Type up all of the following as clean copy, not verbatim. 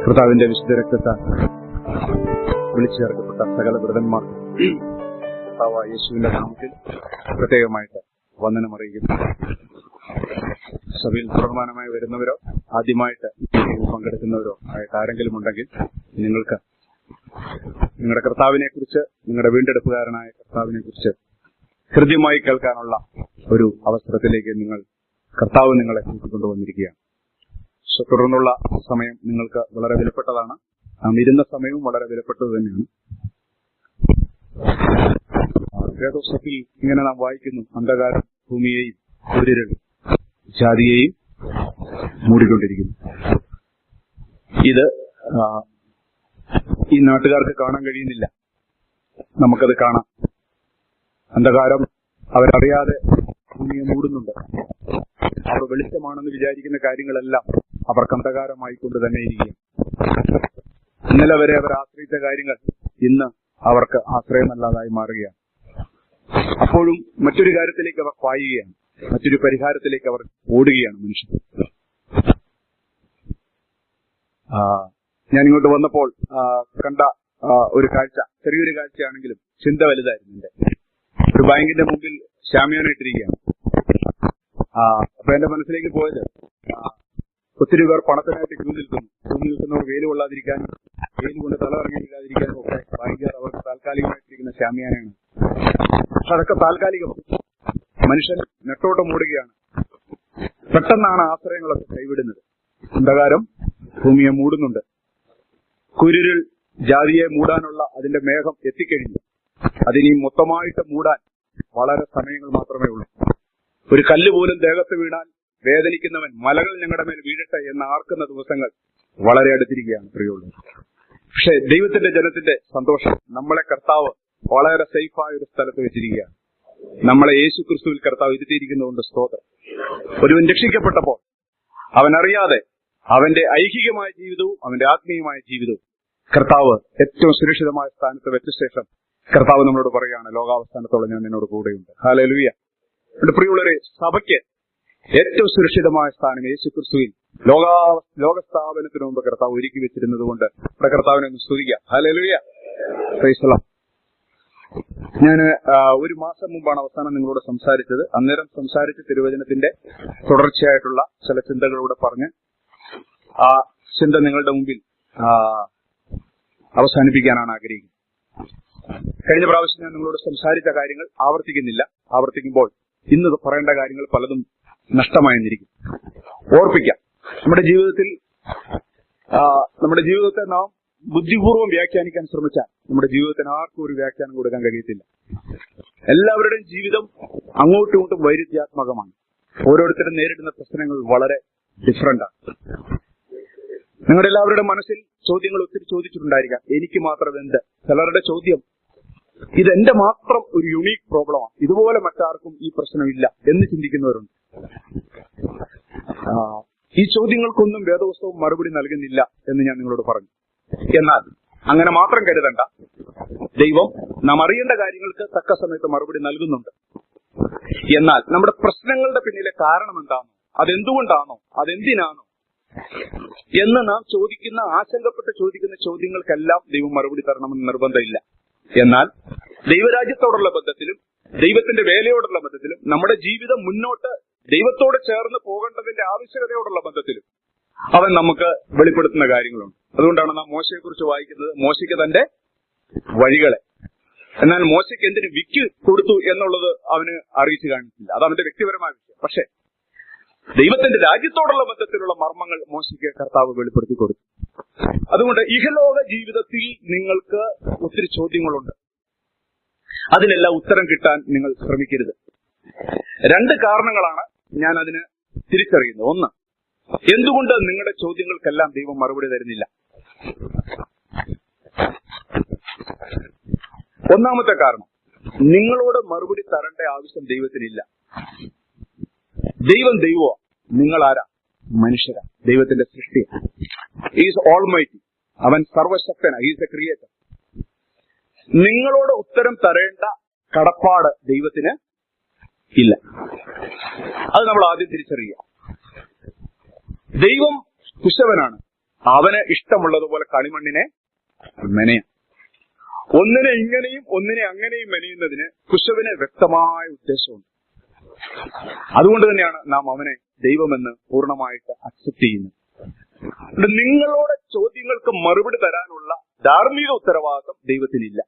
കർത്താവിന്റെ വിശുദ്ധ രക്തത്താൽ വിളിച്ചു ചേർക്കപ്പെട്ട സകല വ്രതന്മാർക്ക് കർത്താവായ യേശുവിന്റെ നാമത്തിൽ പ്രത്യേകമായിട്ട് വന്ദനം അറിയിക്കുന്നു. സഭയിൽ തുടർമാനമായി വരുന്നവരോ ആദ്യമായിട്ട് പങ്കെടുക്കുന്നവരോ ആയിട്ട് ആരെങ്കിലും ഉണ്ടെങ്കിൽ നിങ്ങൾക്ക് നിങ്ങളുടെ കർത്താവിനെ കുറിച്ച്, നിങ്ങളുടെ വീണ്ടെടുപ്പുകാരനായ കർത്താവിനെ കുറിച്ച് ഹൃദ്യമായി കേൾക്കാനുള്ള ഒരു അവസരത്തിലേക്ക് കർത്താവ് നിങ്ങളെ കൂട്ടിക്കൊണ്ടുവന്നിരിക്കുകയാണ്. തുടർന്നുള്ള സമയം നിങ്ങൾക്ക് വളരെ വിലപ്പെട്ടതാണ്. നാം ഇരുന്ന സമയവും വളരെ വിലപ്പെട്ടത് തന്നെയാണ്. വേദോസത്തിൽ ഇങ്ങനെ നാം വായിക്കുന്നു, അന്ധകാരം ഭൂമിയെയും സൂര്യരും ജാതിയെയും മൂടിക്കൊണ്ടിരിക്കുന്നു. ഇത് ഈ നാട്ടുകാർക്ക് കാണാൻ കഴിയുന്നില്ല, നമുക്കത് കാണാം. അന്ധകാരം അവരറിയാതെ ഭൂമിയെ മൂടുന്നുണ്ട്. അവർ വെളിച്ചമാണെന്ന് വിചാരിക്കുന്ന കാര്യങ്ങളെല്ലാം അവർക്ക് അന്ധകാരമായിക്കൊണ്ട് തന്നെ ഇരിക്കുകയും, ഇന്നലെ വരെ അവർ ആശ്രയിച്ച കാര്യങ്ങൾ ഇന്ന് അവർക്ക് ആശ്രയമല്ലാതായി മാറുകയാണ്. അപ്പോഴും മറ്റൊരു കാര്യത്തിലേക്ക് അവർ പായുകയാണ്, മറ്റൊരു പരിഹാരത്തിലേക്ക് അവർ ഓടുകയാണ് മനുഷ്യർ. ഞാൻ ഇങ്ങോട്ട് വന്നപ്പോൾ കണ്ട ഒരു കാഴ്ച, ചെറിയൊരു കാഴ്ചയാണെങ്കിലും ചിന്ത വലുതായിരുന്നു. എന്റെ ഒരു ബാങ്കിന്റെ മുമ്പിൽ ശാമിയാനായിട്ടിരിക്കുകയാണ്. അപ്പൊ എന്റെ മനസ്സിലേക്ക് പോയത്, ഒത്തിരി പേർ പണത്തിനായിട്ട് ക്യൂ നിൽക്കുന്നവർ വെയിൽ കൊള്ളാതിരിക്കാനും വെയിൽ കൊണ്ട് തലകറങ്ങിയില്ലാതിരിക്കാനും ഒക്കെ ബാങ്കുകാർ അവർക്ക് താൽക്കാലികമായിട്ടിരിക്കുന്ന ശാമിയാനാണ്. പക്ഷെ അതൊക്കെ താൽക്കാലികമാണ്. മനുഷ്യൻ നെട്ടോട്ടം മൂടുകയാണ്. പെട്ടെന്നാണ് ആശ്രയങ്ങളൊക്കെ കൈവിടുന്നത്. അന്ധകാരം ഭൂമിയെ മൂടുന്നുണ്ട്. കുരുരുൾ ജാതിയെ മൂടാനുള്ള അതിന്റെ മേഘം എത്തിക്കഴിഞ്ഞു. അതിനി മൊത്തമായിട്ട് മൂടാൻ വളരെ സമയങ്ങൾ മാത്രമേ ഉള്ളൂ. ഒരു കല്ല് പോലും ദേഹത്ത് വീണാൽ വേദനിക്കുന്നവൻ മലകൾ ഞങ്ങളുടെ മേൽ വീഴട്ടെ എന്ന് ആർക്കുന്ന ദിവസങ്ങൾ വളരെ അടുത്തിരിക്കുകയാണ് പ്രിയമുള്ളത്. പക്ഷെ ദൈവത്തിന്റെ ജനത്തിന്റെ സന്തോഷം, നമ്മളെ കർത്താവ് വളരെ സേഫായ ഒരു സ്ഥലത്ത് വെച്ചിരിക്കുകയാണ്. നമ്മളെ യേശു ക്രിസ്തുവിൽ കർത്താവ് ഇരുത്തിയിരിക്കുന്നതുകൊണ്ട് സ്തോത്രം. ഒരുവൻ രക്ഷിക്കപ്പെട്ടപ്പോൾ അവനറിയാതെ അവന്റെ ഐഹികമായ ജീവിതവും അവന്റെ ആത്മീയമായ ജീവിതവും കർത്താവ് ഏറ്റവും സുരക്ഷിതമായ സ്ഥാനത്ത് വെച്ച ശേഷം കർത്താവ് നമ്മളോട് പറയുകയാണ്, ലോകാവസാനത്തോളം ഞാൻ നിന്നോട് കൂടെയുണ്ട്. ഹല്ലേലൂയ. എന്റെ പ്രിയമുള്ളവരെ, സഭയ്ക്ക് ഏറ്റവും സുരക്ഷിതമായ സ്ഥാനം യേശു ക്രിസ്തുവിൽ ലോകസ്ഥാപനത്തിന് മുമ്പ് കർത്താവ് ഒരുക്കി വെച്ചിരുന്നത് കൊണ്ട് ഇവിടെ കർത്താവിനെ ഒന്ന് സ്തുതിക്കാം. ഹല്ലേലൂയ. Praise the Lord. ഞാൻ ഒരു മാസം മുമ്പാണ് അവസാനം നിങ്ങളോട് സംസാരിച്ചത്. അന്നേരം സംസാരിച്ച തിരുവചനത്തിന്റെ തുടർച്ചയായിട്ടുള്ള ചില ചിന്തകളൂടെ പറഞ്ഞ് ആ ചിന്ത നിങ്ങളുടെ മുമ്പിൽ അവസാനിപ്പിക്കാനാണ് ആഗ്രഹിക്കുന്നത്. കഴിഞ്ഞ പ്രാവശ്യം ഞാൻ നിങ്ങളോട് സംസാരിച്ച കാര്യങ്ങൾ ആവർത്തിക്കുന്നില്ല. ആവർത്തിക്കുമ്പോൾ ഇന്ന് പറയേണ്ട കാര്യങ്ങൾ പലതും നഷ്ടമായെന്നിരിക്കും. ഓർപ്പിക്കാം, നമ്മുടെ ജീവിതത്തെ നാം ബുദ്ധിപൂർവ്വം വ്യാഖ്യാനിക്കാൻ ശ്രമിച്ചാൽ നമ്മുടെ ജീവിതത്തിന് ആർക്കും ഒരു വ്യാഖ്യാനം കൊടുക്കാൻ കഴിയത്തില്ല. എല്ലാവരുടെയും ജീവിതം അങ്ങോട്ടും ഇങ്ങോട്ടും വൈരുദ്ധ്യാത്മകമാണ്. ഓരോരുത്തരും നേരിടുന്ന പ്രശ്നങ്ങൾ വളരെ ഡിഫറന്റാണ്. നിങ്ങളുടെ എല്ലാവരുടെ മനസ്സിൽ ചോദ്യങ്ങൾ ഒത്തിരി ചോദിച്ചിട്ടുണ്ടായിരിക്കാം. എനിക്ക് മാത്രം എന്ത്? ചിലരുടെ ചോദ്യം, ഇതെന്റെ മാത്രം ഒരു യുണീക്ക് പ്രോബ്ലമാണ്, ഇതുപോലെ മറ്റാർക്കും ഈ പ്രശ്നമില്ല എന്ന് ചിന്തിക്കുന്നവരുണ്ട്. ഈ ചോദ്യങ്ങൾക്കൊന്നും വേദപുസ്തകം മറുപടി നൽകുന്നില്ല എന്ന് ഞാൻ നിങ്ങളോട് പറഞ്ഞു. എന്നാൽ അങ്ങനെ മാത്രം കരുതണ്ട. ദൈവം നാം അറിയേണ്ട കാര്യങ്ങൾക്ക് തക്ക സമയത്ത് മറുപടി നൽകുന്നുണ്ട്. എന്നാൽ നമ്മുടെ പ്രശ്നങ്ങളുടെ പിന്നിലെ കാരണം എന്താണോ, അതെന്തുകൊണ്ടാണോ, അതെന്തിനാണോ എന്ന് നാം ആശങ്കപ്പെട്ട് ചോദിക്കുന്ന ചോദ്യങ്ങൾക്കെല്ലാം ദൈവം മറുപടി തരണമെന്ന് നിർബന്ധമില്ല. എന്നാൽ ദൈവരാജ്യത്തോടുള്ള ബന്ധത്തിലും ദൈവത്തിന്റെ വേലയോടുള്ള ബന്ധത്തിലും നമ്മുടെ ജീവിതം മുന്നോട്ട് ദൈവത്തോട് ചേർന്ന് പോകേണ്ടതിന്റെ ആവശ്യകതയോടുള്ള ബന്ധത്തിലും അവൻ നമുക്ക് വെളിപ്പെടുത്തുന്ന കാര്യങ്ങളുണ്ട്. അതുകൊണ്ടാണ് നാം മോശയെക്കുറിച്ച് വായിക്കുന്നത്, മോശയ്ക്ക് തന്റെ വഴികളെ. എന്നാൽ മോശയ്ക്ക് എന്തിന് വിക്ക് കൊടുത്തു എന്നുള്ളത് അവന് അറിയിച്ചു കാണിച്ചില്ല. അത് അവന്റെ വ്യക്തിപരമായ വിഷയം. പക്ഷെ ദൈവത്തിന്റെ രാജ്യത്തോടുള്ള ബന്ധത്തിലുള്ള മർമ്മങ്ങൾ മോശയ്ക്ക് കർത്താവ് വെളിപ്പെടുത്തി കൊടുത്തു. അതുകൊണ്ട് ഇഹലോക ജീവിതത്തിൽ നിങ്ങൾക്ക് ഒത്തിരി ചോദ്യങ്ങളുണ്ട്. അതിനെല്ലാം ഉത്തരം കിട്ടാൻ നിങ്ങൾ ശ്രമിക്കരുത്. രണ്ട് കാരണങ്ങളാണ് ഞാൻ അതിന് തിരിച്ചറിയുന്നത്. ഒന്ന്, എന്തുകൊണ്ട് നിങ്ങളുടെ ചോദ്യങ്ങൾക്കെല്ലാം ദൈവം മറുപടി തരുന്നില്ല? ഒന്നാമത്തെ കാരണം, നിങ്ങളോട് മറുപടി തരേണ്ട ആവശ്യം ദൈവത്തിനില്ല. ദൈവം ദൈവമാണ്, നിങ്ങൾ ആരാ? മനുഷ്യരാ, ദൈവത്തിന്റെ സൃഷ്ടി. ഈസ് ഓൾമൈറ്റി, അവൻ സർവശക്തനാ, ഈസ് എ ക്രിയേറ്റർ. നിങ്ങളോട് ഉത്തരം തരേണ്ട കടപ്പാട് ദൈവത്തിന് ഇല്ല. അത് നമ്മൾ ആദ്യം തിരിച്ചറിയുക. ദൈവം കുശവനാണ്, അവന് ഇഷ്ടമുള്ളതുപോലെ കളിമണ്ണിനെ മെനയാം. ഒന്നിനെ ഇങ്ങനെയും ഒന്നിനെ അങ്ങനെയും മെനയുന്നതിന് കുശവന് വ്യക്തമായ ഉദ്ദേശമുണ്ട്. അതുകൊണ്ട് തന്നെയാണ് നാം അവനെ ദൈവമെന്ന് പൂർണ്ണമായിട്ട് അക്സെപ്റ്റ് ചെയ്യുന്നത്. നിങ്ങളുടെ ചോദ്യങ്ങൾക്ക് മറുപടി തരാനുള്ള ധാർമ്മിക ഉത്തരവാദിത്വം ദൈവത്തിനില്ല.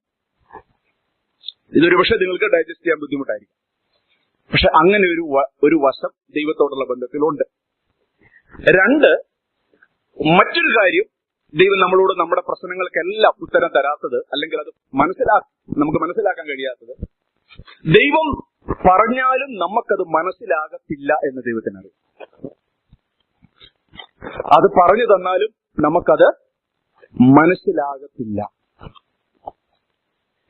ഇതൊരു പക്ഷെ നിങ്ങൾക്ക് ഡൈജസ്റ്റ് ചെയ്യാൻ ബുദ്ധിമുട്ടായിരിക്കും. പക്ഷെ അങ്ങനെ ഒരു വശം ദൈവത്തോടുള്ള ബന്ധത്തിലുണ്ട്. രണ്ട്, മറ്റൊരു കാര്യം, ദൈവം നമ്മളോട് നമ്മുടെ പ്രശ്നങ്ങൾക്കെല്ലാം ഉത്തരം തരാത്തത്, അല്ലെങ്കിൽ അത് നമുക്ക് മനസ്സിലാക്കാൻ കഴിയാത്തത്, ദൈവം പറഞ്ഞാലും നമുക്കത് മനസ്സിലാകത്തില്ല എന്ന് ദൈവത്തിനറിയാം. അത് പറഞ്ഞു തന്നാലും നമുക്കത് മനസ്സിലാകത്തില്ല.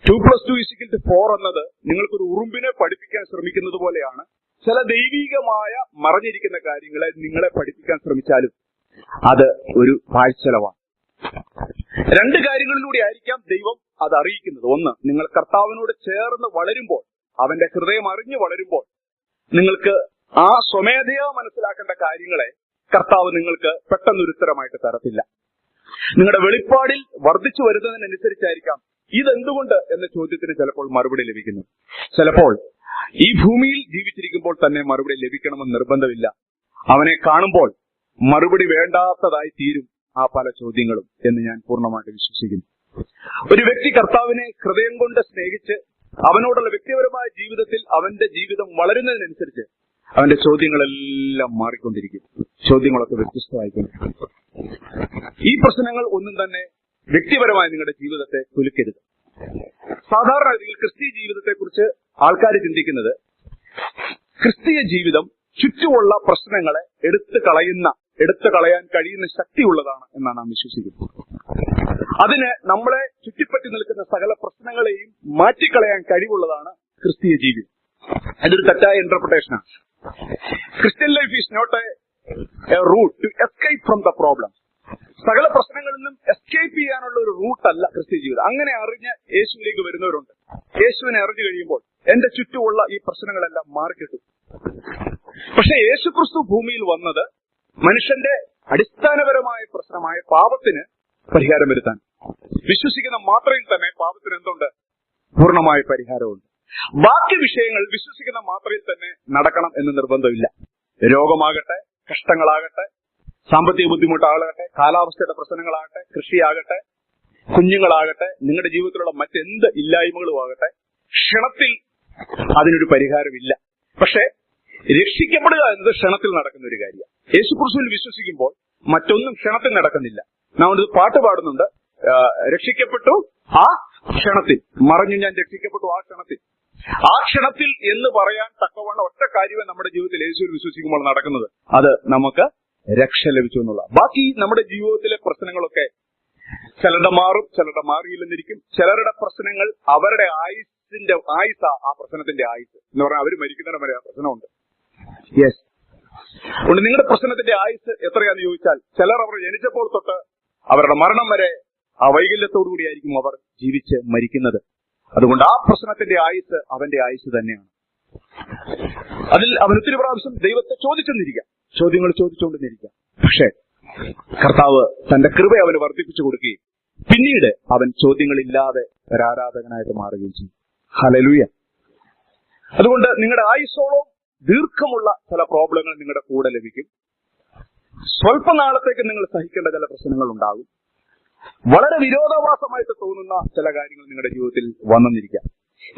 2+2=4 എന്നത് നിങ്ങൾക്കൊരു ഉറുമ്പിനെ പഠിപ്പിക്കാൻ ശ്രമിക്കുന്നത് പോലെയാണ്. ചില ദൈവികമായ മറഞ്ഞിരിക്കുന്ന കാര്യങ്ങളെ നിങ്ങളെ പഠിപ്പിക്കാൻ ശ്രമിച്ചാലും അത് ഒരു പാഴ്ചെലവാണ്. രണ്ട് കാര്യങ്ങളിലൂടെ ആയിരിക്കാം ദൈവം അത് അറിയിക്കുന്നത്. ഒന്ന്, നിങ്ങൾ കർത്താവിനോട് ചേർന്ന് വളരുമ്പോൾ, അവന്റെ ഹൃദയം അറിഞ്ഞു വളരുമ്പോൾ, നിങ്ങൾക്ക് ആ സ്വമേധയാ മനസ്സിലാക്കേണ്ട കാര്യങ്ങളെ കർത്താവ് നിങ്ങൾക്ക് പെട്ടെന്നൊരു ഉത്തരമായിട്ട് തരത്തില്ല. നിങ്ങളുടെ വെളിപ്പാടിൽ വർദ്ധിച്ചു വരുന്നതിനനുസരിച്ചായിരിക്കാം ഇതെന്തുകൊണ്ട് എന്ന ചോദ്യത്തിന് ചിലപ്പോൾ മറുപടി ലഭിക്കുന്നു. ചിലപ്പോൾ ഈ ഭൂമിയിൽ ജീവിച്ചിരിക്കുമ്പോൾ തന്നെ മറുപടി ലഭിക്കണമെന്ന് നിർബന്ധമില്ല. അവനെ കാണുമ്പോൾ മറുപടി വേണ്ടാത്തതായി തീരും ആ പല ചോദ്യങ്ങളും എന്ന് ഞാൻ പൂർണ്ണമായിട്ട് വിശ്വസിക്കുന്നു. ഒരു വ്യക്തി കർത്താവിനെ ഹൃദയം കൊണ്ട് സ്നേഹിച്ച് അവനോടുള്ള വ്യക്തിപരമായ ജീവിതത്തിൽ അവന്റെ ജീവിതം വളരുന്നതിനനുസരിച്ച് അവന്റെ ചോദ്യങ്ങളെല്ലാം മാറിക്കൊണ്ടിരിക്കും. ചോദ്യങ്ങളൊക്കെ വ്യത്യസ്തമായിക്കൊണ്ടിരിക്കും. ഈ പ്രശ്നങ്ങൾ ഒന്നും തന്നെ വ്യക്തിപരമായി നിങ്ങളുടെ ജീവിതത്തെ കുലുക്കരുത്. സാധാരണ രീതിയിൽ ക്രിസ്തീയ ജീവിതത്തെക്കുറിച്ച് ആൾക്കാർ ചിന്തിക്കുന്നത്, ക്രിസ്തീയ ജീവിതം ചുറ്റുമുള്ള പ്രശ്നങ്ങളെ എടുത്തു കളയാൻ കഴിയുന്ന ശക്തിയുള്ളതാണ് എന്നാണ് നാം വിശ്വസിക്കുന്നത്. അതിന് നമ്മളെ ചുറ്റിപ്പറ്റി നിൽക്കുന്ന സകല പ്രശ്നങ്ങളെയും മാറ്റിക്കളയാൻ കഴിവുള്ളതാണ് ക്രിസ്തീയ ജീവിതം. അതൊരു തെറ്റായ ഇന്റർപ്രിട്ടേഷനാണ്. Christian life is not a route to escape from the problem. സകല പ്രശ്നങ്ങളിൽ നിന്നും എസ്കേപ്പ് ചെയ്യാനുള്ള ഒരു റൂട്ടല്ല ക്രിസ്ത്യ ജീവിതം. അങ്ങനെ അറിഞ്ഞ് യേശുവിലേക്ക് വരുന്നവരുണ്ട്. യേശുവിനെ അറിഞ്ഞു കഴിയുമ്പോൾ എന്റെ ചുറ്റുമുള്ള ഈ പ്രശ്നങ്ങളെല്ലാം മാറിക്കിട്ടും. പക്ഷെ യേശുക്രിസ്തു ഭൂമിയിൽ വന്നത് മനുഷ്യന്റെ അടിസ്ഥാനപരമായ പ്രശ്നമായ പാപത്തിന് പരിഹാരം വരുത്താൻ. വിശ്വസിക്കുന്ന മാത്രയിൽ തന്നെ പാപത്തിന് എന്തുണ്ട്? പൂർണ്ണമായ പരിഹാരമുണ്ട്. ബാക്കി വിഷയങ്ങൾ വിശ്വസിക്കുന്ന മാത്രയിൽ തന്നെ നടക്കണം എന്ന് നിർബന്ധമില്ല. രോഗമാകട്ടെ, കഷ്ടങ്ങളാകട്ടെ, സാമ്പത്തിക ബുദ്ധിമുട്ടാകട്ടെ, കാലാവസ്ഥയുടെ പ്രശ്നങ്ങളാകട്ടെ, കൃഷിയാകട്ടെ, കുഞ്ഞുങ്ങളാകട്ടെ, നിങ്ങളുടെ ജീവിതത്തിലുള്ള മറ്റെന്ത് ഇല്ലായ്മകളും ആകട്ടെ, ക്ഷണത്തിൽ അതിനൊരു പരിഹാരമില്ല. പക്ഷെ രക്ഷിക്കപ്പെടുക എന്നത് ക്ഷണത്തിൽ നടക്കുന്ന ഒരു കാര്യമാണ്. യേശുക്രിസ്തുവിൽ വിശ്വസിക്കുമ്പോൾ മറ്റൊന്നും ക്ഷണത്തിൽ നടക്കുന്നില്ല. നാം ഒരു പാട്ട് പാടുന്നുണ്ട്, രക്ഷിക്കപ്പെട്ടു ആ ക്ഷണത്തിൽ, മറഞ്ഞു ഞാൻ രക്ഷിക്കപ്പെട്ടു ആ ക്ഷണത്തിൽ. ആ ക്ഷണത്തിൽ എന്ന് പറയാൻ തക്കവണ്ണം ഒറ്റ കാര്യമേ നമ്മുടെ ജീവിതത്തിൽ യേശുവിൽ വിശ്വസിക്കുമ്പോൾ നടക്കുന്നത്. അത് നമുക്ക് രക്ഷ ലഭിച്ചു എന്നുള്ള. ബാക്കി നമ്മുടെ ജീവിതത്തിലെ പ്രശ്നങ്ങളൊക്കെ ചിലരുടെ മാറും, ചിലരുടെ മാറിയില്ലെന്നിരിക്കും. ചിലരുടെ പ്രശ്നങ്ങൾ അവരുടെ ആയുസാ ആ പ്രശ്നത്തിന്റെ ആയുസ് എന്ന് പറഞ്ഞാൽ അവർ മരിക്കുന്നവരെ വരെ ആ പ്രശ്നമുണ്ട്. യെസ്, അതുകൊണ്ട് നിങ്ങളുടെ പ്രശ്നത്തിന്റെ ആയുസ് എത്രയാന്ന് ചോദിച്ചാൽ, ചിലർ അവർ ജനിച്ചപ്പോൾ തൊട്ട് അവരുടെ മരണം വരെ ആ വൈകല്യത്തോടുകൂടിയായിരിക്കും അവർ ജീവിച്ച് മരിക്കുന്നത്. അതുകൊണ്ട് ആ പ്രശ്നത്തിന്റെ ആയുസ് അവന്റെ ആയുസ് തന്നെയാണ്. അതിൽ അവൻ ഒത്തിരി പ്രാവശ്യം ദൈവത്തെ ചോദിച്ചെന്നിരിക്കാം, ചോദ്യങ്ങൾ ചോദിച്ചുകൊണ്ടിരിക്കാം. പക്ഷേ കർത്താവ് തന്റെ കൃപ അവന് വർദ്ധിപ്പിച്ചു കൊടുക്കുകയും പിന്നീട് അവൻ ചോദ്യങ്ങളില്ലാതെ ഒരാരാധകനായിട്ട് മാറുകയും ചെയ്യും. ഹല്ലേലൂയ. അതുകൊണ്ട് നിങ്ങളുടെ ആയുസോളം ദീർഘമുള്ള ചില പ്രോബ്ലങ്ങൾ നിങ്ങളുടെ കൂടെ ലഭിക്കും. സ്വല്പനാളത്തേക്ക് നിങ്ങൾ സഹിക്കേണ്ട ചില പ്രശ്നങ്ങൾ ഉണ്ടാകും. വളരെ വിരോധാഭാസമായിട്ട് തോന്നുന്ന ചില കാര്യങ്ങൾ നിങ്ങളുടെ ജീവിതത്തിൽ വന്നെന്നിരിക്കാം.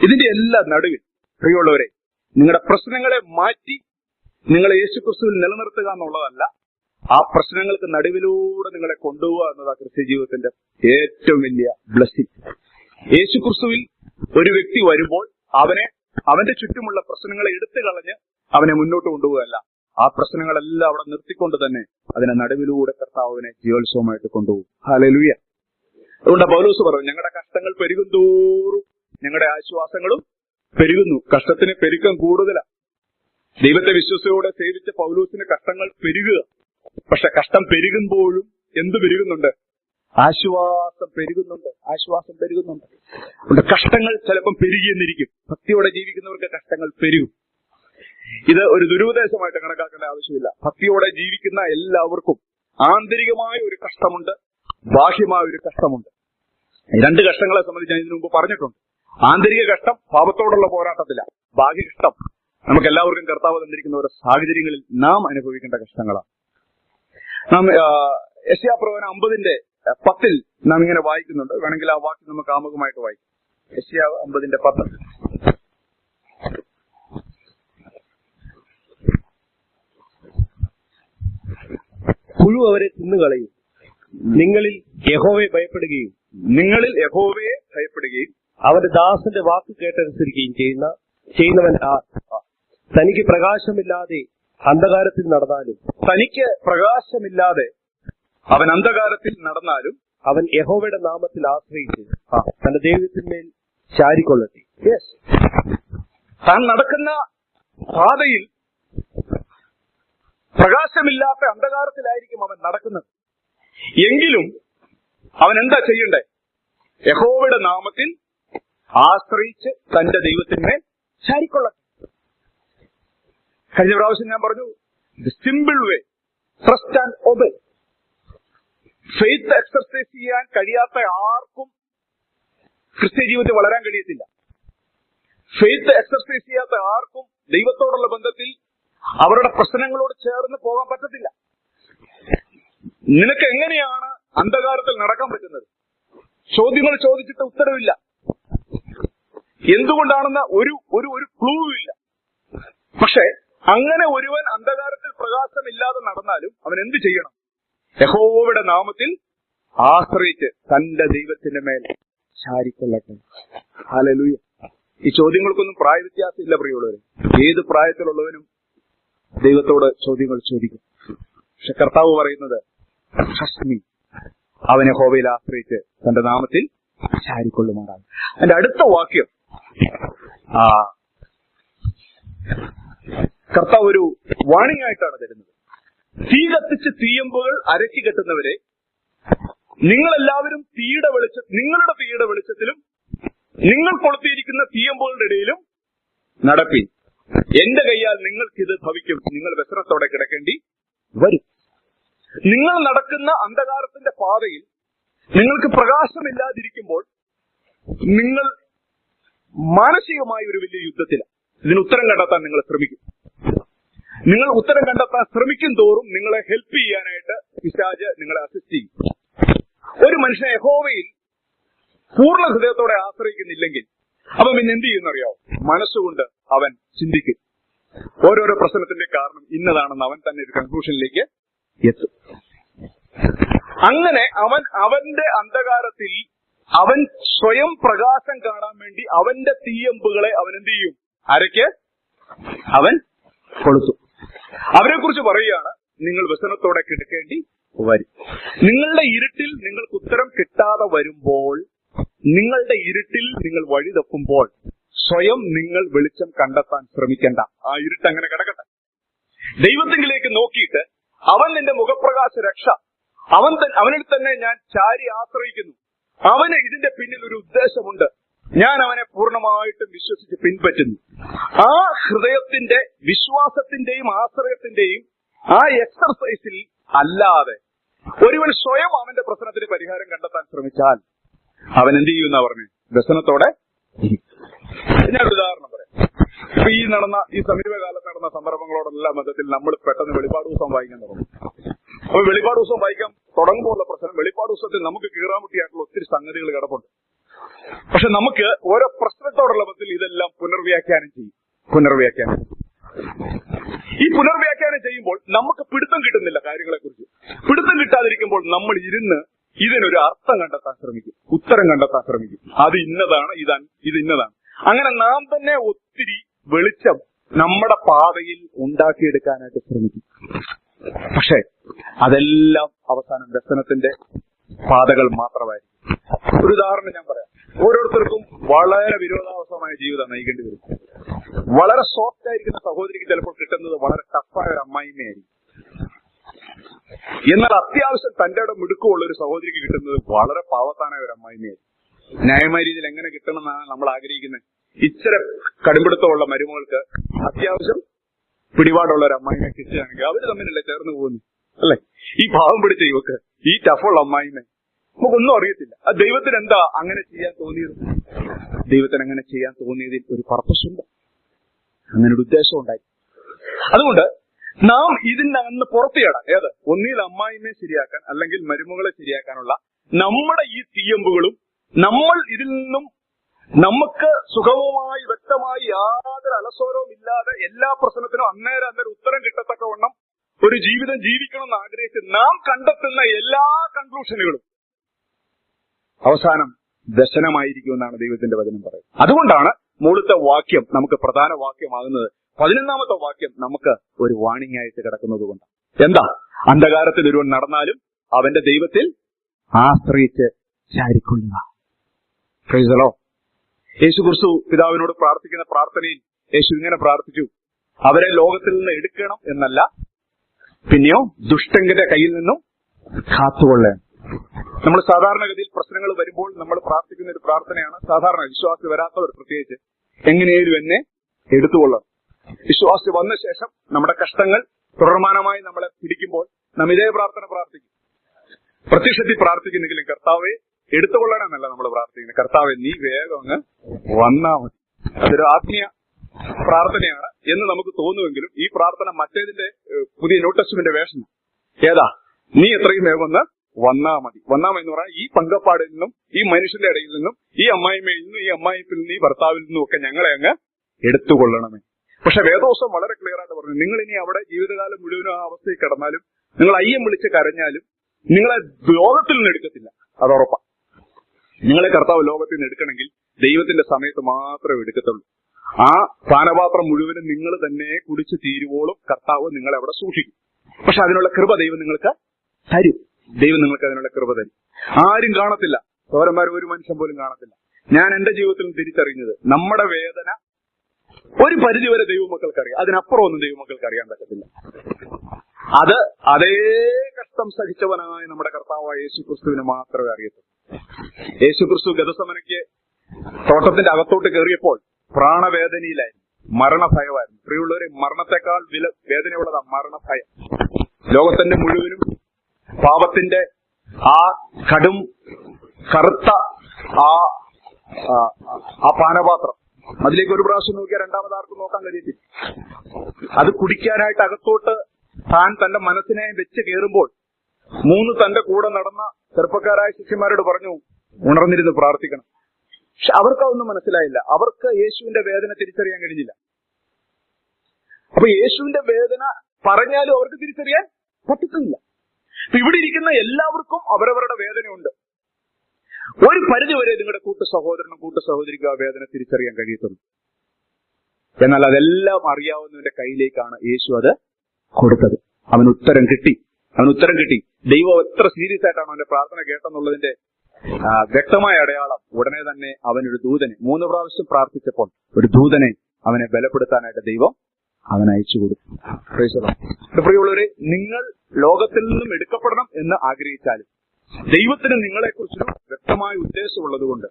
ഇതിന്റെ എല്ലാ നടുവിൽ പ്രിയമുള്ളവരെ, നിങ്ങളുടെ പ്രശ്നങ്ങളെ മാറ്റി നിങ്ങളെ യേശുക്രിസ്തുവിൽ നിലനിർത്തുക എന്നുള്ളതല്ല, ആ പ്രശ്നങ്ങൾക്ക് നടുവിലൂടെ നിങ്ങളെ കൊണ്ടുപോവുക എന്നതാണ് ക്രിസ്ത്യ ജീവിതത്തിന്റെ ഏറ്റവും വലിയ ബ്ലെസ്സിംഗ്. യേശുക്രിസ്തുവിൽ ഒരു വ്യക്തി വരുമ്പോൾ അവന്റെ ചുറ്റുമുള്ള പ്രശ്നങ്ങളെ എടുത്തു കളഞ്ഞ് അവനെ മുന്നോട്ട് കൊണ്ടുപോകുകയല്ല, ആ പ്രശ്നങ്ങളെല്ലാം അവിടെ നിർത്തിക്കൊണ്ട് തന്നെ അതിനെ നടുവിലൂടെ കർത്താവിനെ ജീവോത്സവമായിട്ട് കൊണ്ടുപോകും. ഹല്ലേലൂയ. അതുകൊണ്ട് പൗലോസ് പറഞ്ഞു, ഞങ്ങളുടെ കഷ്ടങ്ങൾ പെരുകും തോറും ഞങ്ങളുടെ ആശ്വാസങ്ങളും പെരുകുന്നു. കഷ്ടത്തിന് പെരുക്കം കൂടുതലാണ്. ദൈവത്തെ വിശ്വസയോടെ സേവിച്ച പൗലോസിന് കഷ്ടങ്ങൾ പെരുകുക. പക്ഷെ കഷ്ടം പെരുകുമ്പോഴും എന്ത് പെരുകുന്നുണ്ട്? ആശ്വാസം പെരുകുന്നുണ്ട്. അതുകൊണ്ട് കഷ്ടങ്ങൾ ചിലപ്പം പെരുകിയെന്നിരിക്കും. ഭക്തിയോടെ ജീവിക്കുന്നവർക്ക് കഷ്ടങ്ങൾ പെരുകും. ഇത് ഒരു ദുരുപദേശമായിട്ട് കണക്കാക്കേണ്ട ആവശ്യമില്ല. ഭക്തിയോടെ ജീവിക്കുന്ന എല്ലാവർക്കും ആന്തരികമായ ഒരു കഷ്ടമുണ്ട്, ബാഹ്യമായ ഒരു കഷ്ടമുണ്ട്. രണ്ട് കഷ്ടങ്ങളെ സംബന്ധിച്ച് ഞാൻ ഇതിനു മുമ്പ് പറഞ്ഞിട്ടുണ്ട്. ആന്തരിക കഷ്ടം പാപത്തോടുള്ള പോരാട്ടത്തിലാണ്. ബാഹ്യ കഷ്ടം നമുക്ക് എല്ലാവർക്കും കർത്താവ് തന്നിരിക്കുന്ന ഓരോ സാഹചര്യങ്ങളിൽ നാം അനുഭവിക്കേണ്ട കഷ്ടങ്ങളാണ്. നാം യെശയ്യാപ്രവചനം 50:10 നാം ഇങ്ങനെ വായിക്കുന്നുണ്ട്. വേണമെങ്കിൽ ആ വാക്യം നമുക്ക് ആമുഖമായിട്ട് വായിക്കാം. യെശയ്യാ 50:10. പുഴു അവരെ തിന്നുകളയും. നിങ്ങളിൽ യഹോവയെ ഭയപ്പെടുകയും അവന്റെ ദാസന്റെ വാക്ക് കേട്ടനുസരിക്കുകയും ചെയ്യുന്നവൻ തനിക്ക് പ്രകാശമില്ലാതെ അന്ധകാരത്തിൽ നടന്നാലും അവൻ യഹോവയുടെ നാമത്തിൽ ആശ്രയിച്ച് തന്റെ ദൈവത്തിന്മേൽ ചാരിക്കൊള്ളട്ടെ. താൻ നടക്കുന്ന പാതയിൽ പ്രകാശമില്ലാത്ത അന്ധകാരത്തിലായിരിക്കും അവൻ നടക്കുന്നത്. എങ്കിലും അവൻ എന്താ ചെയ്യണ്ടേ? യഹോവയുടെ നാമത്തിൽ ആശ്രയിച്ച് തന്റെ ദൈവത്തിന്മേൽ ചാരിക്കൊള്ളട്ടെ. കഴിഞ്ഞ പ്രാവശ്യം ഞാൻ പറഞ്ഞു, the simple way, trust and obey. Faith exercise ചെയ്യാൻ കഴിയാത്ത ആർക്കും ക്രിസ്ത്യ ജീവിതത്തിൽ വളരാൻ കഴിയത്തില്ല. ഫെയ്ത്ത് എക്സർസൈസ് ചെയ്യാത്ത ആർക്കും ദൈവത്തോടുള്ള ബന്ധത്തിൽ അവരുടെ പ്രശ്നങ്ങളോട് ചേർന്ന് പോകാൻ പറ്റത്തില്ല. നിനക്ക് എങ്ങനെയാണ് അന്ധകാരത്തിൽ നടക്കാൻ പറ്റുന്നത്? ചോദ്യങ്ങൾ ചോദിച്ചിട്ട് ഉത്തരവില്ല. എന്തുകൊണ്ടാണെന്ന ഒരു ക്ലൂ ഇല്ല. പക്ഷെ അങ്ങനെ ഒരുവൻ അന്ധകാരത്തിൽ പ്രകാശമില്ലാതെ നടന്നാലും അവൻ എന്ത് ചെയ്യണം? യഹോവയുടെ നാമത്തിൽ ആശ്രയിച്ച് തന്റെ ദൈവത്തിന്റെ മേൽ ചാരിക്കൊള്ളട്ടെ. ഹല്ലേലൂയ. ഈ ചോദ്യങ്ങൾക്കൊന്നും പ്രായവ്യത്യാസം ഇല്ല പ്രിയമുള്ളവരെ. ഏത് പ്രായത്തിലുള്ളവനും ദൈവത്തോട് ചോദ്യങ്ങൾ ചോദിക്കും. പക്ഷെ കർത്താവ് പറയുന്നത് അവൻ യഹോവയിൽ ആശ്രയിച്ച് തന്റെ നാമത്തിൽ ചാരിക്കൊള്ളുമാറാണ്. അതിന്റെ അടുത്ത വാക്യം കർത്താവ് ഒരു വാണിംഗ് ആയിട്ടാണ് തരുന്നത്. തീ കത്തിച്ച് തീയമ്പുകൾ അരക്കി കെട്ടുന്നവരെ, നിങ്ങളെല്ലാവരും നിങ്ങളുടെ തീയുടെ വെളിച്ചത്തിലും നിങ്ങൾ കൊളുത്തിയിരിക്കുന്ന തീയമ്പുകളുടെ ഇടയിലും നടപ്പി. എന്റെ കൈയാൽ നിങ്ങൾക്കിത് ഭവിക്കും. നിങ്ങൾ വ്യസനത്തോടെ കിടക്കേണ്ടി വരും. നിങ്ങൾ നടക്കുന്ന അന്ധകാരത്തിന്റെ പാതയിൽ നിങ്ങൾക്ക് പ്രകാശമില്ലാതിരിക്കുമ്പോൾ നിങ്ങൾ മാനസികമായ ഒരു വലിയ യുദ്ധത്തിലാണ്. ഇതിന് ഉത്തരം കണ്ടെത്താൻ നിങ്ങൾ ശ്രമിക്കും. നിങ്ങൾ ഉത്തരം കണ്ടെത്താൻ ശ്രമിക്കും തോറും നിങ്ങളെ ഹെൽപ്പ് ചെയ്യാനായിട്ട് പിശാച് നിങ്ങളെ അസിസ്റ്റ് ചെയ്യും. ഒരു മനുഷ്യനെ യഹോവയിൽ പൂർണ്ണ ഹൃദയത്തോടെ ആശ്രയിക്കുന്നില്ലെങ്കിൽ അവൻ പിന്നെ എന്ത് ചെയ്യുന്നറിയാവോ? മനസ്സുകൊണ്ട് അവൻ ചിന്തിക്കും. ഓരോരോ പ്രശ്നത്തിന്റെ കാരണം ഇന്നതാണെന്ന് അവൻ തന്നെ ഒരു കൺക്ലൂഷനിലേക്ക് എത്തും. അങ്ങനെ അവന്റെ അന്ധകാരത്തിൽ അവൻ സ്വയം പ്രകാശം കാണാൻ വേണ്ടി അവന്റെ തീയമ്പുകളെ അവൻ എന്ത് ചെയ്യും? അരയ്ക്ക് അവൻ കൊളുത്തും. അവരെ കുറിച്ച് പറയുകയാണ്, നിങ്ങൾ വ്യസനത്തോടെ കിടക്കേണ്ടി വരും. നിങ്ങളുടെ ഇരുട്ടിൽ നിങ്ങൾക്ക് ഉത്തരം കിട്ടാതെ വരുമ്പോൾ, നിങ്ങളുടെ ഇരുട്ടിൽ നിങ്ങൾ വഴി തപ്പുമ്പോൾ സ്വയം നിങ്ങൾ വെളിച്ചം കണ്ടെത്താൻ ശ്രമിക്കേണ്ട. ആ ഇരുട്ട് അങ്ങനെ കിടക്കട്ടെ. ദൈവത്തിങ്കിലേക്ക് നോക്കിയിട്ട് അവൻ നിന്റെ മുഖപ്രകാശ രക്ഷ, അവനിൽ തന്നെ ഞാൻ ചാരി ആശ്രയിക്കുന്നു, അവന് ഇതിന്റെ പിന്നിൽ ഒരു ഉദ്ദേശമുണ്ട്, ഞാൻ അവനെ പൂർണ്ണമായിട്ടും വിശ്വസിച്ച് പിൻപറ്റുന്നു. ആ ഹൃദയത്തിന്റെ വിശ്വാസത്തിന്റെയും ആശ്രയത്തിന്റെയും ആ എക്സർസൈസിൽ അല്ലാതെ ഒരുവൻ സ്വയം അവന്റെ പ്രശ്നത്തിന് പരിഹാരം കണ്ടെത്താൻ ശ്രമിച്ചാൽ അവൻ എന്ത് ചെയ്യുന്ന പറഞ്ഞു? വ്യസനത്തോടെ. ഞാനൊരു ഉദാഹരണം പറയാം. ഇപ്പൊ ഈ സമീപകാലത്ത് നടന്ന സന്ദർഭങ്ങളോടെല്ലാം ബന്ധത്തിൽ നമ്മൾ പെട്ടെന്ന് വെളിപ്പാട് ദിവസം വായിക്കാൻ തുടങ്ങും. അപ്പൊ വെളിപ്പാട് ദിവസം വായിക്കാൻ തുടങ്ങുമ്പോഴുള്ള പ്രശ്നം, വെളിപ്പാട് ദിവസത്തിൽ നമുക്ക് കീറാമുട്ടിയായിട്ടുള്ള ഒത്തിരി സംഗതികൾ കിടപ്പുണ്ട്. പക്ഷെ നമുക്ക് ഓരോ പ്രശ്നത്തോടുള്ള ബന്ധത്തിൽ ഇതെല്ലാം പുനർവ്യാഖ്യാനം ചെയ്യും. ഈ പുനർവ്യാഖ്യാനം ചെയ്യുമ്പോൾ നമുക്ക് പിടുത്തം കിട്ടുന്നില്ല കാര്യങ്ങളെ കുറിച്ച്. പിടുത്തം കിട്ടാതിരിക്കുമ്പോൾ നമ്മൾ ഇരുന്ന് ഇതിനൊരു അർത്ഥം കണ്ടെത്താൻ ശ്രമിക്കും, ഉത്തരം കണ്ടെത്താൻ ശ്രമിക്കും. അത് ഇന്നതാണ്, ഇത് ഇന്നതാണ്. അങ്ങനെ നാം തന്നെ ഒത്തിരി വെളിച്ചം നമ്മുടെ പാതയിൽ ഉണ്ടാക്കിയെടുക്കാനായിട്ട് ശ്രമിക്കും. പക്ഷെ അതെല്ലാം അവസാനം വ്യസനത്തിന്റെ പാതകൾ മാത്രമായിരിക്കും. ഒരു ഉദാഹരണം ഞാൻ പറയാം. ഓരോരുത്തർക്കും വളരെ വിരോധാഭാസമായ ജീവിതം നയിക്കേണ്ടി വരും. വളരെ സോഫ്റ്റ് ആയിരിക്കുന്ന സഹോദരിക്ക് ചിലപ്പോൾ കിട്ടുന്നത് വളരെ ടഫായ ഒരു അമ്മായിമ്മയായിരിക്കും. എന്നാൽ അത്യാവശ്യം തന്റെ ഇടം മിടുക്കമുള്ള ഒരു സഹോദരിക്ക് കിട്ടുന്നത് വളരെ പാവത്താനായ ഒരു അമ്മായിമ്മയായിരിക്കും. ന്യായമായ രീതിയിൽ എങ്ങനെ കിട്ടണമെന്നാണ് നമ്മൾ ആഗ്രഹിക്കുന്നത്. ഇച്ചിരി കടുംപിടുത്തമുള്ള മരുമകൾക്ക് അത്യാവശ്യം പിടിപാടുള്ള ഒരു അമ്മായിനെ കിട്ടുകയാണെങ്കിൽ അവര് തമ്മിലല്ലേ ചേർന്ന് പോകുന്നു. അല്ലെ? ഈ പാവം പിടിച്ച ഇവക്ക്, ഈ ടഫുള്ള അമ്മായിമ്മ, നമുക്കൊന്നും അറിയത്തില്ല. ആ ദൈവത്തിന് എന്താ അങ്ങനെ ചെയ്യാൻ തോന്നിയത്? ദൈവത്തിന് അങ്ങനെ ചെയ്യാൻ തോന്നിയതിൽ ഒരു പർപ്പസ് ഉണ്ട്, അങ്ങനെ ഒരു ഉദ്ദേശം ഉണ്ടായി. അതുകൊണ്ട് നാം ഇതിനകന്ന് പുറത്തിയാടാൻ, ഏത് ഒന്നിൽ അമ്മായിമ്മയെ ശരിയാക്കാൻ അല്ലെങ്കിൽ മരുമകളെ ശരിയാക്കാനുള്ള നമ്മുടെ ഈ തീയമ്പുകളും, നമ്മൾ ഇതിൽ നിന്നും നമുക്ക് സുഗമമായി വ്യക്തമായി യാതൊരു അലസോരവും ഇല്ലാതെ എല്ലാ പ്രശ്നത്തിനും അന്നേരം ഉത്തരം കിട്ടത്തക്കവണ്ണം ഒരു ജീവിതം ജീവിക്കണം എന്ന് ആഗ്രഹിച്ച് നാം കണ്ടെത്തുന്ന എല്ലാ കൺക്ലൂഷനുകളും അവസാനം ദശനമായിരിക്കുമെന്നാണ് ദൈവത്തിന്റെ വചനം പറയുന്നത്. അതുകൊണ്ടാണ് മുകളിലത്തെ വാക്യം നമുക്ക് പ്രധാന വാക്യമാകുന്നത്. 11ാമത്തെ വാക്യം നമുക്ക് ഒരു വാണിംഗ് ആയിട്ട് കിടക്കുന്നത് കൊണ്ട് എന്താ? അന്ധകാരത്തിൽ ഒരുവൻ നടന്നാലും അവന്റെ ദൈവത്തിൽ ആശ്രയിച്ച് ചാരിക്കൊള്ളുക. Praise the Lord. യേശു ക്രിസ്തു പിതാവിനോട് പ്രാർത്ഥിക്കുന്ന പ്രാർത്ഥനയിൽ യേശു ഇങ്ങനെ പ്രാർത്ഥിച്ചു, അവരെ ലോകത്തിൽ നിന്ന് എടുക്കണം എന്നല്ല, പിന്നെയോ ദുഷ്ടന്റെ കയ്യിൽ നിന്നും കാത്തുകൊള്ളണം. നമ്മൾ സാധാരണഗതിയിൽ പ്രശ്നങ്ങൾ വരുമ്പോൾ നമ്മൾ പ്രാർത്ഥിക്കുന്ന ഒരു പ്രാർത്ഥനയാണ്, സാധാരണ വിശ്വാസി വരാത്തവർ പ്രത്യേകിച്ച്, എങ്ങനെയും എന്നെ എടുത്തുകൊള്ളണം. വിശ്വാസി വന്ന ശേഷം നമ്മുടെ കഷ്ടങ്ങൾ തുടർമാനമായി നമ്മളെ പിടിക്കുമ്പോൾ നാം ഇതേ പ്രാർത്ഥന പ്രാർത്ഥിക്കും. പ്രത്യക്ഷത്തിൽ പ്രാർത്ഥിക്കുന്നെങ്കിലും കർത്താവെ എടുത്തുകൊള്ളണമെന്നല്ല നമ്മൾ പ്രാർത്ഥിക്കുന്നത്, കർത്താവെ നീ വേഗം അങ്ങ് വന്നാ മതി. അതൊരു ആത്മീയ പ്രാർത്ഥനയാണ് എന്ന് നമുക്ക് തോന്നുമെങ്കിലും ഈ പ്രാർത്ഥന മറ്റേതിന്റെ പുതിയ ന്യൂ ടെസ്റ്റ്മെന്റ് വേഷം ഏതാ? നീ എത്രയും വേഗം ഒന്ന് വന്നാ മതി. വന്നാമെന്ന് പറഞ്ഞാൽ ഈ പങ്കപ്പാടിൽ നിന്നും, ഈ മനുഷ്യന്റെ ഇടയിൽ നിന്നും, ഈ അമ്മായിമ്മയിൽ നിന്നും, ഈ അമ്മായിപ്പിൽ നിന്നും, ഈ ഭർത്താവിൽ നിന്നും ഒക്കെ ഞങ്ങളെ അങ്ങ് എടുത്തുകൊള്ളണമേ. പക്ഷെ വേദോസം വളരെ ക്ലിയർ ആയിട്ട് പറഞ്ഞു, നിങ്ങൾ ഇനി അവിടെ ജീവിതകാലം മുഴുവനും ആ അവസ്ഥയിൽ കിടന്നാലും, നിങ്ങൾ അയ്യം വിളിച്ച് കരഞ്ഞാലും നിങ്ങളെ ലോകത്തിൽ നിന്ന് എടുക്കത്തില്ല, അതുറപ്പാ. നിങ്ങളെ കർത്താവ് ലോകത്തിൽ നിന്ന് എടുക്കണമെങ്കിൽ ദൈവത്തിന്റെ സമയത്ത് മാത്രമേ എടുക്കത്തുള്ളൂ. ആ പാനപാത്രം മുഴുവനും നിങ്ങൾ തന്നെ കുടിച്ച് തീരുവോളും കർത്താവ് നിങ്ങളെ അവിടെ സൂക്ഷിക്കും. പക്ഷെ അതിനുള്ള കൃപ ദൈവം നിങ്ങൾക്ക് തരും. ദൈവം നിങ്ങൾക്ക് അതിനുള്ള കൃപ തരും. ആരും കാണത്തില്ല, സഹോദരന്മാർ, ഒരു മനുഷ്യൻ പോലും കാണത്തില്ല. ഞാൻ എന്റെ ജീവിതത്തിൽ തിരിച്ചറിഞ്ഞത്, നമ്മുടെ വേദന ഒരു പരിധിവരെ ദൈവമക്കൾക്ക് അറിയാം, അതിനപ്പുറം ഒന്നും ദൈവമക്കൾക്ക് അറിയാൻ പറ്റത്തില്ല. അത് അതേ കഷ്ടം സഹിച്ചവനായ നമ്മുടെ കർത്താവായ യേശു ക്രിസ്തുവിന് മാത്രമേ അറിയത്തുള്ളൂ. യേശു ക്രിസ്തു ഗതസമനയ്ക്ക് തോട്ടത്തിന്റെ അകത്തോട്ട് കയറിയപ്പോൾ പ്രാണവേദനയിലായിരുന്നു, മരണഭയമായിരുന്നു. പ്രിയമുള്ളവരെ, മരണത്തെക്കാൾ വേദനയുള്ളതാ മരണഭയം. ലോകത്തിന്റെ മുഴുവനും പാപത്തിന്റെ ആ കടും കറുത്ത ആ പാനപാത്രം, അതിലേക്ക് ഒരു പ്രാവശ്യം നോക്കിയാൽ രണ്ടാമതാർക്കും നോക്കാൻ കഴിയത്തില്ല. അത് കുടിക്കാനായിട്ട് അകത്തോട്ട് താൻ തന്റെ മനസ്സിനെ വെച്ച് കയറുമ്പോൾ 3 തന്റെ കൂടെ നടന്ന ചെറുപ്പക്കാരായ ശിഷ്യന്മാരോട് പറഞ്ഞു, ഉണർന്നിരുന്ന് പ്രാർത്ഥിക്കണം. പക്ഷെ അവർക്കതൊന്നും മനസ്സിലായില്ല. അവർക്ക് യേശുവിന്റെ വേദന തിരിച്ചറിയാൻ കഴിഞ്ഞില്ല. അപ്പൊ യേശുവിന്റെ വേദന പറഞ്ഞാലും അവർക്ക് തിരിച്ചറിയാൻ പറ്റത്തില്ല. അപ്പൊ ഇവിടെ ഇരിക്കുന്ന എല്ലാവർക്കും അവരവരുടെ വേദനയുണ്ട്. ഒരു പരിധിവരെ നിങ്ങളുടെ കൂട്ടു സഹോദരനും കൂട്ടു സഹോദരിക്കും ആ വേദന തിരിച്ചറിയാൻ കഴിയത്തുള്ളൂ. എന്നാൽ അതെല്ലാം അറിയാവുന്നവന്റെ കയ്യിലേക്കാണ് യേശു അത് കൊടുത്തത്. അവന് ഉത്തരം കിട്ടി. ദൈവം എത്ര സീരിയസ് ആയിട്ടാണ് അവന്റെ പ്രാർത്ഥന കേട്ടെന്നുള്ളതിന്റെ വ്യക്തമായ അടയാളം ഉടനെ തന്നെ അവനൊരു ദൂതനെ, 3 പ്രാവശ്യം പ്രാർത്ഥിച്ചപ്പോൾ ഒരു ദൂതനെ അവനെ ബലപ്പെടുത്താനായിട്ട് ദൈവം അവൻ അയച്ചു കൊടുത്തു. പ്രിയമുള്ളവരെ, നിങ്ങൾ ലോകത്തിൽ നിന്നും എടുക്കപ്പെടണം എന്ന് ആഗ്രഹിച്ചാലും ദൈവത്തിന് നിങ്ങളെക്കുറിച്ചൊരു വ്യക്തമായ ഉദ്ദേശമുള്ളതുകൊണ്ട്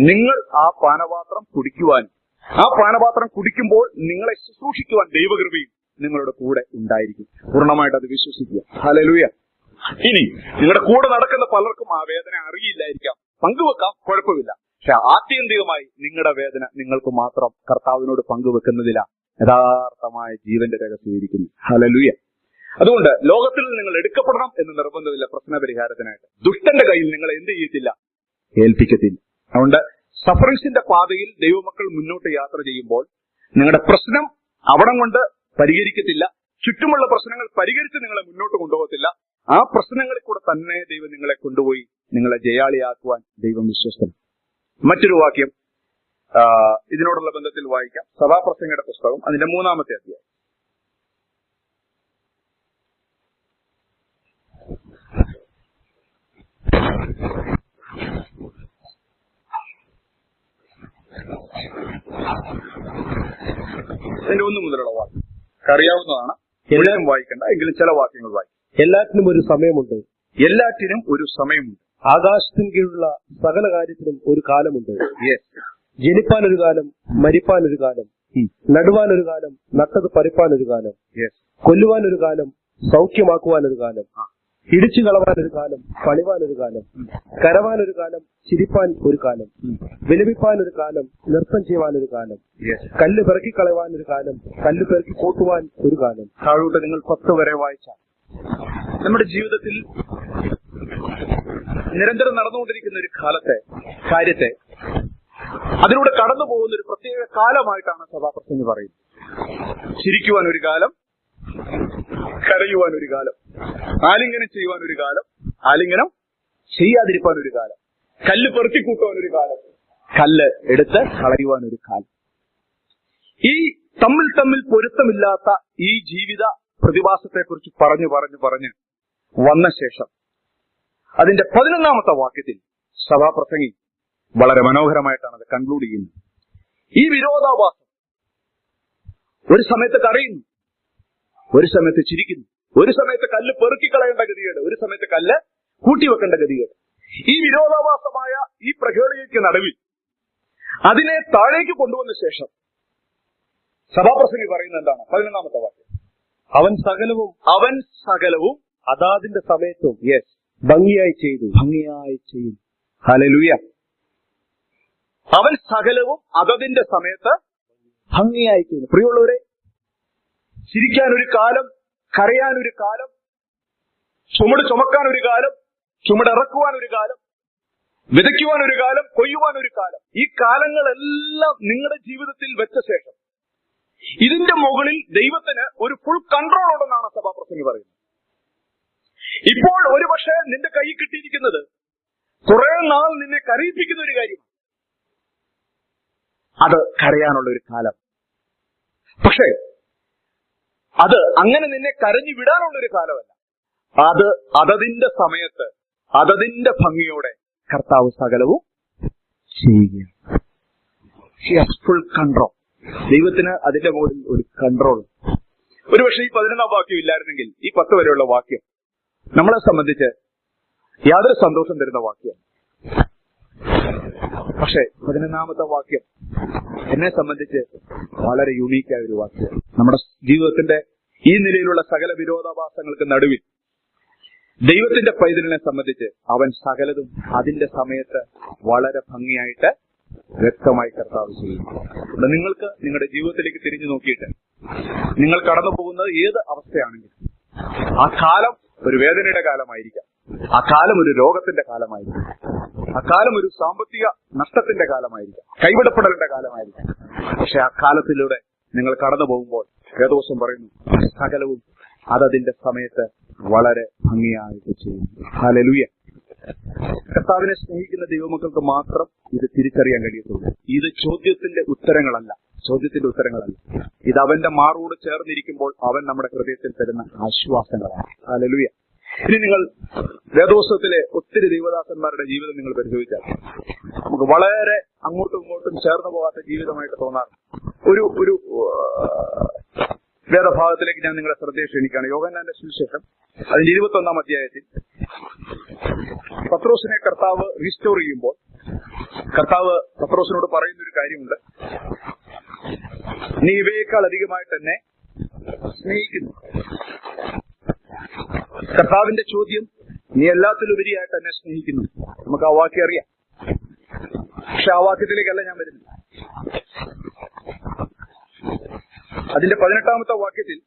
നിങ്ങൾ ആ പാനപാത്രം കുടിക്കുവാനും ആ പാനപാത്രം കുടിക്കുമ്പോൾ നിങ്ങളെ ശുശ്രൂഷിക്കുവാൻ ദൈവകൃപയും നിങ്ങളുടെ കൂടെ ഉണ്ടായിരിക്കും. പൂർണ്ണമായിട്ട് അത് വിശ്വസിക്കുക. ഹല്ലേലൂയ. ഇനി നിങ്ങളുടെ കൂടെ നടക്കുന്ന പലർക്കും ആ വേദന അറിയില്ലായിരിക്കാം, പങ്കുവെക്കാം, കുഴപ്പമില്ല. പക്ഷെ ആത്യന്തികമായി നിങ്ങളുടെ വേദന നിങ്ങൾക്ക് മാത്രം കർത്താവിനോട് പങ്കുവെക്കുന്നതിലാ യഥാർത്ഥമായ ജീവന്റെ രഹസ്യം ഇരിക്കുന്നു. ഹല്ലേലൂയ. അതുകൊണ്ട് ലോകത്തിൽ നിങ്ങൾ എടുക്കപ്പെടണം എന്ന് നിർബന്ധമില്ല. പ്രശ്നപരിഹാരത്തിനായിട്ട് ദുഷ്ടന്റെ കയ്യിൽ നിങ്ങൾ എന്ത് ചെയ്യത്തില്ല, ഏൽപ്പിക്കത്തില്ല. അതുകൊണ്ട് സഫറിങ്സിന്റെ പാതയിൽ ദൈവമക്കൾ മുന്നോട്ട് യാത്ര ചെയ്യുമ്പോൾ നിങ്ങളുടെ പ്രശ്നം അവിടം കൊണ്ട് പരിഹരിക്കത്തില്ല. ചുറ്റുമുള്ള പ്രശ്നങ്ങൾ പരിഹരിച്ച് നിങ്ങളെ മുന്നോട്ട് കൊണ്ടുപോകത്തില്ല. ആ പ്രശ്നങ്ങളിൽ കൂടെ തന്നെ ദൈവം നിങ്ങളെ കൊണ്ടുപോയി നിങ്ങളെ ജയാളിയാക്കുവാൻ ദൈവം വിശ്വസ്തൻ. മറ്റൊരു വാക്യം ഇതിനോടുള്ള ബന്ധത്തിൽ വായിക്കാം. സഭാപ്രസംഗയുടെ പുസ്തകം അതിന്റെ 3-ാമത്തെ അധ്യായം. അതിന്റെ 1 മുതലുള്ള വാക്യം അറിയാവുന്നതാണ്, എല്ലാം വായിക്കണ്ട, എങ്കിലും ചില വാക്യങ്ങൾ വായിക്കും. എല്ലാറ്റിനും ഒരു സമയമുണ്ട്. ആകാശത്തിന് കീഴിലുള്ള സകല കാര്യത്തിനും ഒരു കാലമുണ്ട്. ജനിപ്പാനൊരു കാലം, മരിപ്പാനൊരു കാലം, നടുവാനൊരു കാലം, നട്ടത് പറിപ്പാനൊരു കാലം, കൊല്ലുവാനൊരു കാലം, സൗഖ്യമാക്കുവാനൊരു കാലം, ഇടിച്ചു കളവാനൊരു കാലം, പണിവാനൊരു കാലം, കരവാനൊരു കാലം, ചിരിപ്പാൻ ഒരു കാലം, വിലപിപ്പാനൊരു കാലം, നൃത്തം ചെയ്യുവാനൊരു കാലം, കല്ല് പെറുക്കിക്കളവാനൊരു കാലം, കല്ല് പെറുക്കി കൂട്ടുവാൻ ഒരു കാലം. താഴോട്ട് നിങ്ങൾ 10 വരെ വായിച്ചാൽ നമ്മുടെ ജീവിതത്തിൽ നിരന്തരം നടന്നുകൊണ്ടിരിക്കുന്ന ഒരു കാര്യത്തെ അതിലൂടെ കടന്നു പോകുന്ന ഒരു പ്രത്യേക കാലമായിട്ടാണ് സഭാപ്രസംഗി പറയുന്നത്. ചിരിക്കുവാൻ ഒരു കാലം, കരയുവാൻ ഒരു കാലം, ആലിംഗനം ചെയ്യുവാൻ ഒരു കാലം, ആലിംഗനം ചെയ്യാതിരിക്കാൻ ഒരു കാലം, കല്ല് പെറുക്കിക്കൂട്ടുവാൻ ഒരു കാലം, കല്ല് എടുത്ത് കളയുവാൻ ഒരു കാലം. ഈ തമ്മിൽ പൊരുത്തമില്ലാത്ത ഈ ജീവിത പ്രതിഭാസത്തെക്കുറിച്ച് പറഞ്ഞു വന്ന ശേഷം അതിന്റെ 11ാമത്തെ വാക്യത്തിൽ സഭാപ്രസംഗി വളരെ മനോഹരമായിട്ടാണ് അത് കൺക്ലൂഡ് ചെയ്യുന്നത്. ഈ വിരോധാഭാസം ഒരു സമയത്ത് കരയുന്നു, ഒരു സമയത്ത് ചിരിക്കുന്നു, ഒരു സമയത്ത് കല്ല് പെറുക്കിക്കളയേണ്ട ഗതികേട്, ഒരു സമയത്ത് കല്ല് കൂട്ടിവെക്കേണ്ട ഗതികേട്. ഈ വിരോധാഭാസമായ ഈ പ്രകേളികയ്ക്ക് നടുവിൽ അതിനെ താഴേക്ക് കൊണ്ടുവന്ന ശേഷം സഭാപ്രസംഗി പറയുന്നത് എന്താണ്? 11ാമത്തെ വാക്യം, അവൻ സകലവും അതാതിന്റെ സമയത്തും ഭംഗിയായി ചെയ്തു. ഹല്ലേലൂയ. അവൻ സകലവും അതതിന്റെ സമയത്ത് ഭംഗിയായി ചെയ്യുന്നു. പ്രിയമുള്ളവരെ, ചിരിക്കാനൊരു കാലം, കരയാനൊരു കാലം, ചുമട് ചുമക്കാനൊരു കാലം, ചുമടിറക്കുവാനൊരു കാലം, വിതയ്ക്കുവാനൊരു കാലം, കൊയ്യുവാനൊരു കാലം. ഈ കാലങ്ങളെല്ലാം നിങ്ങളുടെ ജീവിതത്തിൽ വെച്ച ശേഷം ഇതിന്റെ മുകളിൽ ദൈവത്തിന് ഒരു ഫുൾ കൺട്രോൾ ഉണ്ടെന്നാണ് സഭാപ്രസംഗി പറയുന്നത്. ഇപ്പോൾ ഒരുപക്ഷെ നിന്റെ കൈ കിട്ടിയിരിക്കുന്നത് കുറെ നാൾ നിന്നെ കരയിപ്പിക്കുന്ന ഒരു കാര്യമാണ്. അത് കരയാനുള്ള ഒരു കാലം. പക്ഷേ അത് അങ്ങനെ നിന്നെ കരഞ്ഞു വിടാനുള്ള ഒരു കാലമല്ല. അത് അതതിന്റെ സമയത്ത് അതതിന്റെ ഭംഗിയോടെ കർത്താവ് സകലവും ചെയ്യുക. Full control. ദൈവത്തിന് അതിന്റെ മുകളിൽ ഒരു കൺട്രോൾ. ഒരുപക്ഷെ ഈ 11ാം വാക്യം ഇല്ലായിരുന്നെങ്കിൽ ഈ 10 വരെയുള്ള വാക്യം നമ്മളെ സംബന്ധിച്ച് യാതൊരു സന്തോഷം തരുന്ന വാക്യമാണ്. പക്ഷേ 11ാമത്തെ വാക്യം എന്നെ സംബന്ധിച്ച് വളരെ യുണീക്കായ ഒരു വാക്യമാണ്. നമ്മുടെ ജീവിതത്തിന്റെ ഈ നിലയിലുള്ള സകല വിരോധാഭാസങ്ങൾക്ക് നടുവിൽ ദൈവത്തിന്റെ പൈതലിനെ സംബന്ധിച്ച് അവൻ സകലതും അതിന്റെ സമയത്ത് വളരെ ഭംഗിയായിട്ട് വ്യക്തമായി കർത്താവ് ചെയ്യുന്നു. നിങ്ങൾക്ക് നിങ്ങളുടെ ജീവിതത്തിലേക്ക് തിരിഞ്ഞു നോക്കിയിട്ട് നിങ്ങൾ കടന്നു പോകുന്നത് ഏത് അവസ്ഥയാണെങ്കിലും ആ കാലം ഒരു വേദനയുടെ കാലമായിരിക്കാം, ആ കാലം ഒരു രോഗത്തിന്റെ കാലമായിരിക്കാം, ആ കാലം ഒരു സാമ്പത്തിക നഷ്ടത്തിന്റെ കാലമായിരിക്കാം, കൈവിടപ്പെടലിന്റെ കാലമായിരിക്കാം. പക്ഷെ ആ കാലത്തിലൂടെ നിങ്ങൾ കടന്നു പോകുമ്പോൾ വേദവസം പറയുന്നു സകലവും അതതിന്റെ സമയത്ത് വളരെ ഭംഗിയായിട്ട് ചെയ്യുന്നു. ഹല്ലേലൂയ. കർത്താവിനെ സ്നേഹിക്കുന്ന ദൈവമക്കൾക്ക് മാത്രം ഇത് തിരിച്ചറിയാൻ കഴിയത്തുള്ളൂ. ഇത് ചോദ്യത്തിന്റെ ഉത്തരങ്ങളല്ല. ഇത് അവന്റെ മാറോട് ചേർന്നിരിക്കുമ്പോൾ അവൻ നമ്മുടെ ഹൃദയത്തിൽ തരുന്ന ആശ്വാസങ്ങളാണ്. ഹല്ലേലൂയ. ഇനി നിങ്ങൾ വേദോത്സവത്തിലെ ഒത്തിരി ദൈവദാസന്മാരുടെ ജീവിതം നിങ്ങൾ പരിശോധിച്ചാൽ നമുക്ക് വളരെ അങ്ങോട്ടും ഇങ്ങോട്ടും ചേർന്ന് പോകാത്ത ജീവിതമായിട്ട് തോന്നാറുണ്ട്. ഒരു വേദഭാഗത്തിലേക്ക് ഞാൻ നിങ്ങളെ ശ്രദ്ധയെ ക്ഷണിക്കുകയാണ്. യോഹന്നാന്റെ സുവിശേഷം അതിന്റെ 21ാം അധ്യായത്തിൽ പത്രോസിനെ കർത്താവ് റീസ്റ്റോർ ചെയ്യുമ്പോൾ കർത്താവ് പത്രോസിനോട് പറയുന്നൊരു കാര്യമുണ്ട്. നീ ഇവയേക്കാൾ അധികമായിട്ട് എന്നെ സ്നേഹിക്കുന്നു. കർത്താവിന്റെ ചോദ്യം, നീ എല്ലാത്തിലുപരിയായിട്ട് എന്നെ സ്നേഹിക്കുന്നു. നമുക്ക് ആ വാക്യം അറിയാം, പക്ഷെ ആ വാക്യത്തിലേക്കല്ല ഞാൻ വരുന്നത്. അതിന്റെ 18ാമത്തെ വാക്യത്തിൽ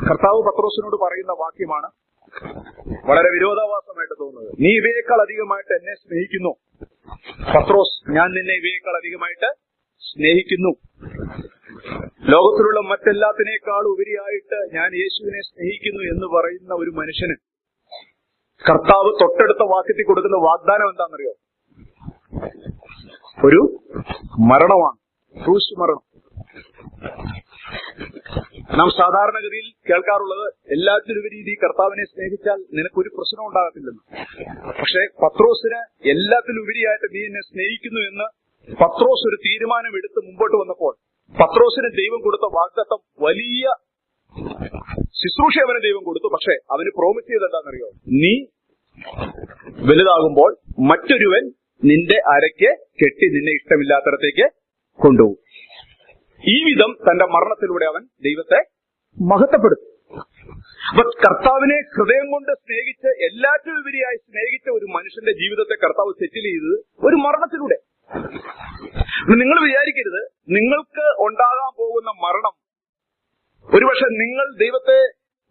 കർത്താവ് പത്രോസിനോട് പറയുന്ന വാക്യമാണ് വളരെ വിരോധാഭാസമായിട്ട് തോന്നുന്നത്. നീ ഇവയേക്കാൾ അധികമായിട്ട് എന്നെ സ്നേഹിക്കുന്നു. പത്രോസ്, ഞാൻ നിന്നെ ഇവയേക്കാൾ അധികമായിട്ട് സ്നേഹിക്കുന്നു. ലോകത്തിലുള്ള മറ്റെല്ലാത്തിനേക്കാൾ ഉപരിയായിട്ട് ഞാൻ യേശുവിനെ സ്നേഹിക്കുന്നു എന്ന് പറയുന്ന ഒരു മനുഷ്യന് കർത്താവ് തൊട്ടടുത്ത വാക്യത്തിൽ കൊടുക്കുന്ന വാഗ്ദാനം എന്താണെന്നറിയോ? ഒരു മരണമാണ്, ക്രൂശ് മരണം. നാം സാധാരണഗതിയിൽ കേൾക്കാറുള്ളത് എല്ലാത്തിലുപരി ഈ കർത്താവിനെ സ്നേഹിച്ചാൽ നിനക്കൊരു പ്രശ്നം ഉണ്ടാകത്തില്ലെന്ന്. പക്ഷെ പത്രോസിന് എല്ലാത്തിലുപരിയായിട്ട് നീ എന്നെ സ്നേഹിക്കുന്നു എന്ന് പത്രോസ് ഒരു തീരുമാനം എടുത്ത് മുമ്പോട്ട് വന്നപ്പോൾ പത്രോസിന് ദൈവം കൊടുത്ത വാഗ്ദത്തം വലിയ ശുശ്രൂഷ അവന് ദൈവം കൊടുത്തു. പക്ഷെ അവന് പ്രോമിസ് ചെയ്ത് എന്താണെന്നറിയോ? നീ വലുതാകുമ്പോൾ മറ്റൊരുവൻ നിന്റെ അരയ്ക്ക് കെട്ടി നിന്നെ ഇഷ്ടമില്ലാത്തടത്തേക്ക് കൊണ്ടുപോകും. ഈ വിധം തന്റെ മരണത്തിലൂടെ അവൻ ദൈവത്തെ മഹത്വപ്പെടുത്തും. അപ്പൊ കർത്താവിനെ ഹൃദയം കൊണ്ട് സ്നേഹിച്ച് എല്ലാറ്റിലും ഉപരിയായി സ്നേഹിച്ച ഒരു മനുഷ്യന്റെ ജീവിതത്തെ കർത്താവ് സെറ്റിൽ ചെയ്തത് ഒരു മരണത്തിലൂടെ. നിങ്ങൾ വിചാരിക്കരുത് നിങ്ങൾക്ക് ഉണ്ടാകാൻ പോകുന്ന മരണം ഒരുപക്ഷെ നിങ്ങൾ ദൈവത്തെ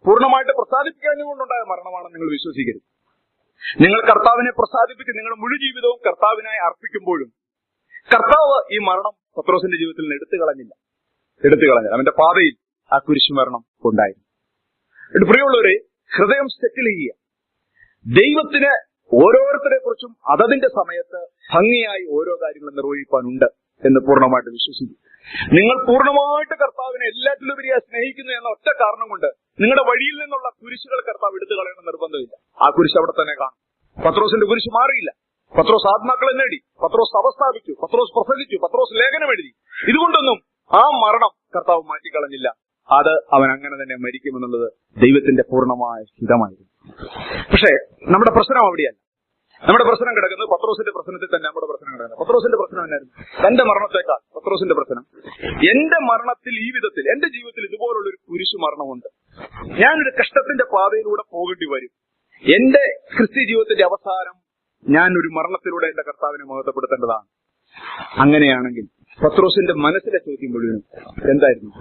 പൂർണ്ണമായിട്ട് പ്രസാദിപ്പിക്കാനുകൊണ്ടുണ്ടായ മരണമാണെന്ന് നിങ്ങൾ വിശ്വസിക്കരുത്. നിങ്ങൾ കർത്താവിനെ പ്രസാദിപ്പിച്ച് നിങ്ങളുടെ മുഴു ജീവിതവും കർത്താവിനായി അർപ്പിക്കുമ്പോഴും കർത്താവ് ഈ മരണം പത്രോസിന്റെ ജീവിതത്തിൽ നിന്ന് എടുത്തു കളഞ്ഞില്ല. അവന്റെ പാതയിൽ ആ കുരിശുമരണം ഉണ്ടായിരുന്നു. പ്രിയമുള്ളവരെ, ഹൃദയം സെറ്റിൽ ചെയ്യുക. ദൈവത്തിന് ഓരോരുത്തരെ കുറിച്ചും അതതിന്റെ സമയത്ത് ഭംഗിയായി ഓരോ കാര്യങ്ങളും നിർവഹിക്കാനുണ്ട് എന്ന് പൂർണ്ണമായിട്ട് വിശ്വസിക്കും. നിങ്ങൾ പൂർണ്ണമായിട്ട് കർത്താവിനെ എല്ലാറ്റിലുപരിയായി സ്നേഹിക്കുന്നു എന്ന ഒറ്റ കാരണം കൊണ്ട് നിങ്ങളുടെ വഴിയിൽ നിന്നുള്ള കുരിശുകൾ കർത്താവ് എടുത്തു കളയണം നിർബന്ധമില്ല. ആ കുരിശ് അവിടെ തന്നെ കാണും. പത്രോസിന്റെ കുരിശ് മാറിയില്ല. പത്രോസ് ആത്മാക്കളെ നേടി, പത്രോസ് സഭ സ്ഥാപിച്ചു, പത്രോസ് പ്രസംഗിച്ചു, പത്രോസ് ലേഖനം എഴുതി. ഇതുകൊണ്ടൊന്നും ആ മരണം കർത്താവ് മാറ്റിക്കളഞ്ഞില്ല. അത് അവൻ അങ്ങനെ തന്നെ മരിക്കുമെന്നുള്ളത് ദൈവത്തിന്റെ പൂർണ്ണമായ ഹിതമായിരുന്നു. പക്ഷേ നമ്മുടെ പ്രശ്നം അവിടെയല്ല. നമ്മുടെ പ്രശ്നം കിടക്കുന്നത് പത്രോസിന്റെ പ്രശ്നത്തിൽ തന്നെ. നമ്മുടെ പ്രശ്നം കിടക്കുന്നത് പത്രോസിന്റെ പ്രശ്നം എന്നായിരുന്നു? തന്റെ മരണത്തെക്കാൾ പത്രോസിന്റെ പ്രശ്നം, എന്റെ മരണത്തിൽ ഈ വിധത്തിൽ എന്റെ ജീവിതത്തിൽ ഇതുപോലുള്ള ഒരു കുരിശു മരണമുണ്ട്. ഞാനൊരു കഷ്ടത്തിന്റെ പാതയിലൂടെ പോകേണ്ടി വരും. എന്റെ ക്രിസ്ത്യ ജീവിതത്തിന്റെ അവസാനം ഞാൻ ഒരു മരണത്തിലൂടെ എന്റെ കർത്താവിനെ മഹത്വപ്പെടുത്തേണ്ടതാണ്. അങ്ങനെയാണെങ്കിൽ പത്രോസിന്റെ മനസ്സിലെ ചോദ്യം മുഴുവനും എന്തായിരുന്നു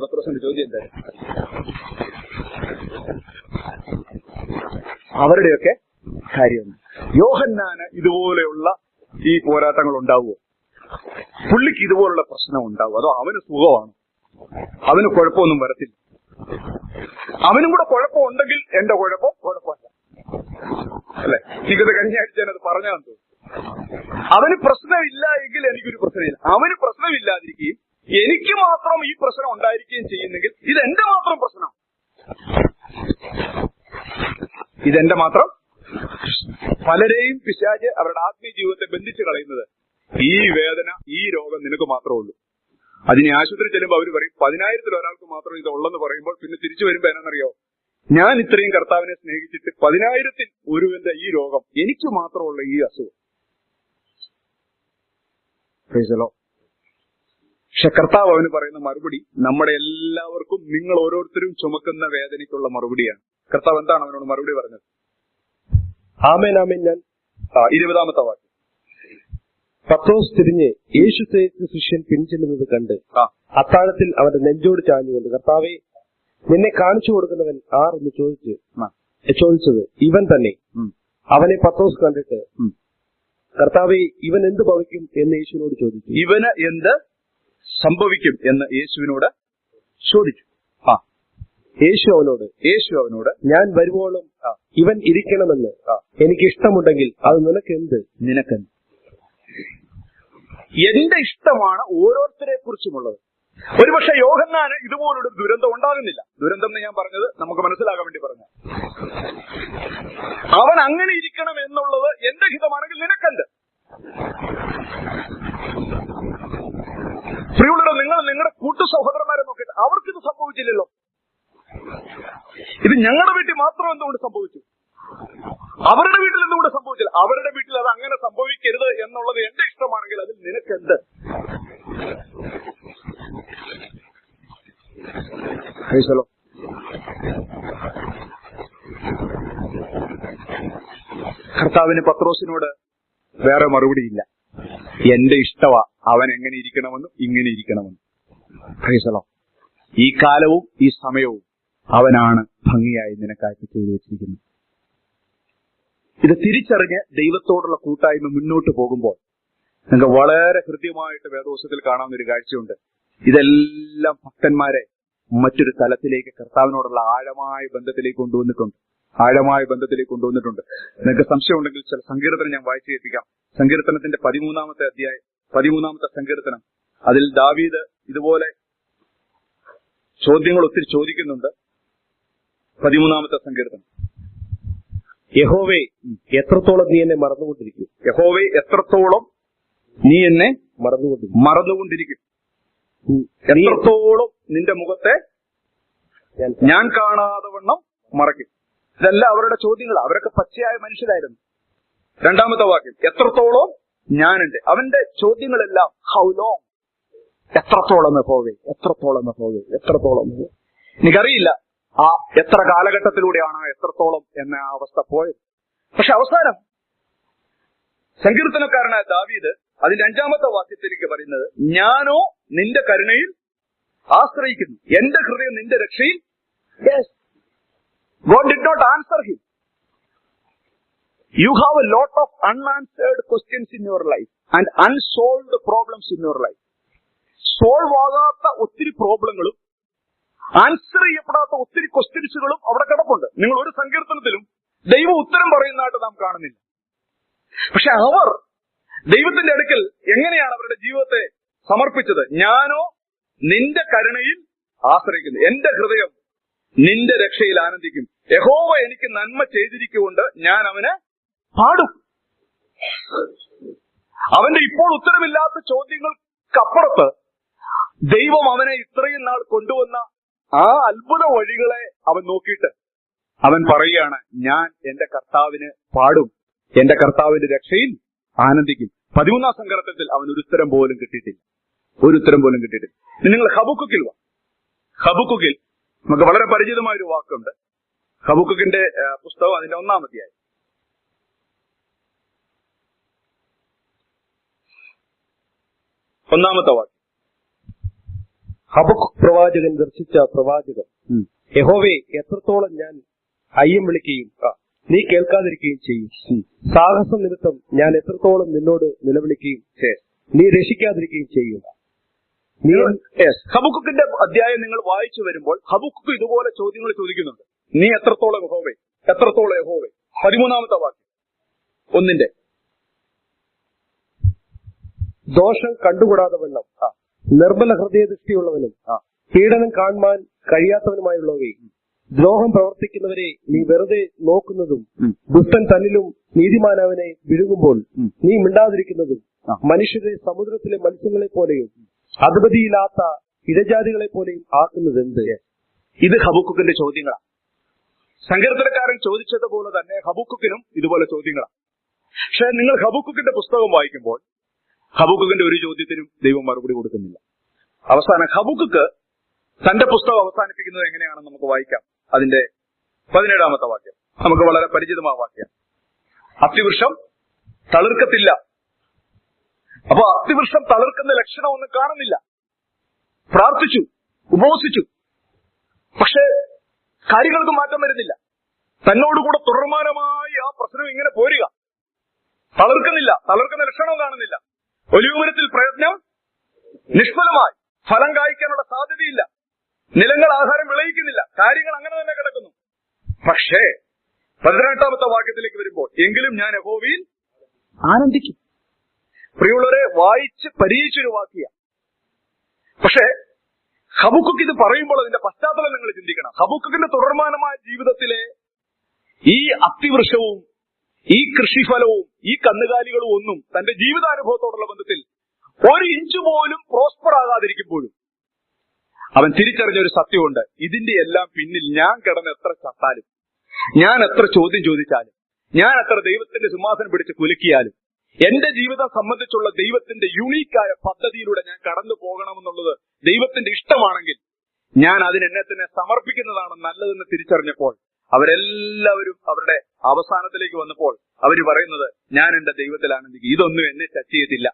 പത്രോസിന്റെ ചോദ്യം എന്തായിരുന്നു? അവരുടെയൊക്കെ കാര്യം. യോഹന്നാന് ഇതുപോലെയുള്ള ഈ പോരാട്ടങ്ങൾ ഉണ്ടാവുമോ? പുള്ളിക്ക് ഇതുപോലുള്ള പ്രശ്നം ഉണ്ടാവും? അതോ അവന് സുഖമാണ്, അവന് കുഴപ്പമൊന്നും വരത്തില്ല? അവനും കൂടെ കുഴപ്പമുണ്ടെങ്കിൽ എന്റെ കുഴപ്പമല്ല, അല്ലെ? എനിക്കത് കഴിഞ്ഞ ആഴ്ച ഞാനത് പറഞ്ഞാന്ന് തോന്നുന്നു. അവന് പ്രശ്നമില്ല എങ്കിൽ എനിക്കൊരു പ്രശ്നമില്ല. അവന് പ്രശ്നമില്ലാതിരിക്കുകയും എനിക്ക് മാത്രം ഈ പ്രശ്നം ഉണ്ടായിരിക്കുകയും ചെയ്യുന്നെങ്കിൽ ഇതെന്റെ മാത്രം പ്രശ്നം, ഇതെന്റെ മാത്രം. പലരെയും പിശാച് അവരുടെ ആത്മീയ ജീവിതത്തെ ബന്ധിച്ചു കളയുന്നത് ഈ വേദന, ഈ രോഗം നിനക്ക് മാത്രമേ ഉള്ളൂ. അതിന് ആശുപത്രി ചെല്ലുമ്പോൾ അവർ പറയും 10,000 ഒരാൾക്ക് മാത്രം ഇത് ഉള്ളെന്ന് പറയുമ്പോൾ പിന്നെ തിരിച്ചു വരുമ്പോ എന്നാണെന്നറിയോ? ഞാൻ ഇത്രയും കർത്താവിനെ സ്നേഹിച്ചിട്ട് 10,000 ഒരുവന്റെ ഈ രോഗം, എനിക്ക് മാത്രമുള്ള ഈ അസുഖം. പക്ഷെ കർത്താവ് അവന് പറയുന്ന മറുപടി നമ്മുടെ എല്ലാവർക്കും, നിങ്ങൾ ഓരോരുത്തരും ചുമക്കുന്ന വേദനയ്ക്കുള്ള മറുപടിയാണ്. കർത്താവ് എന്താണ് അവനോട് മറുപടി പറഞ്ഞത്? ആമേൻ ആമേൻ. ഞാൻ 20-ാമത്തെ വാക്യം. പത്രോസ് തിരിഞ്ഞ് യേശു സേവിച്ച ശിഷ്യൻ പിൻചെല്ലുന്നത് കണ്ട് അത്താഴത്തിൽ അവന്റെ നെഞ്ചോട് ചാഞ്ഞുകൊണ്ട്, കർത്താവെ, നിന്നെ കാണിച്ചു കൊടുക്കുന്നവൻ ആർ എന്ന് ചോദിച്ചത് ഇവൻ തന്നെ. അവനെ പത്രോസ് കണ്ടിട്ട്, കർത്താവെ, ഇവൻ എന്ത് ഭവിക്കും എന്ന് യേശുവിനോട് ചോദിച്ചു. ഇവന് എന്ത് സംഭവിക്കും എന്ന് യേശുവിനോട് ചോദിച്ചു. യേശു അവനോട് ഞാൻ വരുവോളം ഇവൻ ഇരിക്കണമെന്ന് എനിക്ക് ഇഷ്ടമുണ്ടെങ്കിൽ അത് നിനക്കെന്ത്? എന്റെ ഇഷ്ടമാണ് ഓരോരുത്തരെ കുറിച്ചുമുള്ളത്. ഒരുപക്ഷെ യോഹന്നാന് ഇതുപോലൊരു ദുരന്തം ഉണ്ടാകുന്നില്ല. ദുരന്തം എന്ന് ഞാൻ പറഞ്ഞത് നമുക്ക് മനസ്സിലാകാൻ വേണ്ടി പറഞ്ഞു. അവൻ അങ്ങനെ ഇരിക്കണം എന്നുള്ളത് എന്റെ ഹിതമാണെങ്കിൽ നിനക്കെന്ത്? പ്രിയമുള്ളവരെ, നിങ്ങൾ നിങ്ങളുടെ കൂട്ടു സഹോദരന്മാരെ നോക്കിയിട്ട് അവർക്കിത് സംഭവിച്ചില്ലല്ലോ. ഇത് ഞങ്ങളുടെ വീട്ടിൽ മാത്രം എന്തുകൊണ്ട് സംഭവിച്ചു? അവരുടെ വീട്ടിൽ എന്തുകൊണ്ട് സംഭവിച്ചില്ല? അവരുടെ വീട്ടിൽ അത് അങ്ങനെ സംഭവിക്കരുത് എന്നുള്ളത് എന്റെ ഇഷ്ടമാണെങ്കിൽ അതിൽ നിനക്കെന്ത്? കർത്താവിന് പത്രോസിനോട് വേറെ മറുപടിയില്ല. എന്റെ ഇഷ്ടമാ അവൻ എങ്ങനെ ഇരിക്കണമെന്നും ഇങ്ങനെ ഇരിക്കണമെന്നും. ഈ കാലവും ഈ സമയവും അവനാണ് ഭംഗിയായി നിനക്കാക്കി ചെയ്തു വെച്ചിരിക്കുന്നത്. ഇത് തിരിച്ചറിഞ്ഞ് ദൈവത്തോടുള്ള കൂട്ടായ്മ മുന്നോട്ട് പോകുമ്പോൾ നിങ്ങൾക്ക് വളരെ ഹൃദ്യമായിട്ട് വേദോസത്തിൽ കാണാവുന്ന ഒരു കാഴ്ചയുണ്ട്. ഇതെല്ലാം ഭക്തന്മാരെ മറ്റൊരു തലത്തിലേക്ക്, കർത്താവിനോടുള്ള ആഴമായ ബന്ധത്തിലേക്ക് കൊണ്ടുവന്നിട്ടുണ്ട്. നിങ്ങൾക്ക് സംശയം ഉണ്ടെങ്കിൽ ചില സങ്കീർത്തനം ഞാൻ വായിച്ചു കേൾപ്പിക്കാം. സങ്കീർത്തനത്തിന്റെ 13-ാമത്തെ അധ്യായം, 13-ാമത്തെ സങ്കീർത്തനം. അതിൽ ദാവീദ് ഇതുപോലെ ചോദ്യങ്ങൾ ഒത്തിരി ചോദിക്കുന്നുണ്ട്. 13-ാമത്തെ സങ്കീർത്തനം. യഹോവേ, എത്രത്തോളം നീ എന്നെ മറന്നുകൊണ്ടിരിക്കും? യഹോവേ, എത്രത്തോളം നീ എന്നെ മറന്നുകൊണ്ടിരിക്കും? എത്രത്തോളം നിന്റെ മുഖത്തെ ഞാൻ കാണാതെ വണ്ണം മറയ്ക്കും? ഇതെല്ലാം അവരുടെ ചോദ്യങ്ങൾ. അവരൊക്കെ പച്ചയായ മനുഷ്യരായിരുന്നു. 2-ാമത്തെ വാക്യം, എത്രത്തോളം ഞാനുണ്ട്. അവന്റെ ചോദ്യങ്ങളെല്ലാം ഹൗ ലോങ്, എത്രത്തോളം യഹോവേ, എത്രത്തോളം യഹോവേ, എത്രത്തോളം. എനിക്കറിയില്ല ആ എത്ര കാലഘട്ടത്തിലൂടെയാണ് എത്രത്തോളം എന്ന ആ അവസ്ഥ പോയത്. പക്ഷെ അവസാനം സങ്കീർത്തനക്കാരനായ ദാവീദ് അതിന്റെ 5-ാമത്തെ വാക്യത്തിലേക്ക് പറയുന്നത്, ഞാനോ നിന്റെ കരുണയിൽ ആശ്രയിക്കുന്നു, എന്റെ ഹൃദയം നിന്റെ രക്ഷയിൽ. God did not answer him. You have a lot of unanswered questions in your life and unsolved problems in your life. Solve ആകാത്ത ഒത്തിരി പ്രോബ്ലങ്ങളും ആൻസർ ചെയ്യപ്പെടാത്ത ഒത്തിരി ക്വസ്റ്റ്യൻസുകളും അവിടെ കിടപ്പുണ്ട്. നിങ്ങൾ ഒരു സങ്കീർത്തനത്തിലും ദൈവം ഉത്തരം പറയുന്നതായിട്ട് നാം കാണുന്നില്ല. പക്ഷെ അവർ ദൈവത്തിന്റെ അടുക്കൽ എങ്ങനെയാണ് അവരുടെ ജീവിതത്തെ സമർപ്പിച്ചത്? ഞാനോ നിന്റെ കരുണയിൽ ആശ്രയിക്കുന്നു, എന്റെ ഹൃദയം നിന്റെ രക്ഷയിൽ ആനന്ദിക്കും. യഹോവ എനിക്ക് നന്മ ചെയ്തിരിക്കുകൊണ്ട് ഞാൻ അവന് പാടും. അവന്റെ ഇപ്പോൾ ഉത്തരമില്ലാത്ത ചോദ്യങ്ങൾക്കപ്പുറത്ത് ദൈവം അവനെ ഇത്രയും നാൾ കൊണ്ടുവന്ന ആ അത്ഭുത വഴികളെ അവൻ നോക്കിയിട്ട് അവൻ പറയുകയാണ്, ഞാൻ എന്റെ കർത്താവിന് പാടും, എന്റെ കർത്താവിന്റെ രക്ഷയിൽ ആനന്ദിക്കും. 13-ാം സങ്കീർത്തനത്തിൽ അവൻ ഒരു ഉത്തരം പോലും കിട്ടിയിട്ടില്ല, ഒരു ഉത്തരം പോലും കിട്ടിയിട്ടില്ല. നിങ്ങൾ ഹബക്കുക്കിൽ വാ. ഹബക്കുക്കിൽ നമുക്ക് വളരെ പരിചിതമായ ഒരു വാക്കുണ്ട്. ഹബക്കുക്കിന്റെ പുസ്തകം അതിന്റെ 1-ാം അധ്യായം. 1-ാമത്തെ വാക്യം. ഹബക്കുക്ക് പ്രവാചകൻ ദർശിച്ച പ്രവാചകം, യഹോവേ, എത്രത്തോളം ഞാൻ അയ്യം വിളിക്കുകയും നീ കേൾക്കാതിരിക്കുകയും ചെയ്യും. സാഹസ നിമിത്തം ഞാൻ എത്രത്തോളം നിന്നോട് നിലവിളിക്കുകയും നീ രക്ഷിക്കാതിരിക്കുകയും ചെയ്യും. ഹബക്കുക്കിന്റെ അധ്യായം നിങ്ങൾ വായിച്ചു വരുമ്പോൾ ഹബക്കുക്ക് ഇതുപോലെ ചോദ്യങ്ങൾ ചോദിക്കുന്നുണ്ട്. നീ എത്രത്തോളം യഹോവേ, എത്രത്തോളം യഹോവേ. 13-ാമത്തെ വാക്യം 1-ന്റെ. ദോഷം കണ്ടുകൂടാതെ വണ്ണം നിർമ്മല ഹൃദയദൃഷ്ടിയുള്ളവനും പീഡനം കാണുവാൻ കഴിയാത്തവനുമായുള്ളവയെ, ദ്രോഹം പ്രവർത്തിക്കുന്നവരെ നീ വെറുതെ നോക്കുന്നതും ദുഷ്ടൻ തന്നിലും നീതിമാനവനെ വിഴുങ്ങുമ്പോൾ നീ മിണ്ടാതിരിക്കുന്നതും മനുഷ്യരെ സമുദ്രത്തിലെ മത്സ്യങ്ങളെ പോലെയും അധിപതിയില്ലാത്ത ഇടജാതികളെ പോലെയും ആക്കുന്നത് എന്ത്? ഇത് ഹബക്കുക്കിന്റെ ചോദ്യങ്ങളാണ്. സങ്കീർത്തനക്കാരൻ ചോദിച്ചതുപോലെ തന്നെ ഹബക്കുക്കിനും ഇതുപോലെ ചോദ്യങ്ങളാണ്. പക്ഷെ നിങ്ങൾ ഹബക്കുക്കിന്റെ പുസ്തകം വായിക്കുമ്പോൾ ഹബക്കുക്കിന്റെ ഒരു ചോദ്യത്തിനും ദൈവം മറുപടി കൊടുക്കുന്നില്ല. അവസാനം ഹബക്കുക്ക് തന്റെ പുസ്തകം അവസാനിപ്പിക്കുന്നത് എങ്ങനെയാണെന്ന് നമുക്ക് വായിക്കാം. അതിന്റെ 17-ാമത്തെ വാക്യം നമുക്ക് വളരെ പരിചിതമായ വാക്യം. അത്തിവൃക്ഷം തളിർക്കത്തില്ല. അപ്പൊ അത്തിവൃക്ഷം തളിർക്കുന്ന ലക്ഷണം ഒന്നും കാണുന്നില്ല. പ്രാർത്ഥിച്ചു, ഉപവസിച്ചു, പക്ഷേ കാര്യങ്ങൾക്ക് മാറ്റം വരുന്നില്ല. തന്നോടുകൂടെ തുടർമാനമായി ആ പ്രശ്നം ഇങ്ങനെ പോരുക. തളിർക്കുന്നില്ല, തളിർക്കുന്ന ലക്ഷണവും കാണുന്നില്ല. ഒലിവുമരത്തിൽ പ്രയത്നം നിഷ്ഫലമായി, ഫലം കായ്ക്കാനുള്ള സാധ്യതയില്ല, നിലങ്ങൾ ആഹാരം വിളയിക്കുന്നില്ല, കാര്യങ്ങൾ അങ്ങനെ തന്നെ കിടക്കുന്നു. പക്ഷേ 18-ാമത്തെ വാക്യത്തിലേക്ക് വരുമ്പോൾ, എങ്കിലും ഞാൻ യഹോവയിൽ ആനന്ദിക്കും. പ്രിയമുള്ളവരെ, വായിച്ച് പരിചയിച്ചൊരു വാക്യ. പക്ഷേ ഹബക്കുക്ക് ഇത് പറയുമ്പോൾ അതിന്റെ പശ്ചാത്തലം നിങ്ങൾ ചിന്തിക്കണം. ഹബക്കുക്കിന്റെ തുടർമാനമായ ജീവിതത്തിലെ ഈ അത്തിവൃക്ഷവും ഈ കൃഷിഫലവും ഈ കന്നുകാലികളും ഒന്നും തന്റെ ജീവിതാനുഭവത്തോടുള്ള ബന്ധത്തിൽ ഒരു ഇഞ്ച് പോലും പ്രോസ്പർ ആകാതിരിക്കുമ്പോഴും അവൻ തിരിച്ചറിഞ്ഞ ഒരു സത്യമുണ്ട്. ഇതിന്റെ എല്ലാം പിന്നിൽ ഞാൻ കിടന്ന് എത്ര ചത്താലും, ഞാൻ എത്ര ചോദ്യം ചോദിച്ചാലും, ഞാൻ എത്ര ദൈവത്തിന്റെ സിംഹാസനം പിടിച്ച് കുലുക്കിയാലും, എന്റെ ജീവിതം സംബന്ധിച്ചുള്ള ദൈവത്തിന്റെ യുണീക്കായ പദ്ധതിയിലൂടെ ഞാൻ കടന്നു പോകണമെന്നുള്ളത് ദൈവത്തിന്റെ ഇഷ്ടമാണെങ്കിൽ ഞാൻ അതിനെന്നെ തന്നെ സമർപ്പിക്കുന്നതാണ് നല്ലതെന്ന് തിരിച്ചറിഞ്ഞപ്പോൾ അവരെല്ലാവരും അവരുടെ അവസാനത്തിലേക്ക് വന്നപ്പോൾ അവർ പറയുന്നത്, ഞാൻ എന്റെ ദൈവത്തിൽ ആനന്ദിക്കും, ഇതൊന്നും എന്നെ ടച്ച് ചെയ്തില്ല,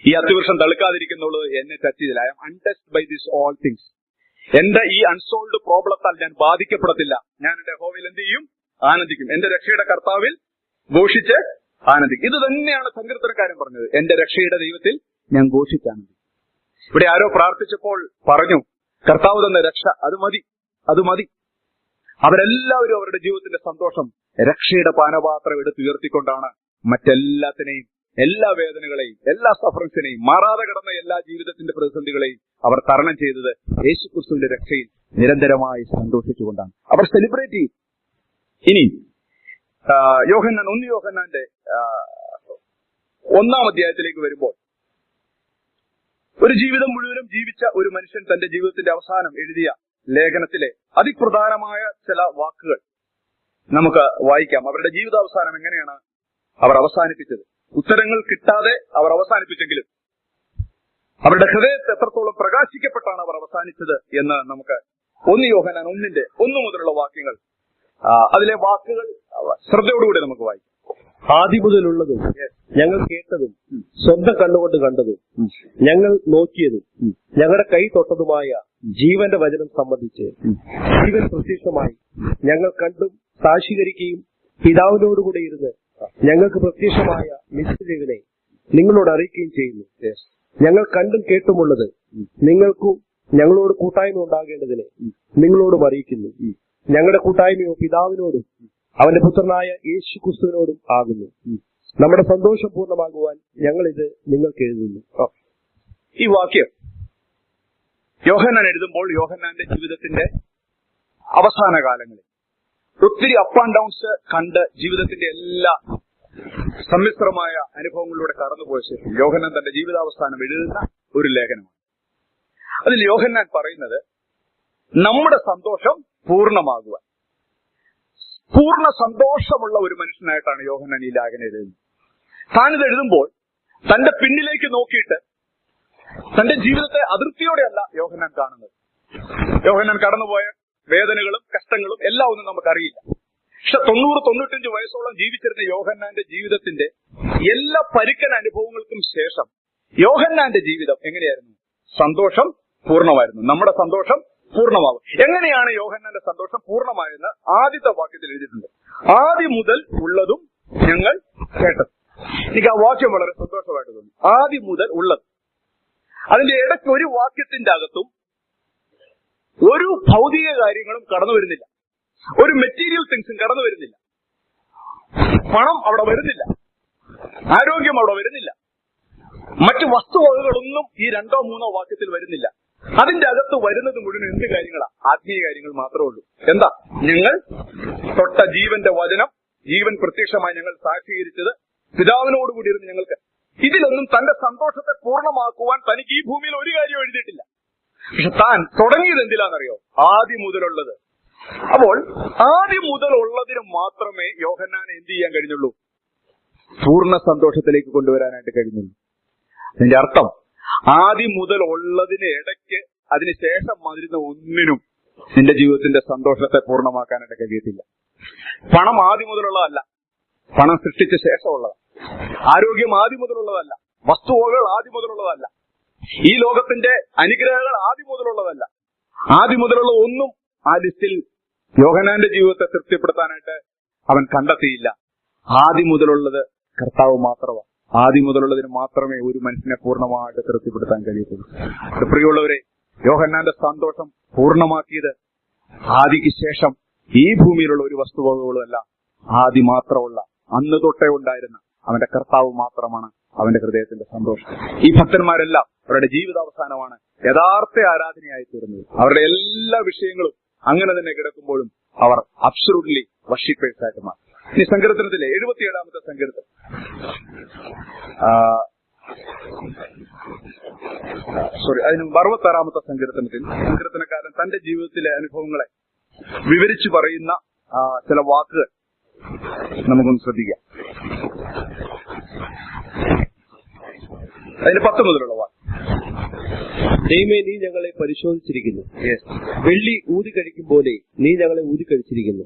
ഈ അത്തിവൃക്ഷം തളുക്കാതിരിക്കുന്നുള്ളത് എന്നെ ടച്ച് ചെയ്തില്ല. I am untouched by this all things. എന്റെ ഈ അൺസോൾവ്ഡ് പ്രോബ്ലത്താൽ ഞാൻ ബാധിക്കപ്പെടത്തില്ല. ഞാൻ എന്റെ യഹോവയിൽ എന്ത് ചെയ്യും? ആനന്ദിക്കും. എന്റെ രക്ഷയുടെ കർത്താവിൽ ഘോഷിച്ച് ആനന്ദിക്കും. ഇത് തന്നെയാണ് സങ്കീർത്തനക്കാരൻ പറഞ്ഞത്, എന്റെ രക്ഷയുടെ ദൈവത്തിൽ ഞാൻ ഘോഷിച്ച് ആനന്ദിക്കും. ഇവിടെ ആരോ പ്രാർത്ഥിച്ചപ്പോൾ പറഞ്ഞു, കർത്താവ് തന്ന രക്ഷ അത് മതി, അത് മതി. അവരെല്ലാവരും അവരുടെ ജീവിതത്തിന്റെ സന്തോഷം രക്ഷയുടെ പാനപാത്രം എടുത്തുയർത്തിക്കൊണ്ടാണ് മറ്റെല്ലാത്തിനെയും, എല്ലാ വേദനകളെയും, എല്ലാ സഫറിങ്സിനെയും, മാറാതെ കിടന്ന എല്ലാ ജീവിതത്തിന്റെ പ്രതിസന്ധികളെയും അവർ തരണം ചെയ്തത് യേശുക്രിസ്തുവിന്റെ രക്ഷയിൽ നിരന്തരമായി സന്തോഷിച്ചുകൊണ്ടാണ്. അവർ സെലിബ്രേറ്റ് ചെയ്യും. ഇനി യോഹന്നാൻ 1 യോഹന്നാന്റെ 1-ാം അധ്യായത്തിലേക്ക് വരുമ്പോൾ, ഒരു ജീവിതം മുഴുവനും ജീവിച്ച ഒരു മനുഷ്യൻ തന്റെ ജീവിതത്തിന്റെ അവസാനം എഴുതിയ ലേഖനത്തിലെ അതിപ്രധാനമായ ചില വാക്കുകൾ നമുക്ക് വായിക്കാം. അവരുടെ ജീവിതാവസാനം എങ്ങനെയാണ് അവർ അവസാനിപ്പിച്ചത്. ഉത്തരങ്ങൾ കിട്ടാതെ അവർ അവസാനിപ്പിച്ചെങ്കിലും അവരുടെ ഹൃദയത്തെ എത്രത്തോളം പ്രകാശിക്കപ്പെട്ടാണ് അവർ അവസാനിച്ചത് എന്ന് നമുക്ക് 1 യോഹന്നാൻ 1 മുതലുള്ള വാക്യങ്ങൾ, അതിലെ വാക്കുകൾ ശ്രദ്ധയോടുകൂടി നമുക്ക് വായിക്കാം. ആദ്യം മുതലുള്ളതും ഞങ്ങൾ കേട്ടതും സ്വന്തം കണ്ണുകൊണ്ട് കണ്ടതും ഞങ്ങൾ നോക്കിയതും ഞങ്ങളുടെ കൈ തൊട്ടതുമായ ജീവന്റെ വചനം സംബന്ധിച്ച് ജീവൻ പ്രത്യക്ഷമായി ഞങ്ങൾ കണ്ടും സാക്ഷീകരിക്കുകയും പിതാവിനോടുകൂടെ ഇരുന്ന് ഞങ്ങൾക്ക് പ്രത്യക്ഷമായ നിശ്ചയവിനെ നിങ്ങളോട് അറിയിക്കുകയും ചെയ്യുന്നു. ഞങ്ങൾ കണ്ടും കേട്ടുമുള്ളത് നിങ്ങൾക്കും ഞങ്ങളോട് കൂട്ടായ്മ ഉണ്ടാകേണ്ടതിന് നിങ്ങളോടും അറിയിക്കുന്നു. ഞങ്ങളുടെ കൂട്ടായ്മയോ പിതാവിനോടും അവന്റെ പുത്രനായ യേശു ക്രിസ്തുവിനോടും ആകുന്നു. നമ്മുടെ സന്തോഷം പൂർണ്ണമാകുവാൻ ഞങ്ങൾ ഇത് നിങ്ങൾക്ക് എഴുതുന്നു. ഈ വാക്യം യോഹന്നാൻ എഴുതുമ്പോൾ യോഹന്നാന്റെ ജീവിതത്തിന്റെ അവസാന കാലങ്ങളിൽ ഒത്തിരി അപ്പ് ആൻഡ് ഡൗൺസ് കണ്ട് ജീവിതത്തിന്റെ എല്ലാ സമ്മിശ്രമായ അനുഭവങ്ങളിലൂടെ കടന്നുപോയ ശേഷം യോഹന്നാൻ തന്റെ ജീവിതാവസാനം എഴുതുന്ന ഒരു ലേഖനമാണ്. അതിൽ യോഹന്നാൻ പറയുന്നത് നമ്മുടെ സന്തോഷം പൂർണ്ണമാകുവാൻ, പൂർണ്ണ സന്തോഷമുള്ള ഒരു മനുഷ്യനായിട്ടാണ് യോഹന്നാൻ ഈ ലേഖനം എഴുതുന്നത്. താനിത് എഴുതുമ്പോൾ തന്റെ പിന്നിലേക്ക് നോക്കിയിട്ട് തന്റെ ജീവിതത്തെ അതൃപ്തിയോടെയല്ല യോഹന്നാൻ കാണുന്നത്. യോഹന്നാൻ കടന്നുപോയ വേദനകളും കഷ്ടങ്ങളും എല്ലാം ഒന്നും നമുക്കറിയില്ല. പക്ഷെ 90-95 വയസ്സോളം ജീവിച്ചിരുന്ന യോഹന്നാന്റെ ജീവിതത്തിന്റെ എല്ലാ പരുക്കൻ അനുഭവങ്ങൾക്കും ശേഷം യോഹന്നാന്റെ ജീവിതം എങ്ങനെയായിരുന്നു? സന്തോഷം പൂർണ്ണമായിരുന്നു. നമ്മുടെ സന്തോഷം പൂർണ്ണമാകും. എങ്ങനെയാണ് യോഹന്നാന്റെ സന്തോഷം പൂർണ്ണമായെന്ന് ആദ്യത്തെ വാക്യത്തിൽ എഴുതിയിട്ടുണ്ട്. ആദ്യം മുതൽ ഉള്ളതും ഞങ്ങൾ കേട്ടത്. എനിക്ക് ആ വാക്യം വളരെ സന്തോഷമായിട്ട് തോന്നി. ആദ്യം മുതൽ ഉള്ളത്. അതിന്റെ ഇടയ്ക്ക് ഒരു വാക്യത്തിന്റെ അകത്തും ഒരു ഭൗതിക കാര്യങ്ങളും കടന്നു വരുന്നില്ല, ഒരു മെറ്റീരിയൽ തിങ്സും കടന്നു വരുന്നില്ല. പണം അവിടെ വരുന്നില്ല, ആരോഗ്യം അവിടെ വരുന്നില്ല, മറ്റു വസ്തുവകകളൊന്നും ഈ 2-3 വാക്യത്തിൽ വരുന്നില്ല. അതിന്റെ അകത്ത് വരുന്നത് മുഴുവൻ എന്ത് കാര്യങ്ങളാ? ആത്മീയ കാര്യങ്ങൾ മാത്രമേ ഉള്ളൂ. എന്താ? ഞങ്ങൾ തൊട്ട ജീവന്റെ വചനം, ജീവൻ പ്രത്യക്ഷമായി ഞങ്ങൾ സാക്ഷീകരിച്ചത്, പിതാവിനോടുകൂടി ഇരുന്ന് ഞങ്ങൾക്ക്. ഇതിലൊന്നും തന്റെ സന്തോഷത്തെ പൂർണ്ണമാക്കുവാൻ തനിക്ക് ഈ ഭൂമിയിൽ ഒരു കാര്യം എഴുതിയിട്ടില്ല. പക്ഷെ താൻ തുടങ്ങിയത് എന്തിലാണെന്നറിയോ? ആദ്യം മുതലുള്ളത്. അപ്പോൾ ആദ്യം മുതലുള്ളതിന് മാത്രമേ യോഹന്നാനെ എന്ത് ചെയ്യാൻ കഴിഞ്ഞുള്ളൂ? പൂർണ്ണ സന്തോഷത്തിലേക്ക് കൊണ്ടുവരാനായിട്ട് കഴിഞ്ഞുള്ളൂ. അതിന്റെ അർത്ഥം ആദ്യം മുതൽ ഉള്ളതിന് ഇടയ്ക്ക് അതിനുശേഷം വന്നിരുന്ന ഒന്നിനും നിന്റെ ജീവിതത്തിന്റെ സന്തോഷത്തെ പൂർണ്ണമാക്കാനായിട്ട് കഴിയത്തില്ല. പണം ആദ്യം മുതലുള്ളതല്ല, പണം സൃഷ്ടിച്ച ശേഷമുള്ളതാണ്. ആരോഗ്യം ആദ്യം മുതലുള്ളതല്ല, വസ്തുവകൾ ആദ്യം മുതലുള്ളതല്ല, ഈ ലോകത്തിന്റെ അനുഗ്രഹങ്ങൾ ആദ്യം മുതലുള്ളതല്ല. ആദ്യം മുതലുള്ള ഒന്നും ആ ലിസ്റ്റിൽ യോഹന്നാന്റെ ജീവിതത്തെ തൃപ്തിപ്പെടുത്താനായിട്ട് അവൻ കണ്ടെത്തിയില്ല. ആദ്യം മുതലുള്ളത് കർത്താവ് മാത്രമാണ്. ആദ്യം മുതലുള്ളതിന് മാത്രമേ ഒരു മനുഷ്യനെ പൂർണ്ണമായിട്ട് തൃപ്തിപ്പെടുത്താൻ കഴിയത്തുള്ളൂ. പ്രിയമുള്ളവരെ, യോഹന്നാന്റെ സന്തോഷം പൂർണ്ണമാക്കിയത് ആദിക്ക് ശേഷം ഈ ഭൂമിയിലുള്ള ഒരു വസ്തുവകകളുമല്ല, ആദി മാത്രമുള്ള അന്ന് തൊട്ടേ ഉണ്ടായിരുന്ന അവന്റെ കർത്താവ് മാത്രമാണ് അവന്റെ ഹൃദയത്തിന്റെ സന്തോഷം. ഈ ഭക്തന്മാരെല്ലാം അവരുടെ ജീവിതാവസാനമാണ് യഥാർത്ഥ ആരാധനയായി തീർന്നത്. അവരുടെ എല്ലാ വിഷയങ്ങളും അങ്ങനെ തന്നെ കിടക്കുമ്പോഴും അവർ അബ്സല്യൂട്ട്ലി വർഷിപ്പേഴ്സ് ആയിട്ട് മാറി. ഇനി സങ്കീർത്തനത്തിലെ 77-ാമത്തെ സങ്കീർത്തനം, അതിന് 66-ാമത്തെ സങ്കീർത്തനത്തിൽ സങ്കീർത്തനക്കാരൻ തന്റെ ജീവിതത്തിലെ അനുഭവങ്ങളെ വിവരിച്ചു പറയുന്ന ചില വാക്കുകൾ നമുക്കൊന്ന് ശ്രദ്ധിക്കാം. അതിന് 10 മുതലുള്ള വാക്ക്. ദൈവമേ, നീ ഞങ്ങളെ പരിശോധിച്ചിരിക്കുന്നു. വെള്ളി ഊതിക്കഴിക്കും പോലെ നീ ഞങ്ങളെ ഊതിക്കഴിച്ചിരിക്കുന്നു.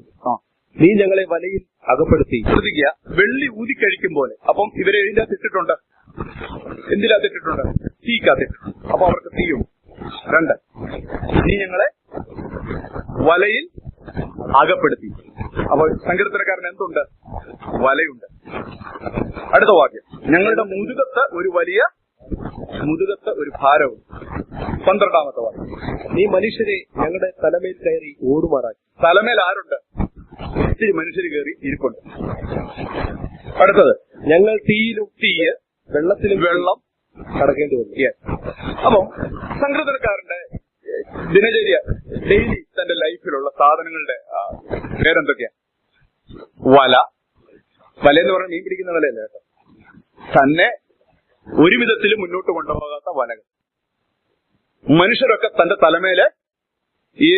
നീ ഞങ്ങളെ വലയിൽ അകപ്പെടുത്തി. ശ്രദ്ധിക്കുക, വെള്ളി ഊതിക്കഴിക്കും പോലെ. അപ്പം ഇവരെ ഇതിനകത്തിട്ടിട്ടുണ്ട്. എന്തിനകത്തിട്ടിട്ടുണ്ട്? തീക്കകത്തിട്ടുണ്ട്. അപ്പൊ അവർക്ക് തീയും. 2, നീ ഞങ്ങളെ വലയിൽ അകപ്പെടുത്തി. അപ്പൊ സങ്കീർത്തനക്കാരൻ എന്തുണ്ട്? വലയുണ്ട്. അടുത്ത വാക്യം, ഞങ്ങളുടെ മുതുകത്ത് ഒരു ഭാരവും. 12-ാമത്തെ വാക്യം, നീ മനുഷ്യരെ ഞങ്ങളുടെ തലമേൽ കയറി ഓടുമാറാക്കി. തലമേൽ ആരുണ്ട്? ഒത്തിരി മനുഷ്യർ കയറി ഇരിപ്പുണ്ട്. അടുത്തത്, ഞങ്ങൾ തീയിലും തീയ്, വെള്ളത്തിലും വെള്ളം കടക്കേണ്ടി വന്നു. അപ്പം സങ്കീർത്തനക്കാരന്റെ ദിനചര്യ, ഡെയിലി തന്റെ ലൈഫിലുള്ള സാധനങ്ങളുടെ പേരെന്തൊക്കെയാ? വല എന്ന് പറഞ്ഞാൽ മീൻ പിടിക്കുന്ന വലയല്ല കേട്ടോ, തന്നെ ഒരു വിധത്തിലും മുന്നോട്ട് കൊണ്ടുപോകാത്ത വലകൾ. മനുഷ്യരൊക്കെ തന്റെ തലമേല്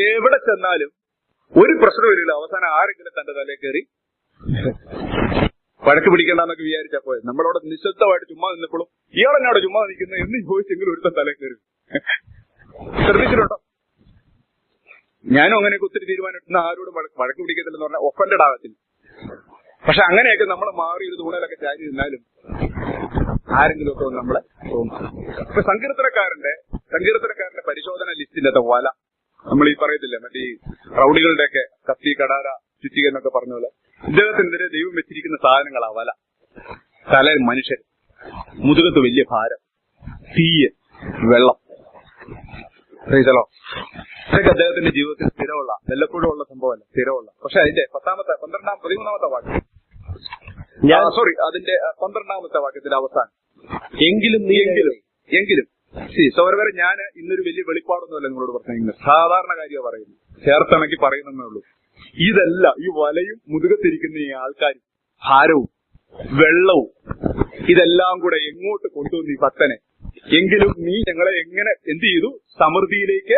എവിടെ ചെന്നാലും ഒരു പ്രശ്നമില്ല, അവസാനം ആരെങ്കിലും തന്റെ തലയിൽ കയറി വഴക്ക് പിടിക്കേണ്ടെന്നൊക്കെ വിചാരിച്ചാ പോയത്. നമ്മളവിടെ നിശബ്ദമായിട്ട് ചുമ്മാ നിന്നപ്പോഴും ഇയാളെന്നോട് ചുമ്മാ നിൽക്കുന്നത് എന്ന് ചോദിച്ചെങ്കിലും ഒരുത്തം തലേ കയറി. ശ്രദ്ധിച്ചിട്ടുണ്ടോ? ഞാനും അങ്ങനെയൊക്കെ ഒത്തിരി തീരുമാനം ആരോടും വഴക്ക് പിടിക്കത്തില്ലെന്ന് പറഞ്ഞാൽ ഒഫൻഡഡ് ആകത്തില്ല. പക്ഷെ അങ്ങനെയൊക്കെ നമ്മൾ മാറി ഒരു തൂണയിലൊക്കെ ചാരി നിന്നാലും ആരെങ്കിലും ഒക്കെ നമ്മളെ തോന്നും. ഇപ്പൊ സങ്കീർത്തനക്കാരന്റെ പരിശോധന ലിസ്റ്റിന്റെ വല നമ്മൾ ഈ പറയത്തില്ല, മറ്റേ ഈ റൗഡികളുടെയൊക്കെ കത്തി, കടാര, ചുറ്റിക എന്നൊക്കെ പറഞ്ഞ പോലെ ഇദ്ദേഹത്തിനെതിരെ ദൈവം വെച്ചിരിക്കുന്ന സാധനങ്ങളാ വല. തല മനുഷ്യൻ, മുതുകത്ത് വലിയ ഭാരം, തീയ്, വെള്ളം. അറിയിച്ചല്ലോ, ഇതൊക്കെ അദ്ദേഹത്തിന്റെ ജീവിതത്തിൽ സ്ഥിരമുള്ള, വല്ലപ്പോഴും ഉള്ള സംഭവമല്ല, സ്ഥിരമുള്ള. പക്ഷെ അതിന്റെ 13ാമത്തെ വാക്യം, അതിന്റെ 12ാമത്തെ വാക്യത്തിന്റെ അവസാനം എങ്കിലും സൗരവരെ, ഞാൻ ഇന്നൊരു വലിയ വെളിപ്പാടൊന്നുമല്ല നിങ്ങളോട് പറഞ്ഞിരിക്കുന്നത്, സാധാരണ കാര്യമാണ് പറയുന്നത്, ചേർത്തിണക്കി പറയുന്നേ ഉള്ളൂ. ഇതല്ല, ഈ വലയും മുതുകത്തിരിക്കുന്ന ഈ ആൾക്കാരും ഭാരവും വെള്ളവും ഇതെല്ലാം കൂടെ എങ്ങോട്ട് കൊണ്ടുവന്നു ഈ ഭക്തനെ? എങ്കിലും നീ ഞങ്ങളെ എങ്ങനെ എന്ത് ചെയ്തു? സമൃദ്ധിയിലേക്ക്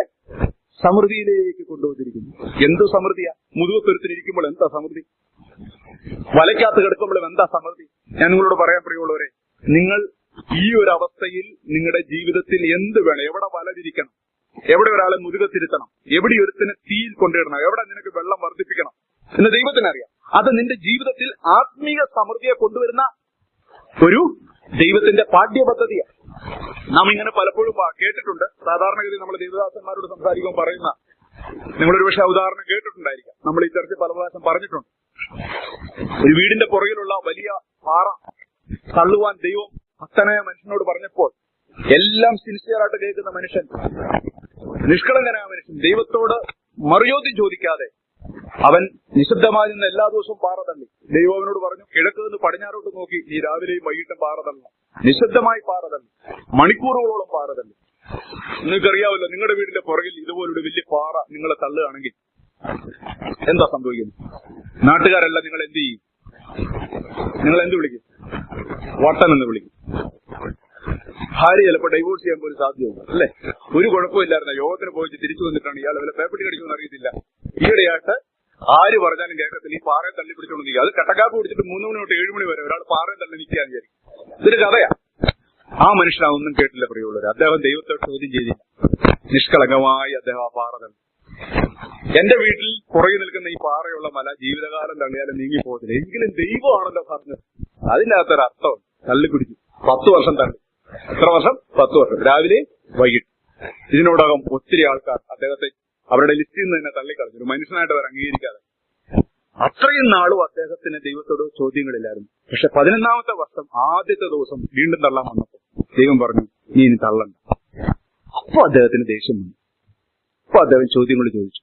കൊണ്ടുവന്നിരിക്കുന്നു. എന്തു സമൃദ്ധിയാ? മുതുകത്തൊരുത്തിനിരിക്കുമ്പോൾ എന്താ സമൃദ്ധി? വലയ്ക്കകത്ത് കിടക്കുമ്പോഴും എന്താ സമൃദ്ധി? ഞാൻ നിങ്ങളോട് പറയാൻ പ്രിയമുള്ളവരെ, നിങ്ങൾ ഈ ഒരു അവസ്ഥയിൽ നിങ്ങളുടെ ജീവിതത്തിൽ എന്ത് വേണം? എവിടെ വല വിരിക്കണം? എവിടെ ഒരാളെ മുതുകത്തിരുത്തണം? എവിടെ ഒരുത്തിന് തീയിൽ കൊണ്ടിടണം? എവിടെ നിനക്ക് വെള്ളം വർദ്ധിപ്പിക്കണം എന്ന് ദൈവത്തിനറിയാം. അത് നിന്റെ ജീവിതത്തിൽ ആത്മീയ സമൃദ്ധിയെ കൊണ്ടുവരുന്ന ഒരു ദൈവത്തിന്റെ പാഠ്യപദ്ധതിയാണ്. നാം ഇങ്ങനെ പലപ്പോഴും കേട്ടിട്ടുണ്ട്. സാധാരണഗതി നമ്മൾ ദേവദാസന്മാരോട് സംസാരിക്കുമ്പോൾ പറയുന്ന, നിങ്ങളൊരു പക്ഷേ ഉദാഹരണം കേട്ടിട്ടുണ്ടായിരിക്കാം. നമ്മൾ ഈ ചർച്ച പല പ്രാവശ്യം പറഞ്ഞിട്ടുണ്ട്. ഒരു വീടിന്റെ പുറകിലുള്ള വലിയ പാറ തള്ളുവാൻ ദൈവം ഭക്തനായ മനുഷ്യനോട് പറഞ്ഞപ്പോൾ എല്ലാം സിൻസിയറായിട്ട് കേൾക്കുന്ന മനുഷ്യൻ, നിഷ്കളങ്കനായ മനുഷ്യൻ, ദൈവത്തോട് മറുചോദ്യം ചോദിക്കാതെ അവൻ നിശബ്ദമായി നിന്ന് എല്ലാ ദിവസവും പാറ തള്ളി. ദൈവം അവനോട് പറഞ്ഞു, കിഴക്ക് നിന്ന് പടിഞ്ഞാറോട്ട് നോക്കി നീ രാവിലെയും വൈകിട്ടും പാറ തള്ളണം. നിശബ്ദമായി പാറ തള്ളി, മണിക്കൂറുകളോളം പാറ തള്ളി. നിങ്ങൾക്കറിയാമല്ലോ, നിങ്ങളുടെ വീടിന്റെ പുറകിൽ ഇതുപോലൊരു വലിയ പാറ നിങ്ങളെ തള്ളുകയാണെങ്കിൽ എന്താ സംഭവിക്കുന്നത്? നാട്ടുകാരെല്ലാം നിങ്ങൾ എന്ത് ചെയ്യും? നിങ്ങൾ എന്ത് വിളിക്കും? വട്ടൻ എന്ന് വിളിക്കും. ഭാര്യ ചിലപ്പോൾ ഡൈവോഴ്സ് ചെയ്യാൻ പോലും സാധ്യതയുണ്ട്, അല്ലെ? ഒരു കുഴപ്പമില്ലായിരുന്ന യോഗത്തിന് പോയിട്ട് തിരിച്ചു വന്നിട്ടാണ് ഇയാൾ വല്ല പേപ്പട്ടി കടിക്കുമെന്ന് അറിയത്തില്ല. ഈയിടെയായിട്ട് ആര് പറഞ്ഞാലും കേൾക്കത്തില്ല, ഈ പാറയെ തള്ളി പിടിച്ചോണ്ട് നിൽക്കുക. അത് കട്ടക്കാപ്പ് പിടിച്ചിട്ട് 3 മണി തൊട്ട് 7 മണി വരെ ഒരാൾ പാറയെ തള്ളി നിൽക്കാന്ന് വിചാരിക്കും. ഇതൊരു കഥയാ. ആ മനുഷ്യനൊന്നും കേട്ടില്ല പ്രിയമുള്ളവർ. അദ്ദേഹം ദൈവത്തോട് ചോദ്യം ചെയ്തില്ല. നിഷ്കളങ്കമായി അദ്ദേഹം ആ പാറ തള്ളി. എന്റെ വീട്ടിൽ പുറകെ നിൽക്കുന്ന ഈ പാറയുള്ള മല ജീവിതകാലം തള്ളിയാലും നീങ്ങിപ്പോകത്തില്ല. എങ്കിലും ദൈവമാണല്ലോ പറഞ്ഞത്. അതിന്റെ അകത്തൊരർത്ഥം തള്ളിപ്പിടിച്ചു. 10 വർഷം തള്ളി. എത്ര വർഷം? 10 വർഷം, രാവിലെ വൈകിട്ട്. ഇതിനോടകം ഒത്തിരി ആൾക്കാർ അദ്ദേഹത്തെ അവരുടെ ലിസ്റ്റിൽ നിന്ന് തന്നെ തള്ളിക്കളഞ്ഞു, ഒരു മനുഷ്യനായിട്ട് അവർ അംഗീകരിക്കാതെ. അത്രയും നാളും അദ്ദേഹത്തിന് ദൈവത്തോട് ചോദ്യങ്ങളില്ലായിരുന്നു. പക്ഷെ 11ാമത്തെ വർഷം ആദ്യത്തെ ദിവസം വീണ്ടും തള്ളാൻ വന്നപ്പോൾ ദൈവം പറഞ്ഞു, നീ ഇനി തള്ളണ്ട. അപ്പൊ അദ്ദേഹത്തിന് ദേഷ്യം വന്നു. അപ്പൊ അദ്ദേഹം ചോദ്യങ്ങൾ ചോദിച്ചു.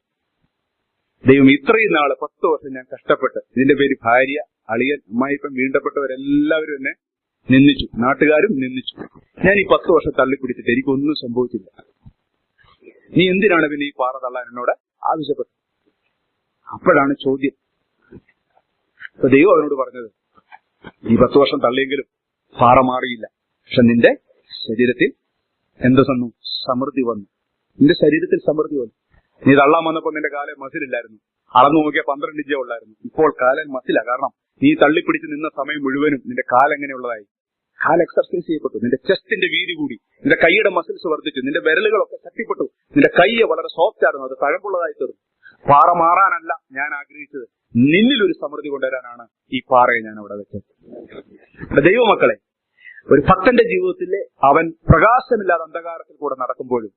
ദൈവം ഇത്രയും നാള് 10 വർഷം ഞാൻ കഷ്ടപ്പെട്ട്, ഇതിന്റെ പേര് ഭാര്യ, അളിയൻ, അമ്മായിപ്പം, വീണ്ടപ്പെട്ടവരെല്ലാവരും എന്നെ നിന്ദിച്ചു, നാട്ടുകാരും നിന്ദിച്ചു. ഞാൻ ഈ 10 വർഷം തള്ളിപ്പിടിച്ചിട്ട് എനിക്കൊന്നും സംഭവിച്ചില്ല. നീ എന്തിനാണ് പിന്നെ ഈ പാറ തള്ളാൻ എന്നോട് ആവശ്യപ്പെട്ടത്? അപ്പോഴാണ് ചോദ്യം. അപ്പൊ ദൈവം അവനോട് പറഞ്ഞത്, ഈ 10 വർഷം തള്ളിയെങ്കിലും പാറ മാറിയില്ല. പക്ഷെ നിന്റെ ശരീരത്തിൽ എന്ത് വന്നു? സമൃദ്ധി വന്നു. നിന്റെ ശരീരത്തിൽ സമൃദ്ധി വന്നു. നീ തള്ളാൻ വന്നപ്പോൾ നിന്റെ കാലം മസിലില്ലായിരുന്നു. അളന്നു നോക്കിയാൽ 12 ഇഞ്ചേ ഉള്ളായിരുന്നു. ഇപ്പോൾ കാലം മസില. കാരണം നീ തള്ളിപ്പിടിച്ച് നിന്ന സമയം മുഴുവനും നിന്റെ കാൽ എങ്ങനെയുള്ളതായി? കാൽ എക്സർസൈസ് ചെയ്യപ്പെട്ടു. നിന്റെ ചെസ്റ്റിന്റെ വീതി കൂടി, നിന്റെ കൈയുടെ മസിൽസ് വർദ്ധിച്ചു, നിന്റെ വിരലുകളൊക്കെ ശക്തിപ്പെട്ടു, നിന്റെ കൈ വളരെ സോഫ്റ്റ് ആയിരുന്നു, അത് തഴമ്പുള്ളതായി തീർന്നു. പാറ മാറാനല്ല ഞാൻ ആഗ്രഹിച്ചത്, നിന്നിലൊരു സമൃദ്ധി കൊണ്ടുവരാനാണ് ഈ പാറയെ ഞാൻ അവിടെ വെച്ചത്. ദൈവമക്കളെ, ഒരു ഭക്തന്റെ ജീവിതത്തിലെ അവൻ പ്രകാശമില്ലാതെ അന്ധകാരത്തിൽ കൂടെ നടക്കുമ്പോഴും,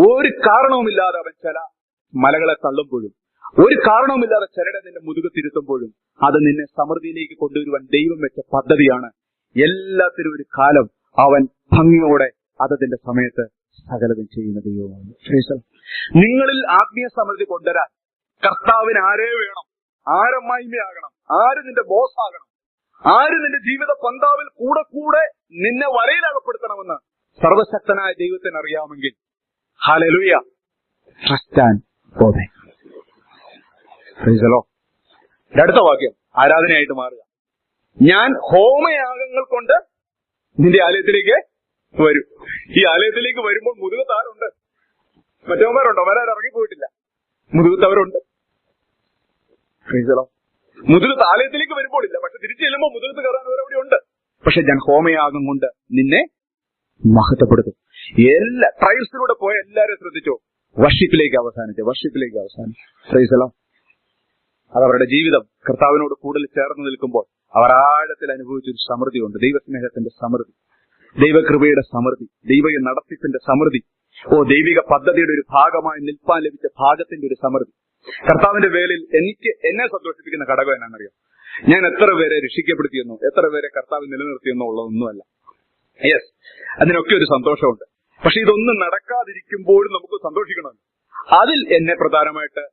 ഒരു കാരണവുമില്ലാതെ അവൻ ചില മലകളെ തള്ളുമ്പോഴും, ഒരു കാരണവുമില്ലാതെ ചിലരെ നിന്റെ മുതുകത്തിരുത്തുമ്പോഴും, അത് നിന്നെ സമൃദ്ധിയിലേക്ക് കൊണ്ടുവരുവാൻ ദൈവം വെച്ച പദ്ധതിയാണ്. എല്ലാത്തിനും ഒരു കാലം അവൻ ഭംഗിയോടെ അതതിന്റെ സമയത്ത് സകലതും ചെയ്യുന്ന ദൈവമാണ്. നിങ്ങളിൽ ആത്മീയ സമൃദ്ധി കൊണ്ടുവരാൻ കർത്താവിന് ആരേ വേണം? ആരമ്മായ്മയാകണം? ആര് നിന്റെ ബോസ് ആകണം? ആര് നിന്റെ ജീവിത പന്താവിൽ കൂടെ കൂടെ നിന്നെ വരയിലകപ്പെടുത്തണമെന്ന് സർവശക്തനായ ദൈവത്തിന് അറിയാമെങ്കിൽ, hallelujah, trust and obey. Price the Lord. അടുത്ത വാക്യം ആരാധനയായിട്ട് മാറുക. ഞാൻ ഹോമയാഗങ്ങൾ കൊണ്ട് നിന്റെ ആലയത്തിലേക്ക് വരും. ഈ ആലയത്തിലേക്ക് വരുമ്പോൾ മുതുകത്താരുണ്ട്? മറ്റവന്മാരുണ്ടോ? വരാൻ ഇറങ്ങിപ്പോയിട്ടില്ല. മുതുകത്തവരുണ്ട്. Praise the Lord. മുതുകത്ത് ആലയത്തിലേക്ക് വരുമ്പോൾ ഇല്ല, പക്ഷെ തിരിച്ചു ചെല്ലുമ്പോൾ മുതുകത്ത് കയറാൻ അവരവിടെ ഉണ്ട്. പക്ഷെ ഞാൻ ഹോമയാഗം കൊണ്ട് നിന്നെ മഹത്വപ്പെടുത്തും. എല്ലാ ട്രയൽസിലൂടെ പോയ എല്ലാവരും ശ്രദ്ധിച്ചോ, വർഷിപ്പിലേക്ക് അവസാനിച്ചു. Price the Lord. അതവരുടെ ജീവിതം കർത്താവിനോട് കൂടുതൽ ചേർന്ന് നിൽക്കുമ്പോൾ അവർ ആഴത്തിൽ അനുഭവിച്ചൊരു സമൃദ്ധിയുണ്ട്. ദൈവസ്നേഹത്തിന്റെ സമൃദ്ധി, ദൈവകൃപയുടെ സമൃദ്ധി, ദൈവ നടത്തിപ്പിന്റെ സമൃദ്ധി, ദൈവിക പദ്ധതിയുടെ ഒരു ഭാഗമായി നിൽപ്പാൻ ലഭിച്ച ഭാഗത്തിന്റെ ഒരു സമൃദ്ധി. കർത്താവിന്റെ വേലയിൽ എന്നെ സന്തോഷിപ്പിക്കുന്ന ഘടകം എന്നാണെന്നറിയോ? ഞാൻ എത്ര പേരെ രക്ഷിക്കപ്പെടുത്തിയെന്നോ എത്ര പേരെ കർത്താവ് നിലനിർത്തിയെന്നോ ഉള്ളതൊന്നുമല്ല. യെസ്, അതിനൊക്കെ ഒരു സന്തോഷമുണ്ട്. പക്ഷെ ഇതൊന്നും നടക്കാതിരിക്കുമ്പോഴും നമുക്ക് സന്തോഷിക്കണമല്ലോ. അതിൽ എന്നെ പ്രധാനമായിട്ട്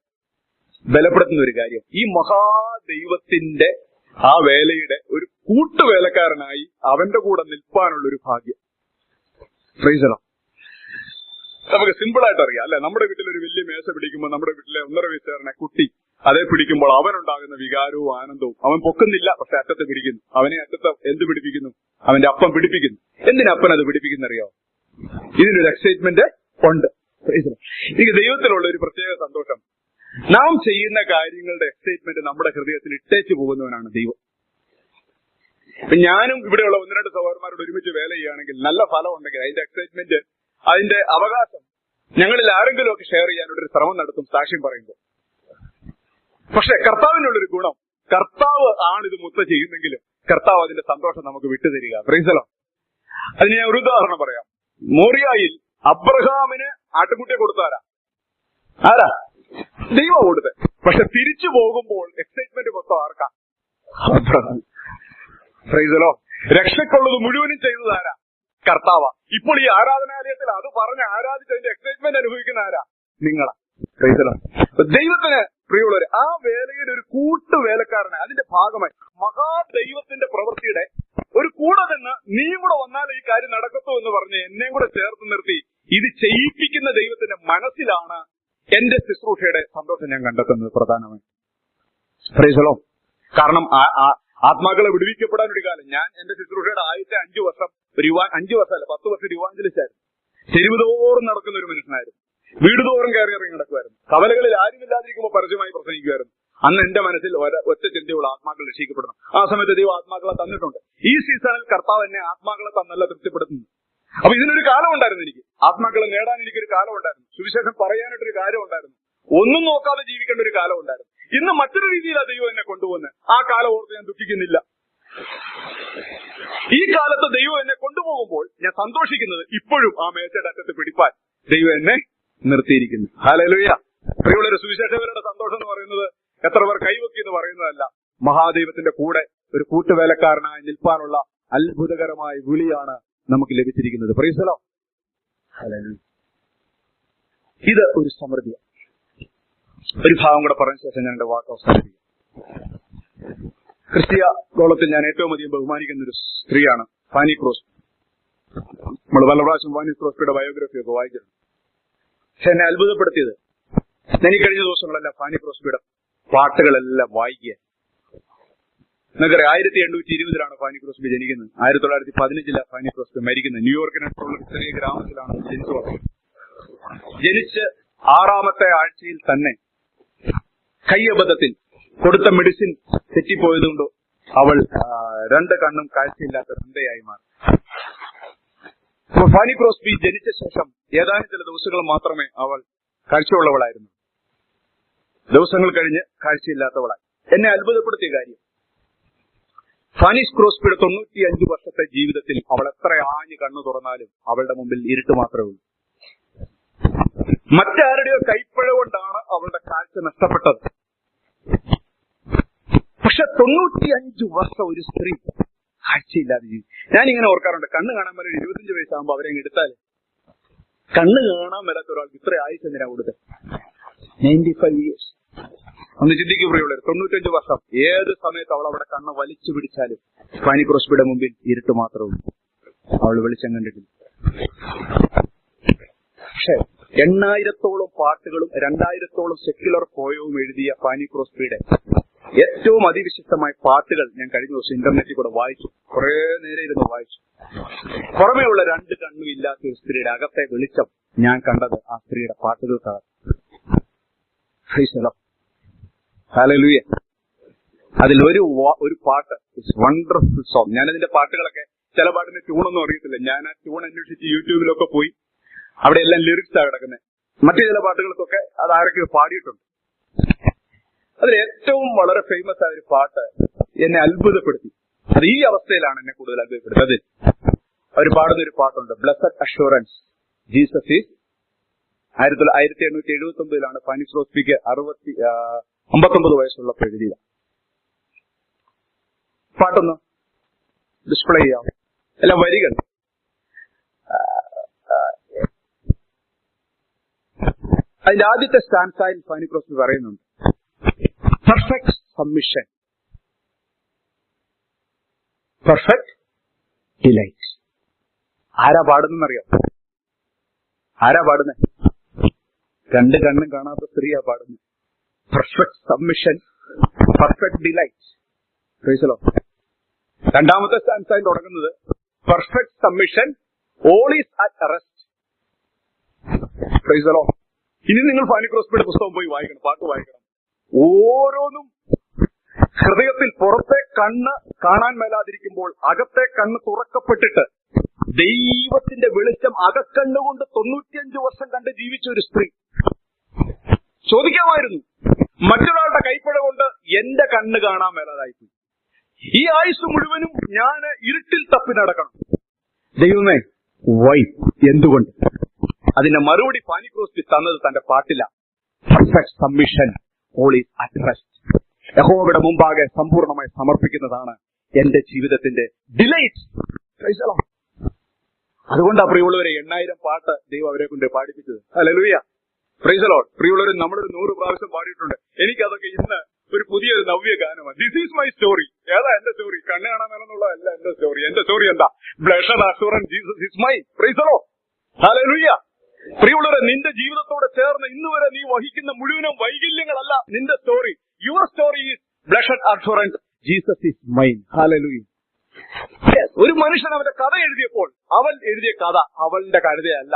ബലപ്പെടുത്തുന്ന ഒരു കാര്യം, ഈ മഹാദൈവത്തിന്റെ ആ വേലയുടെ ഒരു കൂട്ടുവേലക്കാരനായി അവന്റെ കൂടെ നിൽപ്പാനുള്ള ഒരു ഭാഗ്യം. Price the Lord. നമുക്ക് സിമ്പിൾ ആയിട്ട് അറിയാം അല്ലെ? നമ്മുടെ വീട്ടിൽ ഒരു വലിയ മേശ പിടിക്കുമ്പോൾ നമ്മുടെ വീട്ടിലെ 1.5 വയസ്സുകാരനെ കുട്ടി അതേ പിടിക്കുമ്പോൾ അവനുണ്ടാകുന്ന വികാരവും ആനന്ദവും, അവൻ പൊക്കുന്നില്ല, പക്ഷെ അറ്റത്ത് പിടിക്കുന്നു. അവനെ അറ്റത്ത് എന്ത് പിടിപ്പിക്കുന്നു? അവന്റെ അപ്പം പിടിപ്പിക്കുന്നു. എന്തിനപ്പൻ അത് പിടിപ്പിക്കുന്നറിയോ? ഇതിനൊരു എക്സൈറ്റ്മെന്റ് ഉണ്ട്. എനിക്ക് ദൈവത്തിലുള്ള ഒരു പ്രത്യേക സന്തോഷം, നാം ചെയ്യുന്ന കാര്യങ്ങളുടെ എക്സൈറ്റ്മെന്റ് നമ്മുടെ ഹൃദയത്തിൽ ഇട്ടേച്ചു പോകുന്നവനാണ് ദൈവം. ഞാനും ഇവിടെയുള്ള 1-2 സഹോദരന്മാരോട് ഒരുമിച്ച് വേല ചെയ്യുകയാണെങ്കിൽ നല്ല ഫലം ഉണ്ടെങ്കിൽ അതിന്റെ എക്സൈറ്റ്മെന്റ്, അതിന്റെ അവകാശം ഞങ്ങളിൽ ആരെങ്കിലും ഒക്കെ ഷെയർ ചെയ്യാനൊരു ശ്രമം നടത്തും സാക്ഷ്യം പറയുമ്പോൾ. പക്ഷെ കർത്താവിനുള്ളൊരു ഗുണം, കർത്താവ് ആണിത് മൊത്തം ചെയ്യുന്നെങ്കിലും കർത്താവ് അതിന്റെ സന്തോഷം നമുക്ക് വിട്ടുതരിക. Price the Lord. അതിന് ഞാൻ ഒരു ഉദാഹരണം പറയാം. മോറിയായിൽ അബ്രഹാമിന് ആട്ടുകുട്ടിയെ കൊടുത്താരാ? ആരാ? ദൈവം കൊടുത്തത്. പക്ഷെ തിരിച്ചു പോകുമ്പോൾ എക്സൈറ്റ്മെന്റ് മൊത്തം ആർക്കാ? അബ്രഹാം. Praise the Lord. രക്ഷയ്ക്കുള്ളത് മുഴുവനും ചെയ്തതാരാ? കർത്താവാ. ഇപ്പോൾ ഈ ആരാധനാലയത്തിൽ അത് പറഞ്ഞ് ആരാധിച്ചതിന്റെ എക്സൈറ്റ്മെന്റ് അനുഭവിക്കുന്ന ആരാ? നിങ്ങളാ. Price the Lord. ദൈവത്തിന് പ്രിയമുള്ളവര്, ആ വേലയുടെ ഒരു കൂട്ടുവേലക്കാരനെ അതിന്റെ ഭാഗമായി മഹാദൈവത്തിന്റെ പ്രവൃത്തിയുടെ ഒരു കൂടെ നിന്ന് നീയും കൂടെ വന്നാൽ ഈ കാര്യം നടക്കത്തോ എന്ന് പറഞ്ഞ് എന്നെയും കൂടെ ചേർത്ത് നിർത്തി ഇത് ചെയ്യിപ്പിക്കുന്ന ദൈവത്തിന്റെ മനസ്സിലാണ് എന്റെ ശുശ്രൂഷയുടെ സന്തോഷം ഞാൻ കണ്ടെത്തുന്നത് പ്രധാനമായി. Price the Lord. കാരണം ആത്മാക്കളെ വിടുവിക്കപ്പെടാൻ ഒരു കാലം ഞാൻ എന്റെ ശുശ്രൂഷയുടെ ആദ്യത്തെ 5 വർഷം 5 വർഷമല്ല 10 വർഷം ഒരു ഇവാഞ്ചലിസ്റ്റായിരുന്നു. തെരുവുതോറും നടക്കുന്ന ഒരു മനുഷ്യനായിരുന്നു. വീട് തോറും കയറി ഇറങ്ങി നടക്കുമായിരുന്നു. കവലകളിൽ ആരുമില്ലാതിരിക്കുമ്പോൾ പരസ്യമായി പ്രസംഗിക്കുമായിരുന്നു. അന്ന് എന്റെ മനസ്സിൽ ഒറ്റ ചിന്തയുള്ള ആത്മാക്കൾ രക്ഷിക്കപ്പെടണം. ആ സമയത്ത് ദൈവം ആത്മാക്കളെ തന്നിട്ടുണ്ട്. ഈ സീസണിൽ കർത്താവ് എന്നെ ആത്മാക്കളെ തന്നല്ല തൃപ്തിപ്പെടുത്തുന്നു. അപ്പൊ ഇതിനൊരു കാലം ഉണ്ടായിരുന്നു. എനിക്ക് ആത്മാക്കളെ നേടാൻ എനിക്കൊരു കാലം ഉണ്ടായിരുന്നു. സുവിശേഷം പറയാനായിട്ടൊരു കാര്യം ഉണ്ടായിരുന്നു. ഒന്നും നോക്കാതെ ജീവിക്കേണ്ട ഒരു കാലം ഉണ്ടായിരുന്നു. ഇന്ന് മറ്റൊരു രീതിയിലാണ് ദൈവം എന്നെ കൊണ്ടുപോകുന്നത്. ആ കാലം ഓർത്ത് ഞാൻ ദുഃഖിക്കുന്നില്ല. ഈ കാലത്ത് ദൈവം എന്നെ കൊണ്ടുപോകുമ്പോൾ ഞാൻ സന്തോഷിക്കുന്നത് ഇപ്പോഴും ആ മേശയുടെ അറ്റത്ത് പിടിപ്പാൻ ദൈവം എന്നെ നിർത്തിയിരിക്കുന്നു. ഹല്ലേലൂയ. പ്രിയമുള്ളവരെ, സുവിശേഷകരുടെ സന്തോഷം എന്ന് പറയുന്നത് എത്ര പേർ കൈവക്കി എന്ന് പറയുന്നതല്ല, മഹാദൈവത്തിന്റെ കൂടെ ഒരു കൂട്ടുവേലക്കാരനായി നിൽപ്പാനുള്ള അത്ഭുതകരമായ വിളിയാണ് നമുക്ക് ലഭിച്ചിരിക്കുന്നത്. Price the Lord. ഹല്ലേലൂയ. ഇത് ഒരു സമൃദ്ധിയാണ്. ഒരു ഭാഗം കൂടെ പറഞ്ഞ ശേഷം ഞാൻ എന്റെ വാക്ക് അവസാനിപ്പിക്കും. ക്രിസ്തീയ ഗോളത്തിൽ ഞാൻ ഏറ്റവും അധികം ബഹുമാനിക്കുന്ന ഒരു സ്ത്രീയാണ് ഫാനി ക്രോസ്ബി. നമ്മൾ പല പ്രാവശ്യം ഫാനി ക്രോസ്ബിയുടെ ബയോഗ്രഫി ഒക്കെ വായിച്ചിട്ടുണ്ട്. പക്ഷെ എന്നെ അത്ഭുതപ്പെടുത്തിയത്, ഞാൻ ഈ കഴിഞ്ഞ ദിവസങ്ങളെല്ലാം ഫാനി ക്രോസ്ബിയുടെ പാട്ടുകളെല്ലാം വായിക്കുക. നിങ്ങൾക്കറിയാം, 1820 ഫാനി ക്രോസ്ബി ജനിക്കുന്നത്. 1915 ഫാനി ക്രോസ്ബി മരിക്കുന്നത്. ന്യൂയോർക്കിനടുത്തുള്ള ഒരു ചെറിയ ഗ്രാമത്തിലാണ് ജനിച്ചു വളർന്നത്. ജനിച്ച് 6ാമത്തെ ആഴ്ചയിൽ തന്നെ കൈയബദ്ധത്തിൽ കൊടുത്ത മെഡിസിൻ തെറ്റിപ്പോയതുകൊണ്ട് അവൾ 2 കണ്ണും കാഴ്ചയില്ലാത്ത തന്തയായി മാറി. ഫാനി ക്രോസ്ബി ജനിച്ച ശേഷം ഏതാനും ചില ദിവസങ്ങൾ മാത്രമേ അവൾ കാഴ്ചയുള്ളവളായിരുന്നു. ദിവസങ്ങൾ കഴിഞ്ഞ് കാഴ്ചയില്ലാത്തവളായി. എന്നെ അത്ഭുതപ്പെടുത്തിയ കാര്യം, ഫാനി ക്രോസ്ബിയുടെ 95 വർഷത്തെ ജീവിതത്തിൽ അവൾ എത്ര ആഞ്ഞ് കണ്ണു തുറന്നാലും അവളുടെ മുമ്പിൽ ഇരുട്ട് മാത്രമേ ഉള്ളൂ. മറ്റാരുടെയോ കൈപ്പഴ കൊണ്ടാണ് അവളുടെ കാഴ്ച നഷ്ടപ്പെട്ടത്. പക്ഷെ 95 വർഷം ഒരു സ്ത്രീ കാഴ്ചയില്ലാതെ ജീവിക്കും. ഞാനിങ്ങനെ ഓർക്കാറുണ്ട്, കണ്ണ് കാണാൻ മേലെ 25 വയസ്സാകുമ്പോൾ അവരെ എടുത്താല് കണ്ണ് കാണാൻ മേലാത്ത ഒരാൾക്ക് ഇത്ര ആയുസ് എന്തിനാ കൊടുത്തത്? 95 ഇയേഴ്സ്. ഒന്ന് ചിന്തിക്കൂ പ്രിയമുള്ളവർ, 95 വർഷം ഏത് സമയത്ത് അവൾ അവിടെ കണ്ണ് വലിച്ചു പിടിച്ചാലും ഫാനി ക്രോസ്ബിയുടെ മുമ്പിൽ ഇരുട്ട് മാത്രമേ ഉള്ളൂ. അവൾ വെളിച്ചം കണ്ടിട്ടില്ല. പക്ഷെ 8,000-ഓളം പാട്ടുകളും 2,000-ഓളം സെക്യുലർ പോയവും എഴുതിയ ഫാനി ക്രോസ്ബിയുടെ ഏറ്റവും അതിവിശിഷ്ടമായ പാട്ടുകൾ ഞാൻ കഴിഞ്ഞ ദിവസം ഇന്റർനെറ്റിൽ കൂടെ വായിച്ചു. കുറെ നേരം ഇരുന്ന് വായിച്ചു. പുറമേയുള്ള 2 കണ്ണും ഇല്ലാത്ത ഒരു സ്ത്രീയുടെ അകത്തെ വെളിച്ചം ഞാൻ കണ്ടത് ആ സ്ത്രീയുടെ പാട്ടുകൾക്കാണ്. ഹല്ലേലൂയ. അതിൽ ഒരു പാട്ട്, വണ്ടർഫുൾ സോങ്. ഞാനതിന്റെ പാട്ടുകളൊക്കെ, ചില പാട്ടിന് ട്യൂണൊന്നും അറിയത്തില്ല. ഞാൻ ആ ട്യൂൺ അന്വേഷിച്ച് യൂട്യൂബിലൊക്കെ പോയി അവിടെ എല്ലാം ലിറിക്സാണ് കിടക്കുന്നത്. മറ്റു ചില പാട്ടുകൾക്കൊക്കെ അത് ആരൊക്കെ പാടിയിട്ടുണ്ട്. അതിൽ ഏറ്റവും വളരെ ഫേമസ് ആയ ഒരു പാട്ട് എന്നെ അത്ഭുതപ്പെടുത്തി. അത് ഈ അവസ്ഥയിലാണ് എന്നെ കൂടുതൽ അത്ഭുതപ്പെടുത്തത്. അവർ പാടുന്ന ഒരു പാട്ടുണ്ട്, blessed assurance Jesus is. 1879 Fanny ക്രോസ്ബിക്ക് 59 വയസ്സുള്ളപ്പോൾ എഴുതിയ പാട്ടൊന്ന് ഡിസ്പ്ലേ ചെയ്യാം. അല്ല, വരികൾ അതിന്റെ ആദ്യത്തെ സ്റ്റാൻസായിൽ ഫാനി ക്രോസ്ബി പറയുന്നുണ്ട്, പെർഫെക്റ്റ് സബ്മിഷൻ, പെർഫെക്റ്റ് ഡിലൈറ്റ്. ആരാ പാടുന്നറിയാം? ആരാ പാടുന്നത്? രണ്ട് കണ്ണും കാണാത്ത സ്ത്രീയാ പാടുന്നത്. Perfect submission, perfect delight. Praise the Lord. രണ്ടാമത്തെ സ്റ്റാൻസായി തുടങ്ങുന്നത് perfect submission, all is at rest. Praise the Lord. ഇനി നിങ്ങൾ ഫാനി ക്രോസ്ബിയുടെ പുസ്തകം പോയി വായിക്കണം, പാട്ട് വായിക്കണം. ഓരോന്നും ഹൃദയത്തിൽ പുറത്തെ കണ്ണ് കാണാൻ മേലാതിരിക്കുമ്പോൾ അകത്തെ കണ്ണ് തുറക്കപ്പെട്ടിട്ട് ദൈവത്തിന്റെ വെളിച്ചം അകക്കണ്ണുകൊണ്ട് 95 വർഷം കണ്ട് ജീവിച്ച ഒരു സ്ത്രീ ചോദിക്കാമായിരുന്നു, മറ്റൊരാളുടെ കൈപ്പഴ കൊണ്ട് എന്റെ കണ്ണ് കാണാൻ മേലാതായിപ്പോയി, ഈ ആയുസ് മുഴുവനും ഞാൻ ഇരുട്ടിൽ തപ്പി നടക്കണം. ദൈവമേ, വൈ? എന്തുകൊണ്ട്? അതിന്റെ മറുപടി ഫാനി ക്രോസ്ബി തന്നത് തന്റെ പാട്ടില. Perfect submission, all is at rest. യഹോവയുടെ മുമ്പാകെ സമ്പൂർണ്ണമായി സമർപ്പിക്കുന്നതാണ് എന്റെ ജീവിതത്തിന്റെ ഡിലൈറ്റ്. അതുകൊണ്ടാ പ്രിയമുള്ളവരെ 8000 പാട്ട് ദൈവം അവരെ കൊണ്ട് പാടിപ്പിച്ചത്. Hallelujah, praise the Lord. പ്രിയമുള്ളവർ, നമ്മളൊരു 100 പ്രാവശ്യം പാടിയിട്ടുണ്ട്. എനിക്കതൊക്കെ ഇന്ന് ഒരു പുതിയൊരു നവ്യ ഗാനമാണ്. This is my story. ഏതാ എന്റെ സ്റ്റോറി? കണ്ണ് കാണാൻ മേലെന്നുള്ളതല്ല എന്റെ സ്റ്റോറി. എന്റെ സ്റ്റോറി എന്താ? Blessed assurance Jesus is mine. Price the Lord. Hallelujah. പ്രിയമുള്ളവരെ, നിന്റെ ജീവിതത്തോട് ചേർന്ന് ഇന്ന് വരെ നീ വഹിക്കുന്ന മുഴുവനും വൈകല്യങ്ങളല്ല നിന്റെ story. Your story is blessed assurance Jesus is mine. Hallelujah. ഒരു മനുഷ്യൻ അവന്റെ കഥ എഴുതിയപ്പോൾ അവൻ എഴുതിയ കഥ അവന്റെ കഴുതയല്ല.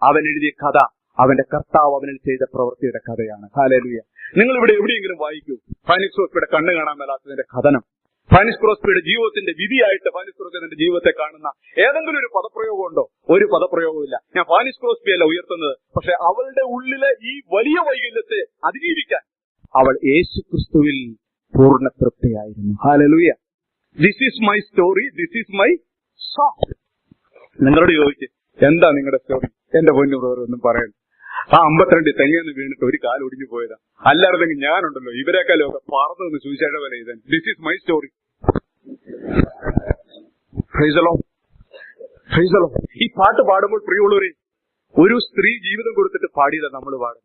അവൻ എഴുതിയ കഥ അവന്റെ കർത്താവ് അവനിൽ ചെയ്ത പ്രവൃത്തിയുടെ കഥയാണ്. ഹല്ലേലൂയ. നിങ്ങൾ ഇവിടെ എവിടെയെങ്കിലും വായിക്കൂ ഫാനി ക്രോസ്ബിയുടെ കണ്ണ് കാണാൻ മേലാത്തതിന്റെ കഥനം, ഫാനി ക്രോസ്ബിയുടെ ജീവിതത്തിന്റെ വിധിയായിട്ട് ഫാനി ക്രോസ്ബിയുടെ ജീവിതത്തെ കാണുന്ന ഏതെങ്കിലും ഒരു പദപ്രയോഗം ഉണ്ടോ? ഒരു പദപ്രയോഗമില്ല. ഞാൻ ഫാനി ക്രോസ്ബിയല്ല ഉയർത്തുന്നത്, പക്ഷെ അവളുടെ ഉള്ളിലെ ഈ വലിയ വൈകല്യത്തെ അതിജീവിക്കാൻ അവൾ യേശു ക്രിസ്തുവിൽ പൂർണ്ണ തൃപ്തിയായിരുന്നു. Hallelujah. This is my story, this is my song. നിങ്ങളോട് ചോദിച്ച്, എന്താ നിങ്ങളുടെ സ്റ്റോറി? എന്റെ പൊന്നു ബ്രദർ ഒന്നും പറയണ്ട. ആ 52 തെങ്ങിന്ന് വീണിട്ട് ഒരു കാൽ ഒടിഞ്ഞു പോയതാ. അല്ലായിരുന്നെങ്കിൽ ഞാനുണ്ടല്ലോ ഇവരെക്കാളും ഒക്കെ പറന്നു നിന്ന് സുവിശേഷ പോലെ ചെയ്താൽ. This is my story. Price the Lord. Price the Lord. ഈ പാട്ട് പാടുമ്പോൾ പ്രിയമുള്ളവരെ, ഒരു സ്ത്രീ ജീവിതം കൊടുത്തിട്ട് പാടിയതാ നമ്മൾ പാടുന്നത്.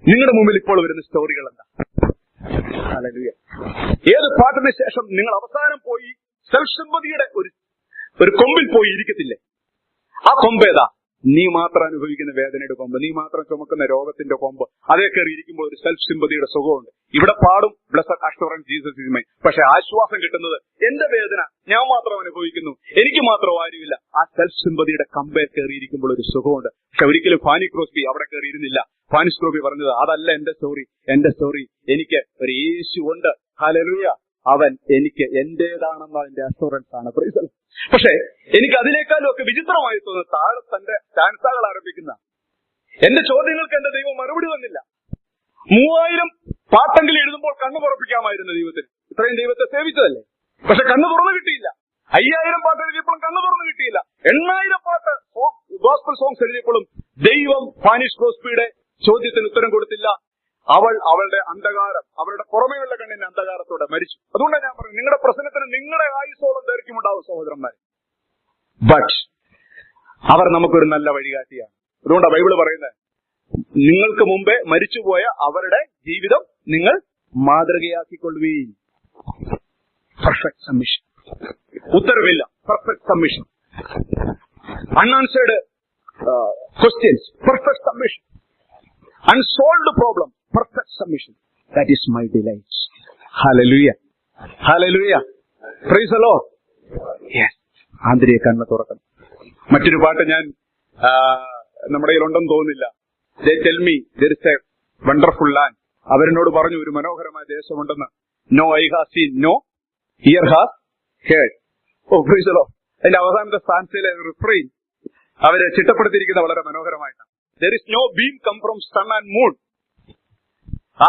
നിങ്ങളുടെ മുമ്പിൽ ഇപ്പോൾ വരുന്ന സ്റ്റോറികൾ എന്താ? ഹല്ലേലൂയ. ഏത് പാട്ടിന് ശേഷം നിങ്ങൾ അവസാനം പോയി സെൽഫ് സിമ്പതിയുടെ ഒരു കൊമ്പിൽ പോയി ഇരിക്കത്തില്ലേ? ആ കൊമ്പ് ഏതാ? നീ മാത്രം അനുഭവിക്കുന്ന വേദനയുടെ കൊമ്പ്, നീ മാത്രം ചുമക്കുന്ന രോഗത്തിന്റെ കൊമ്പ്. അതേ കയറി ഇരിക്കുമ്പോൾ ഒരു സെൽഫ് സിമ്പതിയുടെ സുഖമുണ്ട്. ഇവിടെ പാടും blessed assurance Jesus is mine. പക്ഷെ ആശ്വാസം കിട്ടുന്നത് എന്റെ വേദന ഞാൻ മാത്രം അനുഭവിക്കുന്നു, എനിക്ക് മാത്രം ആരുമില്ല. ആ സെൽഫ് സിമ്പതിയുടെ കമ്പേ കയറിയിരിക്കുമ്പോൾ ഒരു സുഖമുണ്ട്. പക്ഷെ ഒരിക്കലും ഫാനി ക്രോസ്ബി അവിടെ കയറിയിരുന്നില്ല. ഫാനി ക്രോസ്ബി പറഞ്ഞത് അതല്ല എന്റെ സ്റ്റോറി. എന്റെ സ്റ്റോറി എനിക്ക് ഒരു യേശു ഉണ്ട്. ഹല്ലേലൂയ. അവൻ എനിക്ക് എന്റേതാണെന്ന അതിന്റെ അഷുറൻസ് ആണ്. പക്ഷെ എനിക്ക് അതിനേക്കാളും ഒക്കെ വിചിത്രമായി തോന്നുന്നു താഴെ തന്റെ സ്റ്റാൻസകൾ ആരംഭിക്കുന്ന എന്റെ ചോദ്യങ്ങൾക്ക് എന്റെ ദൈവം മറുപടി തന്നില്ല. 3000 പാട്ടെങ്കിലും എഴുതുമ്പോൾ കണ്ണു തുറപ്പിക്കാമായിരുന്നു ദൈവത്തിന്. ഇത്രയും ദൈവത്തെ സേവിച്ചതല്ലേ. പക്ഷെ കണ്ണു തുറന്നു കിട്ടിയില്ല. 5000 പാട്ട് എഴുതിയപ്പോഴും കണ്ണു തുറന്നു കിട്ടിയില്ല. 8000 പാട്ട് ഗോസ്പൽ സോങ്സ് എഴുതിയപ്പോഴും ദൈവം ഫാനി ക്രോസ്ബിയുടെ ചോദ്യത്തിന് ഉത്തരം കൊടുത്തില്ല. അവളുടെ അന്ധകാരം, അവളുടെ പുറമേയുള്ള കണ്ണിന്റെ അന്ധകാരത്തോടെ മരിച്ചു. അതുകൊണ്ടാണ് ഞാൻ പറയുന്നത്, നിങ്ങളുടെ പ്രശ്നത്തിന് നിങ്ങളുടെ ആയുസോളം ദൈർഘ്യമുണ്ടാവും സഹോദരന്മാരെ. ബട്ട് അവർ നമുക്കൊരു നല്ല വഴികാട്ടിയാണ്. അതുകൊണ്ടാണ് ബൈബിള് പറയുന്നത്, നിങ്ങൾക്ക് മുമ്പേ മരിച്ചുപോയ അവരുടെ ജീവിതം നിങ്ങൾ മാതൃകയാക്കിക്കൊള്ളുവീൻ. Perfect submission. ഉത്തരവില്ല. Perfect submission. Unanswered questions. Perfect submission. Unsolved problem, perfect submission. That is my delight. Hallelujah. Hallelujah. Praise the Lord. Yes. ആന്തരിക കണ്ണ് തുറക്കണം. മറ്റൊരു പാട്ട് ഞാൻ നമ്മുടെ കയ്യിലുണ്ടെന്ന് തോന്നുന്നില്ല. They tell me there is a wonderful land. അവരെന്നോട് പറഞ്ഞു ഒരു മനോഹരമായ ദേശമുണ്ടെന്ന്. No eye has seen, no ear has heard. Oh praise the Lord. അതിന്റെ അവസാനത്തെ സ്ഥാനത്തിലെ റിഫ്രെയിൻ അവര് ചിട്ടപ്പെടുത്തിയിരിക്കുന്ന വളരെ മനോഹരമായിട്ടാണ്. There is no beam come from sun and moon.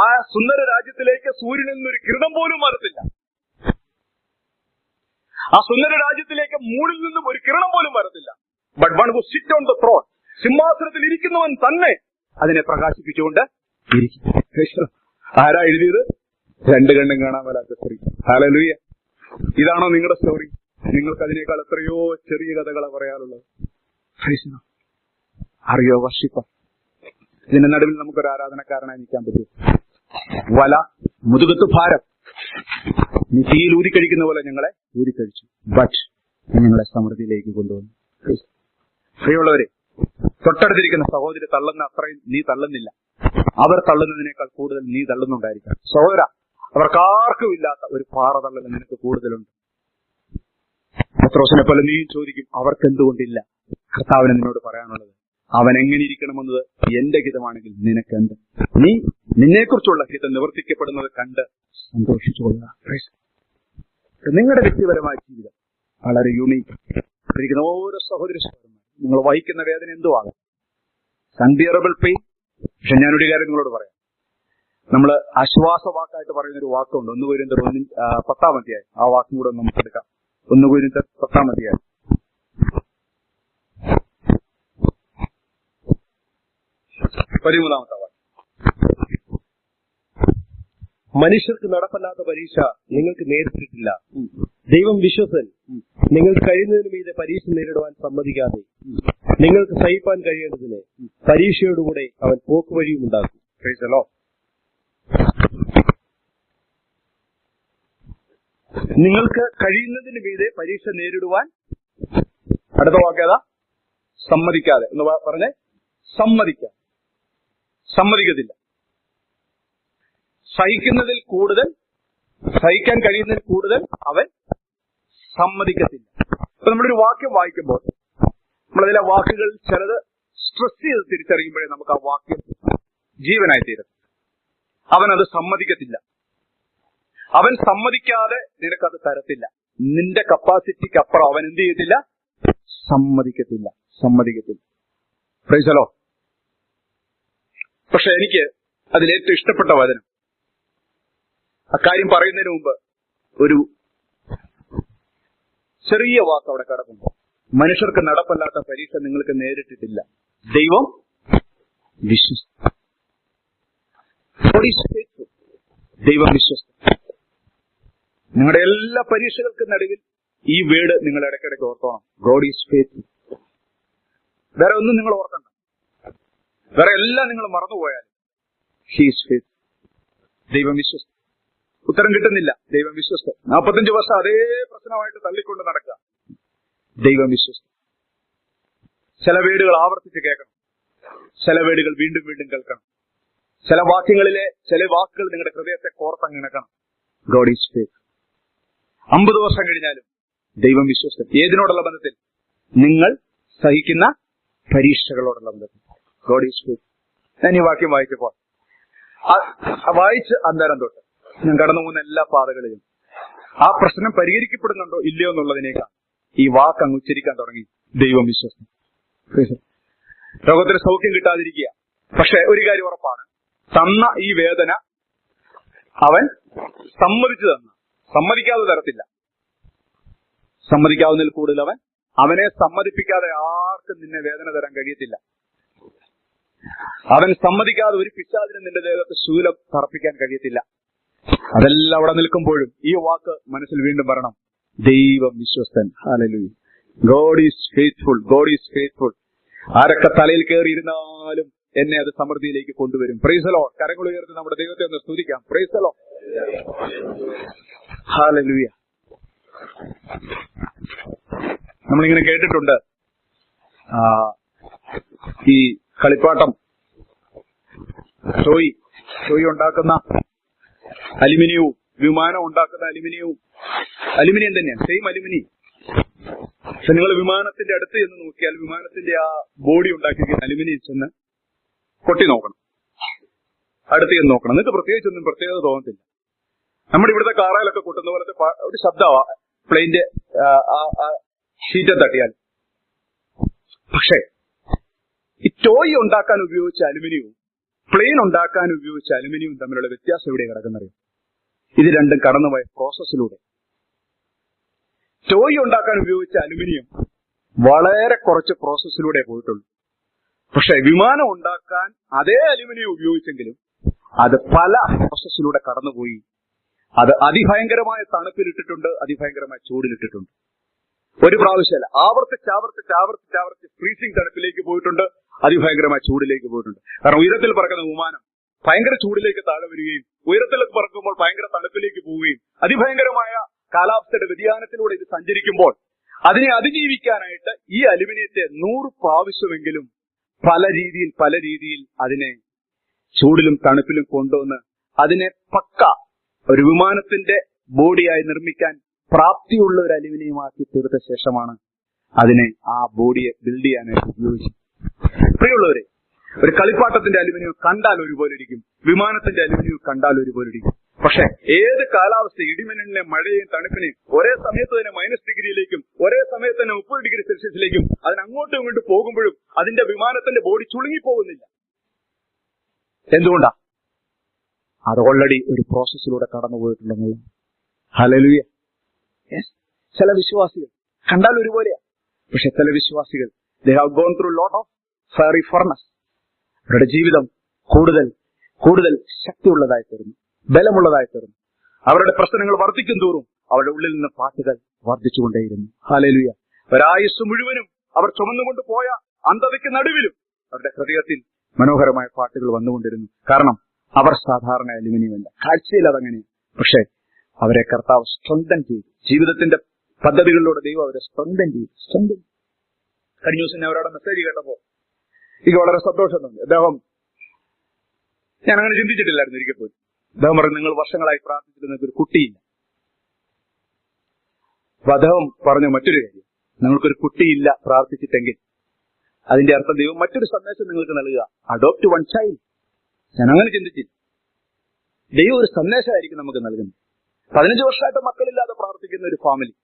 ആ സുന്ദര രാജ്യത്തിലേക്ക് സൂര്യനിൽ നിന്നൊരു കിരണം പോലും വരത്തില്ല. ആ സുന്ദര രാജ്യത്തിലേക്ക് മൂണിൽ നിന്നും ഒരു കിരണം പോലും വരത്തില്ല. But one who sit on the thrown, സിംഹാസനത്തിൽ ഇരിക്കുന്നവൻ തന്നെ അതിനെ പ്രകാശിപ്പിച്ചുകൊണ്ട് ഇരിക്കും. ആരാ എഴുതിയത്? രണ്ട് കണ്ണും കാണാൻ മേലാത്ത സ്ത്രീ. ഹല്ലേലൂയ. ഇതാണോ നിങ്ങളുടെ സ്റ്റോറി? നിങ്ങൾക്ക് അതിനേക്കാൾ എത്രയോ ചെറിയ കഥകളാണ് പറയാനുള്ളത്. അറിയോ വർഷിപ്പർ? ഇതിന്റെ നടുവിൽ നമുക്കൊരു ആരാധനക്കാരനായി നിൽക്കാൻ പറ്റും. വല, മുതുകത്ത് ഭാരം, നീ തീയിൽ ഊതിക്കഴിക്കുന്ന പോലെ ഞങ്ങളെ ഊതിക്കഴിച്ചു. ബട്ട് ഞങ്ങളെ സമൃദ്ധിയിലേക്ക് കൊണ്ടുവന്നു. പ്രിയമുള്ളവരെ, തൊട്ടടുത്തിരിക്കുന്ന സഹോദരി തള്ളുന്ന അത്രയും നീ തള്ളുന്നില്ല. അവർ തള്ളുന്നതിനേക്കാൾ കൂടുതൽ നീ തള്ളുന്നുണ്ടായിരിക്കാം. സഹോദര, അവർക്കാർക്കും ഇല്ലാത്ത ഒരു പാറ തള്ളൽ നിനക്ക് കൂടുതലുണ്ട്. പത്രോസിനെ പോലെ നീ ചോദിക്കും, അവർക്കെന്തുകൊണ്ടില്ല? കർത്താവിന് നിന്നോട് പറയാനുള്ളത്, അവൻ എങ്ങനെ ഇരിക്കണമെന്നത് എന്റെ ഹിതമാണെങ്കിൽ നിനക്കെന്ത്? നീ നിന്നെക്കുറിച്ചുള്ള ഹിതം നിവർത്തിക്കപ്പെടുന്നത് കണ്ട് സന്തോഷിച്ചുകൊള്ളുക. നിങ്ങളുടെ വ്യക്തിപരമായ ജീവിതം വളരെ യൂണീക്ക്. ഇരിക്കുന്ന ഓരോ സഹോദര സഹോദരന്മാരും നിങ്ങൾ വഹിക്കുന്ന വേദന എന്തുവാകാം, അൺബിയറബിൾ പെയിൻ. പക്ഷെ ഞാനൊരു കാര്യം നിങ്ങളോട് പറയാം. നമ്മൾ ആശ്വാസവാക്കായിട്ട് പറയുന്ന ഒരു വാക്കുണ്ട്, 1 കൊരിന്ത്യർ 10-ാം അധ്യായം. ആ വാക്കും കൂടെ നമുക്ക് എടുക്കാം. 1 കൊരിന്ത്യർ 10-ാം അധ്യായം 13-ാമത്തെ വാക്യം. മനുഷ്യർക്ക് നടപ്പല്ലാത്ത പരീക്ഷ നിങ്ങൾക്ക് നേരിട്ടിട്ടില്ല. ദൈവം വിശ്വസൻ. നിങ്ങൾക്ക് കഴിയുന്നതിന് മീതെ പരീക്ഷ നേരിടുവാൻ സമ്മതിക്കാതെ നിങ്ങൾക്ക് സഹിപ്പാൻ കഴിയേണ്ടതിന് പരീക്ഷയോടുകൂടെ അവൻ പോക്കുവഴിയും ഉണ്ടാക്കും. നിങ്ങൾക്ക് കഴിയുന്നതിന് മീതെ പരീക്ഷ നേരിടുവാൻ, അടുത്ത വാക്കേതാ? സമ്മതിക്കാതെ. എന്ന് പറഞ്ഞേ, സമ്മതിക്കത്തില്ല. സഹിക്കുന്നതിൽ കൂടുതൽ, സഹിക്കാൻ കഴിയുന്നതിൽ കൂടുതൽ അവൻ സമ്മതിക്കത്തില്ല. അപ്പൊ നമ്മളൊരു വാക്യം വായിക്കുമ്പോൾ നമ്മളതിലെ വാക്കുകൾ ചിലത് സ്ട്രെസ് ചെയ്ത് തിരിച്ചറിയുമ്പോഴേ നമുക്ക് ആ വാക്യം ജീവനായി തീരും. അവനത് സമ്മതിക്കത്തില്ല. അവൻ സമ്മതിക്കാതെ നിനക്കത് തരത്തില്ല. നിന്റെ കപ്പാസിറ്റിക്ക് അപ്പുറം അവൻ എന്ത് ചെയ്യത്തില്ല? സമ്മതിക്കത്തില്ല. Price the Lord. പക്ഷെ എനിക്ക് അതിലേറ്റവും ഇഷ്ടപ്പെട്ട വചനം, അക്കാര്യം പറയുന്നതിന് മുമ്പ് ഒരു ചെറിയ വാക്ക് അവിടെ കിടക്കുമ്പോൾ, മനുഷ്യർക്ക് നടപ്പല്ലാത്ത പരീക്ഷ നിങ്ങൾക്ക് നേരിട്ടിട്ടില്ല. ദൈവം വിശ്വസ്തൻ. ദൈവം വിശ്വസ്തൻ. നിങ്ങളുടെ എല്ലാ പരീക്ഷകൾക്കും നടുവിൽ ഈ വേർഡ് നിങ്ങൾ ഇടയ്ക്കിടയ്ക്ക് ഓർത്തോണം. God is faithful. വേറെ ഒന്നും നിങ്ങൾ ഓർക്കണ്ട. വേറെ എല്ലാം നിങ്ങൾ മറന്നുപോയാലും ഹി ഈസ് ഫെയ്ത്ത്ഫുൾ. ദൈവം വിശ്വസ്തൻ. ഉത്തരം കിട്ടുന്നില്ല, ദൈവം വിശ്വസ്തൻ. 45 വർഷം അതേ പ്രശ്നമായിട്ട് തള്ളിക്കൊണ്ട് നടക്കുക, ദൈവം വിശ്വസ്തൻ. ചില വീടുകൾ ആവർത്തിച്ച് കേൾക്കണം, ചില വീടുകൾ വീണ്ടും വീണ്ടും കേൾക്കണം. ചില വാക്യങ്ങളിലെ ചില വാക്കുകൾ നിങ്ങളുടെ ഹൃദയത്തെ കോർത്തങ്ങിണക്കണം. God is faithful. 50 വർഷം കഴിഞ്ഞാലും ദൈവം വിശ്വസ്തൻ. ഏതിനോടുള്ള ബന്ധത്തിൽ? നിങ്ങൾ സഹിക്കുന്ന പരീക്ഷകളോടുള്ള ബന്ധത്തിൽ. God is faithful. ഞാൻ ഈ വാക്യം വായിച്ചപ്പോൾ വായിച്ച് അന്നേരം തൊട്ട് ഞാൻ കടന്നു പോകുന്ന എല്ലാ പാതകളിലും ആ പ്രശ്നം പരിഹരിക്കപ്പെടുന്നുണ്ടോ ഇല്ലയോ എന്നുള്ളതിനേക്കാൾ ഈ വാക്ക് അങ്ങ് ഉച്ചരിക്കാൻ തുടങ്ങി. ദൈവം വിശ്വസ്തൻ. രോഗത്തിന് സൗഖ്യം കിട്ടാതിരിക്കുക, പക്ഷെ ഒരു കാര്യം ഉറപ്പാണ്, തന്ന ഈ വേദന അവൻ സമ്മതിച്ചു തന്ന, സമ്മതിക്കാതെ തരത്തില്ല. സമ്മതിക്കാവുന്നതിൽ കൂടുതൽ അവനെ സമ്മതിപ്പിക്കാതെ ആർക്കും നിന്നെ വേദന തരാൻ കഴിയത്തില്ല. അവൻ സമ്മതിക്കാതെ ഒരു പിശാചിനും നിന്റെ ദേഹത്ത് ശൂലം തറപ്പിക്കാൻ കഴിയത്തില്ല. അതെല്ലാം അവിടെ നിൽക്കുമ്പോഴും ഈ വാക്ക് മനസ്സിൽ വീണ്ടും വരണം. ദൈവം വിശ്വസ്തൻ. Hallelujah. God is faithful. God is faithful. ആരൊക്കെ തലയിൽ കയറിയിരുന്നാലും എന്നെ അത് സമൃദ്ധിയിലേക്ക് കൊണ്ടുവരും. Praise the Lord. കരങ്ങൾ ഉയർത്തി നമ്മുടെ ദൈവത്തെ ഒന്ന് സ്തുതിക്കാം. Praise the Lord. ഹല്ലേലൂയ. നമ്മളിങ്ങനെ കേട്ടിട്ടുണ്ട്, ഈ കളിപ്പാട്ടം ടോയ് ഉണ്ടാക്കുന്ന അലുമിനിയവും വിമാനം ഉണ്ടാക്കുന്ന അലുമിനിയം തന്നെയാണ്, സെയിം അലുമിനിയം. പക്ഷെ നിങ്ങൾ വിമാനത്തിന്റെ അടുത്ത് ചെന്ന് നോക്കിയാൽ വിമാനത്തിന്റെ ആ ബോഡി ഉണ്ടാക്കിയിരിക്കുന്ന അലുമിനിയം ചെന്ന് കൊട്ടി നോക്കണം, അടുത്ത് ചെന്ന് നോക്കണം. നിങ്ങൾക്ക് പ്രത്യേകിച്ചൊന്നും പ്രത്യേകത തോന്നത്തില്ല. നമ്മുടെ ഇവിടുത്തെ കാറയിലൊക്കെ കൂട്ടുന്ന പോലത്തെ ഒരു ശബ്ദമാണ് പ്ലെയിന്റെ ഷീറ്റ് തട്ടിയാൽ. പക്ഷേ ഈ ടോയ് ഉണ്ടാക്കാൻ ഉപയോഗിച്ച അലുമിനിയവും പ്ലെയിൻ ഉണ്ടാക്കാൻ ഉപയോഗിച്ച അലുമിനിയവും തമ്മിലുള്ള വ്യത്യാസം എവിടെ കിടക്കുന്നറിയും? ഇത് രണ്ടും കടന്നുപോയ പ്രോസസ്സിലൂടെ. ടോയ് ഉണ്ടാക്കാൻ ഉപയോഗിച്ച അലുമിനിയം വളരെ കുറച്ച് പ്രോസസ്സിലൂടെ പോയിട്ടുള്ളൂ. പക്ഷെ വിമാനം ഉണ്ടാക്കാൻ അതേ അലുമിനിയം ഉപയോഗിച്ചെങ്കിലും അത് പല പ്രോസസ്സിലൂടെ കടന്നുപോയി. അത് അതിഭയങ്കരമായ തണുപ്പിലിട്ടിട്ടുണ്ട്, അതിഭയങ്കരമായ ചൂടിലിട്ടിട്ടുണ്ട്. ഒരു പ്രാവശ്യമല്ല, ആവർത്തിച്ച് ഫ്രീസിംഗ് തണുപ്പിലേക്ക് പോയിട്ടുണ്ട്, അതിഭയങ്കരമായ ചൂടിലേക്ക് പോയിട്ടുണ്ട്. കാരണം ഉയരത്തിൽ പറക്കുന്ന വിമാനം ഭയങ്കര ചൂടിലേക്ക് താഴെ വരികയും ഉയരത്തിലേക്ക് പറക്കുമ്പോൾ ഭയങ്കര തണുപ്പിലേക്ക് പോവുകയും അതിഭയങ്കരമായ കാലാവസ്ഥയുടെ വ്യതിയാനത്തിലൂടെ ഇത് സഞ്ചരിക്കുമ്പോൾ അതിനെ അതിജീവിക്കാനായിട്ട് ഈ അലുമിനിയത്തെ 100 പ്രാവശ്യമെങ്കിലും പല രീതിയിൽ അതിനെ ചൂടിലും തണുപ്പിലും കൊണ്ടുവന്ന് അതിനെ പക്ക ഒരു വിമാനത്തിന്റെ ബോഡിയായി നിർമ്മിക്കാൻ പ്രാപ്തിയുള്ള ഒരു അലുമിനിയമാക്കി തീർത്ത ശേഷമാണ് അതിനെ ആ ബോഡിയെ ബിൽഡ് ചെയ്യാനായിട്ട് ഉപയോഗിച്ചത്. പ്രിയമുള്ളവരെ, ഒരു കളിപ്പാട്ടത്തിന്റെ അലുമിനിയം കണ്ടാൽ ഒരുപോലെ ഇരിക്കും, വിമാനത്തിന്റെ അലുമിനിയം കണ്ടാൽ ഒരുപോലെ ഇരിക്കും. പക്ഷെ ഏത് കാലാവസ്ഥ, ഇടിമിന്നലിനെ, മഴയെയും തണുപ്പിനെയും ഒരേ സമയത്ത് തന്നെ -ഡിഗ്രിയിലേക്കും ഒരേ സമയത്ത് തന്നെ 30 ഡിഗ്രി സെൽഷ്യസിലേക്കും അതിനങ്ങോട്ടും ഇങ്ങോട്ടും പോകുമ്പോഴും അതിന്റെ വിമാനത്തിന്റെ ബോഡി ചുളുങ്ങിപ്പോകുന്നില്ല. എന്തുകൊണ്ടാ? അത് ഓൾറെഡി ഒരു പ്രോസസ്സിലൂടെ കടന്നുപോയിട്ടുണ്ടെങ്കിൽ. ഹല്ലേലൂയ. ചില വിശ്വാസികൾ കണ്ടാൽ ഒരുപോലെയാ, പക്ഷെ ചില വിശ്വാസികൾ they have gone through lot of fiery furnace. അവരുടെ ജീവിതം കൂടുതൽ ശക്തിയുള്ളതായി തീർന്നു, ബലമുള്ളതായി തീർന്നു. അവരുടെ പ്രശ്നങ്ങൾ വർദ്ധിക്കും തോറും അവരുടെ ഉള്ളിൽ നിന്ന് പാട്ടുകൾ വർദ്ധിച്ചുകൊണ്ടേയിരുന്നു. ഹല്ലേലൂയ. ഒരായുസ് മുഴുവനും അവർ ചുമന്നുകൊണ്ട് പോയ അന്ധതയ്ക്ക് നടുവിലും അവരുടെ ഹൃദയത്തിൽ മനോഹരമായ പാട്ടുകൾ വന്നുകൊണ്ടിരുന്നു. കാരണം അവർ സാധാരണ അലുമിനിയമല്ല, കാഴ്ചയിൽ അതങ്ങനെയാണ്. പക്ഷെ അവരെ കർത്താവ് സ്ട്രെങ്തൻ ചെയ്തു. ജീവിതത്തിന്റെ പദ്ധതികളിലൂടെ ദൈവം അവരെ സ്ട്രെങ്തൻ ചെയ്തു. കഴിഞ്ഞ ദിവസം ഞാൻ അവരുടെ മെസ്സേജ് കേട്ടപ്പോ എനിക്ക് വളരെ സന്തോഷം തോന്നി. ഞാൻ അങ്ങനെ ചിന്തിച്ചിട്ടില്ലായിരുന്നു ഒരിക്കൽ പോലും. അദ്ദേഹം പറഞ്ഞു, നിങ്ങൾ വർഷങ്ങളായി പ്രാർത്ഥിച്ചിട്ട് നിങ്ങൾക്ക് ഒരു കുട്ടിയില്ല. അപ്പൊ അദ്ദേഹം പറഞ്ഞു മറ്റൊരു കാര്യം, നിങ്ങൾക്കൊരു കുട്ടിയില്ല പ്രാർത്ഥിച്ചിട്ടെങ്കിൽ അതിന്റെ അർത്ഥം ദൈവം മറ്റൊരു സന്ദേശം നിങ്ങൾക്ക് നൽകുക, അഡോപ്റ്റ് വൺ ചൈൽഡ്. ഞാൻ അങ്ങനെ ചിന്തിച്ചില്ല. ദൈവം ഒരു സന്ദേശമായിരിക്കും നമുക്ക് നൽകുന്നത്. 15 വർഷമായിട്ട് മക്കളില്ലാതെ പ്രാർത്ഥിക്കുന്ന ഒരു ഫാമിലി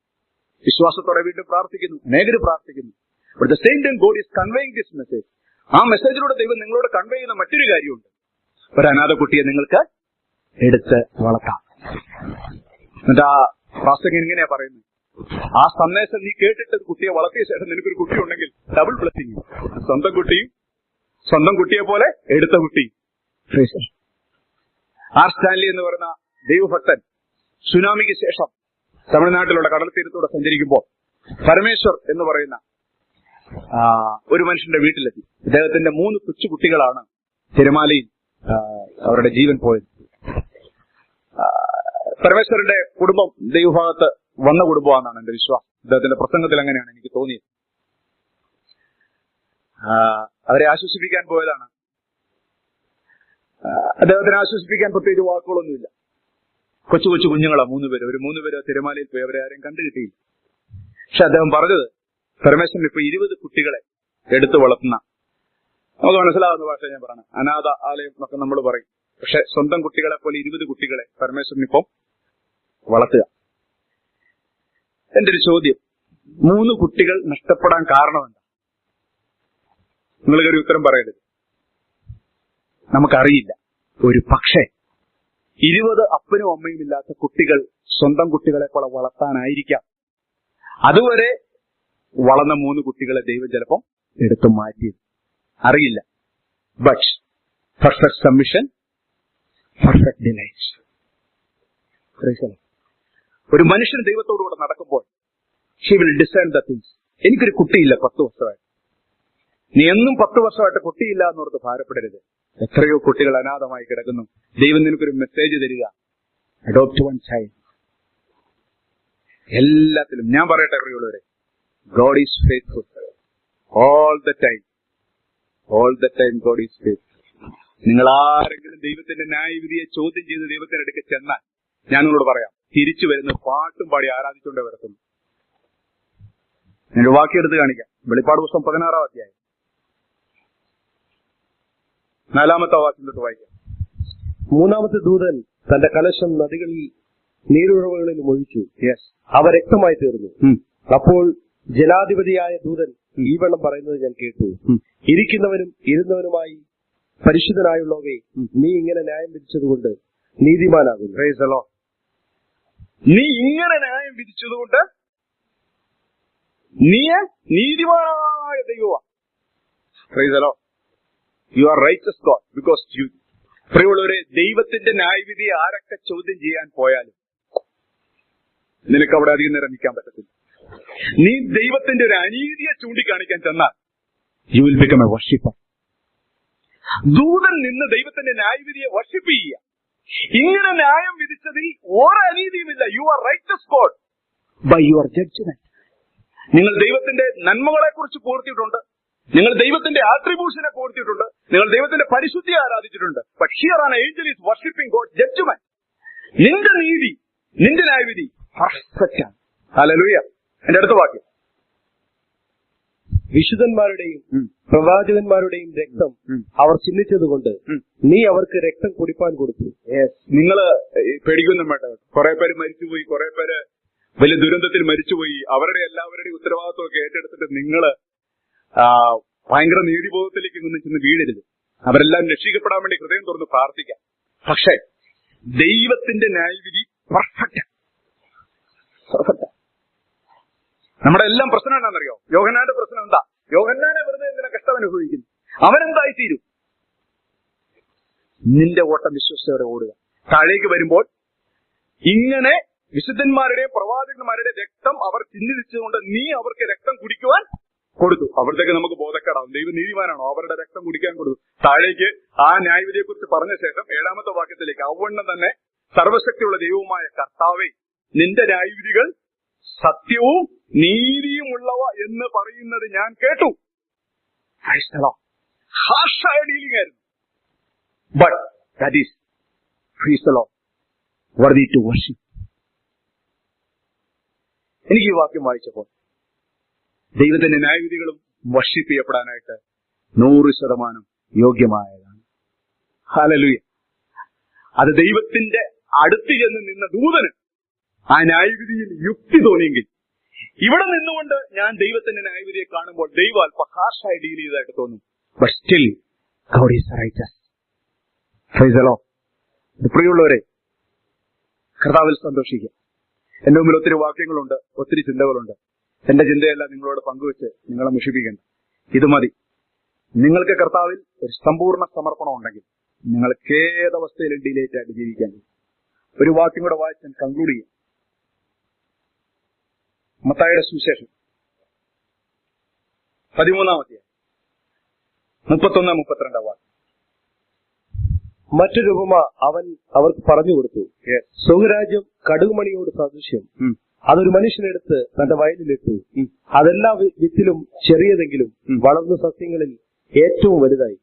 വിശ്വാസത്തോടെ വീണ്ടും പ്രാർത്ഥിക്കുന്നു, അനേകർ പ്രാർത്ഥിക്കുന്നു. But the same time God is conveying this message. ആ മെസ്സേജിലൂടെ ദൈവം നിങ്ങളോട് കൺവേ ചെയ്യുന്ന മറ്റൊരു കാര്യമുണ്ട്. ഒരു അനാഥ കുട്ടിയെ നിങ്ങൾക്ക് എടുത്ത് വളർത്താം. എന്നിട്ട് ആ പ്രാസംഗികൻ ഇങ്ങനെയാ പറയുന്നത്, ആ സന്ദേശം നീ കേട്ടിട്ട് കുട്ടിയെ വളർത്തിയ ശേഷം നിനക്കൊരു കുട്ടി ഉണ്ടെങ്കിൽ ഡബിൾ ബ്ലെസ്സിങ്. സ്വന്തം കുട്ടിയെ പോലെ എടുത്ത കുട്ടി. ആർ സ്റ്റാൻലി എന്ന് പറയുന്ന ദൈവഭക്തൻ സുനാമിക്ക് ശേഷം തമിഴ്നാട്ടിലുള്ള കടൽ തീരത്തൂടെ സഞ്ചരിക്കുമ്പോൾ പരമേശ്വർ എന്ന് പറയുന്ന ഒരു മനുഷ്യന്റെ വീട്ടിലെത്തി. ഇദ്ദേഹത്തിന്റെ 3 കൊച്ചുകുട്ടികളാണ് തിരമാലയിൽ അവരുടെ ജീവൻ പോയത്. പരമേശ്വരന്റെ കുടുംബം ദൈവഭാഗത്ത് വന്ന കുടുംബമാണെന്നാണ് എന്റെ വിശ്വാസം. അദ്ദേഹത്തിന്റെ പ്രസംഗത്തിൽ അങ്ങനെയാണ് എനിക്ക് തോന്നിയത്. അവരെ ആശ്വസിപ്പിക്കാൻ പോയതാണ്. അദ്ദേഹത്തിനെ ആശ്വസിപ്പിക്കാൻ പ്രത്യേകിച്ച് വാക്കുകളൊന്നുമില്ല. കൊച്ചു കുഞ്ഞുങ്ങളാ 3 പേര്. ഒരു 3 പേര് തിരമാലയിൽ പോയി, അവരെ ആരും കണ്ടുകിട്ടിയില്ല. പക്ഷെ അദ്ദേഹം പറഞ്ഞത്, പരമേശ്വരൻ ഇപ്പൊ 20 കുട്ടികളെ എടുത്തു വളർത്തുന്ന, നമുക്ക് മനസ്സിലാവുന്ന ഭാഷ ഞാൻ പറഞ്ഞു, അനാഥ ആലയം എന്നൊക്കെ നമ്മൾ പറയും. പക്ഷെ സ്വന്തം കുട്ടികളെ പോലെ 20 കുട്ടികളെ പരമേശ്വരൻ ഇപ്പം വളർത്തുക. എന്റെ ഒരു ചോദ്യം, 3 കുട്ടികൾ നഷ്ടപ്പെടാൻ കാരണമെന്താ? നിങ്ങളൊരു ഉത്തരം പറയരുത്, നമുക്കറിയില്ല. ഒരു പക്ഷേ 20 അപ്പനും അമ്മയും ഇല്ലാത്ത കുട്ടികൾ സ്വന്തം കുട്ടികളെ പോലെ വളർത്താനായിരിക്കാം അതുവരെ വളർന്ന 3 കുട്ടികളെ ദൈവം ചിലപ്പം എടുത്തു മാറ്റിയത്, അറിയില്ല. But perfect submission, perfect delight. ഒരു മനുഷ്യൻ ദൈവത്തോടുകൂടെ നടക്കുമ്പോൾ he will design the things. എനിക്കൊരു കുട്ടിയില്ല 10 വർഷമായിട്ട്. നീ എന്നും 10 വർഷമായിട്ട് കുട്ടിയില്ല എന്നോർത്ത് ഭാരപ്പെടരുത്. എത്രയോ കുട്ടികൾ അനാഥമായി കിടക്കുന്നു. ദൈവം നിനക്കൊരു മെസ്സേജ് തരിക, അഡോപ്റ്റ് വൺ ചൈൽഡ്. എല്ലാത്തിലും ഞാൻ പറയട്ടെ പ്രിയമുള്ളവരെ, God is faithful all the time. God is faithful. നിങ്ങൾ ആരെങ്കിലും ദൈവത്തിന്റെ ന്യായവിധിയെ ചോദ്യം ചെയ്ത് ദൈവത്തിന്റെ അടുക്കൽ ചെന്നാൽ ഞാൻ നിങ്ങളോട് പറയാം, തിരിച്ചു വരുന്ന പാട്ടും പാടി ആരാധിച്ചുകൊണ്ടേ വരത്തുള്ളൂ. ഞാൻ വാക്കിയെടുത്ത് കാണിക്കാം. വെളിപ്പാട് പുസ്തകം 16-ാം അധ്യായം 4-ാമത്തെ വാക്യം തൊട്ട് വായിക്കാം. 3-ാമത്തെ ദൂതൻ തന്റെ കലശം നദികളിൽ നീരുറവുകളിലും ഒഴിച്ചു. യെസ്. അവ രക്തമായി തീർന്നു. അപ്പോൾ ജലാധിപതിയായ ദൂതൻ ഈ വണ്ണം പറയുന്നത് ഞാൻ കേട്ടു. ഇരിക്കുന്നവനും ഇരുന്നവനുമായി പരിശുദ്ധനായുള്ളവേ, നീ ഇങ്ങനെ ന്യായം വിധിച്ചതുകൊണ്ട് നീതിമാനാകുന്നു. Praise the Lord. നീ ഇങ്ങനെ ന്യായം വിധിച്ചതുകൊണ്ട് നീ നീതിമാനായ ദൈവമാണ്. Praise the Lord. You are righteous God because you. പ്രിയമുള്ളവരെ, ദൈവത്തിന്റെ ന്യായവിധി ആരൊക്കെ ചോദ്യം ചെയ്യാൻ പോയാലും നിനക്ക് അവിടെ അധികം നേരം നിൽക്കാൻ പറ്റത്തില്ല. നീ ദൈവത്തിന്റെ ഒരു അനീതിയെ ചൂണ്ടിക്കാണിക്കാൻ ചെന്നാൽ you will become A worshipper. ദൂതൻ നിന്ന് ദൈവത്തിന്റെ ന്യായവിധിയെ വർഷിപ്പ് ചെയ്യുക. ഇങ്ങനെ ന്യായം വിധിച്ചതിൽ ഒരു അനീതിയുമില്ല. You are righteous God by your judgement. നിങ്ങൾ ദൈവത്തിന്റെ നന്മകളെ കുറിച്ച് പൂർത്തിയിട്ടുണ്ട്. നിങ്ങൾ ദൈവത്തിന്റെ ആട്രിബ്യൂഷനെ പൂർത്തിയിട്ടുണ്ട്. നിങ്ങൾ ദൈവത്തിന്റെ പരിശുദ്ധിയെ ആരാധിച്ചിട്ടുണ്ട്. But here an angel is worshipping God judgement. നിന്റെ നീതി, നിന്റെ ന്യായവിധി പെർഫെക്റ്റ് ആണ്. ഹല്ലേലൂയ. എന്റെ അടുത്ത വാക്യം, വിശുദ്ധന്മാരുടെയും പ്രവാചകന്മാരുടെയും രക്തം അവർ ചിഹ്നിച്ചതുകൊണ്ട് നീ അവർക്ക് രക്തം കുടിപ്പാൻ കൊടുത്തു. നിങ്ങള് പേടിക്കൊന്നും വേണ്ട. കുറെ പേര് മരിച്ചുപോയി, കുറെ പേര് വലിയ ദുരന്തത്തിൽ മരിച്ചുപോയി. അവരുടെ എല്ലാവരുടെയും ഉത്തരവാദിത്വമൊക്കെ ഏറ്റെടുത്തിട്ട് നിങ്ങള് ഭയങ്കര നീതിബോധത്തിലേക്ക് ഒന്നും ചെന്ന് വീഴരുത്. അവരെല്ലാം രക്ഷിക്കപ്പെടാൻ വേണ്ടി ഹൃദയം തുറന്ന് പ്രാർത്ഥിക്കാം. പക്ഷേ ദൈവത്തിന്റെ ന്യായവിധി പെർഫെക്റ്റ്. നമ്മുടെ എല്ലാം പ്രശ്നം എന്താണെന്നറിയോ? യോഹന്നാന്റെ പ്രശ്നം എന്താ? യോഹന്നാനെ വെറുതെ എന്തിനാ കഷ്ടം അനുഭവിക്കുന്നു? അവനെന്തായി തീരും? നിന്റെ ഓട്ടം വിശ്വസ്തയോടെ ഓടുക. താഴേക്ക് വരുമ്പോൾ ഇങ്ങനെ വിശുദ്ധന്മാരുടെയും പ്രവാചകന്മാരുടെ രക്തം അവർ ചിഹ്നിച്ചതുകൊണ്ട് നീ അവർക്ക് രക്തം കുടിക്കുവാൻ കൊടുത്തു. അവിടത്തേക്ക് നമുക്ക് ബോധക്കേടാവും. ദൈവം നീതിമാനാണോ? അവരുടെ രക്തം കുടിക്കാൻ കൊടുത്തു. താഴേക്ക് ആ ന്യായവിധിയെ കുറിച്ച് പറഞ്ഞ ശേഷം 7ാമത്തെ വാക്യത്തിലേക്ക്, അവണ്ണം തന്നെ സർവശക്തിയുള്ള ദൈവവുമായ കർത്താവേ, നിന്റെ ന്യായവിധികൾ സത്യവും നീതിയുമുള്ളവ എന്ന് പറയുന്നത് ഞാൻ കേട്ടു. ഹാർഷായ ഡീലിംഗ് ആയിരുന്നു. But that is praise the Lord worthy to worship. എനിക്ക് ഈ വാക്യം വായിച്ചപ്പോൾ ദൈവത്തിന്റെ ന്യായവിധികളും വർഷിപ്പ് ചെയ്യപ്പെടാനായിട്ട് 100% യോഗ്യമായതാണ്. ഹല്ലേലൂയ. അത് ദൈവത്തിന്റെ അടുത്ത് ചെന്ന് നിന്ന ദൂതന് ആ ന്യായവിധിയിൽ യുക്തി തോന്നിയെങ്കിൽ, ഇവിടെ നിന്നുകൊണ്ട് ഞാൻ ദൈവത്തിന്റെ ന്യായവിധിയെ കാണുമ്പോൾ ദൈവം അല്പ ഹാർഷായി ഡീൽ ചെയ്തതായിട്ട് തോന്നും. But still God is righteous. Price the Lord. പ്രിയമുള്ളവരെ, കർത്താവിൽ സന്തോഷിക്കുക. എന്റെ മുമ്പിൽ ഒത്തിരി വാക്യങ്ങളുണ്ട്, ഒത്തിരി ചിന്തകളുണ്ട്. എന്റെ ചിന്തയെല്ലാം നിങ്ങളോട് പങ്കുവെച്ച് നിങ്ങളെ മുഷിപ്പിക്കേണ്ട. ഇത് മതി. നിങ്ങൾക്ക് കർത്താവിൽ ഒരു സമ്പൂർണ്ണ സമർപ്പണം ഉണ്ടെങ്കിൽ നിങ്ങൾക്ക് ഏതവസ്ഥയിലും ഡിലേറ്റ് ആയിട്ട് ജീവിക്കാൻ. ഒരു വാക്യം കൂടെ വായിച്ച് ഞാൻ കൺക്ലൂഡ് ചെയ്യാം. മത്തായിയുടെ സുവിശേഷം 13-ാമത്തെ 31-32 വാക്യം. മറ്റൊരു ഉപമ അവൻ അവർക്ക് പറഞ്ഞു കൊടുത്തു. സ്വർഗ്ഗരാജ്യം കടുകുമണിയോട് സദൃശ്യം. അതൊരു മനുഷ്യനെടുത്ത് തന്റെ വയലിലിട്ടു. അതെല്ലാ വിത്തിലും ചെറിയതെങ്കിലും വളർന്ന സസ്യങ്ങളിൽ ഏറ്റവും വലുതായി.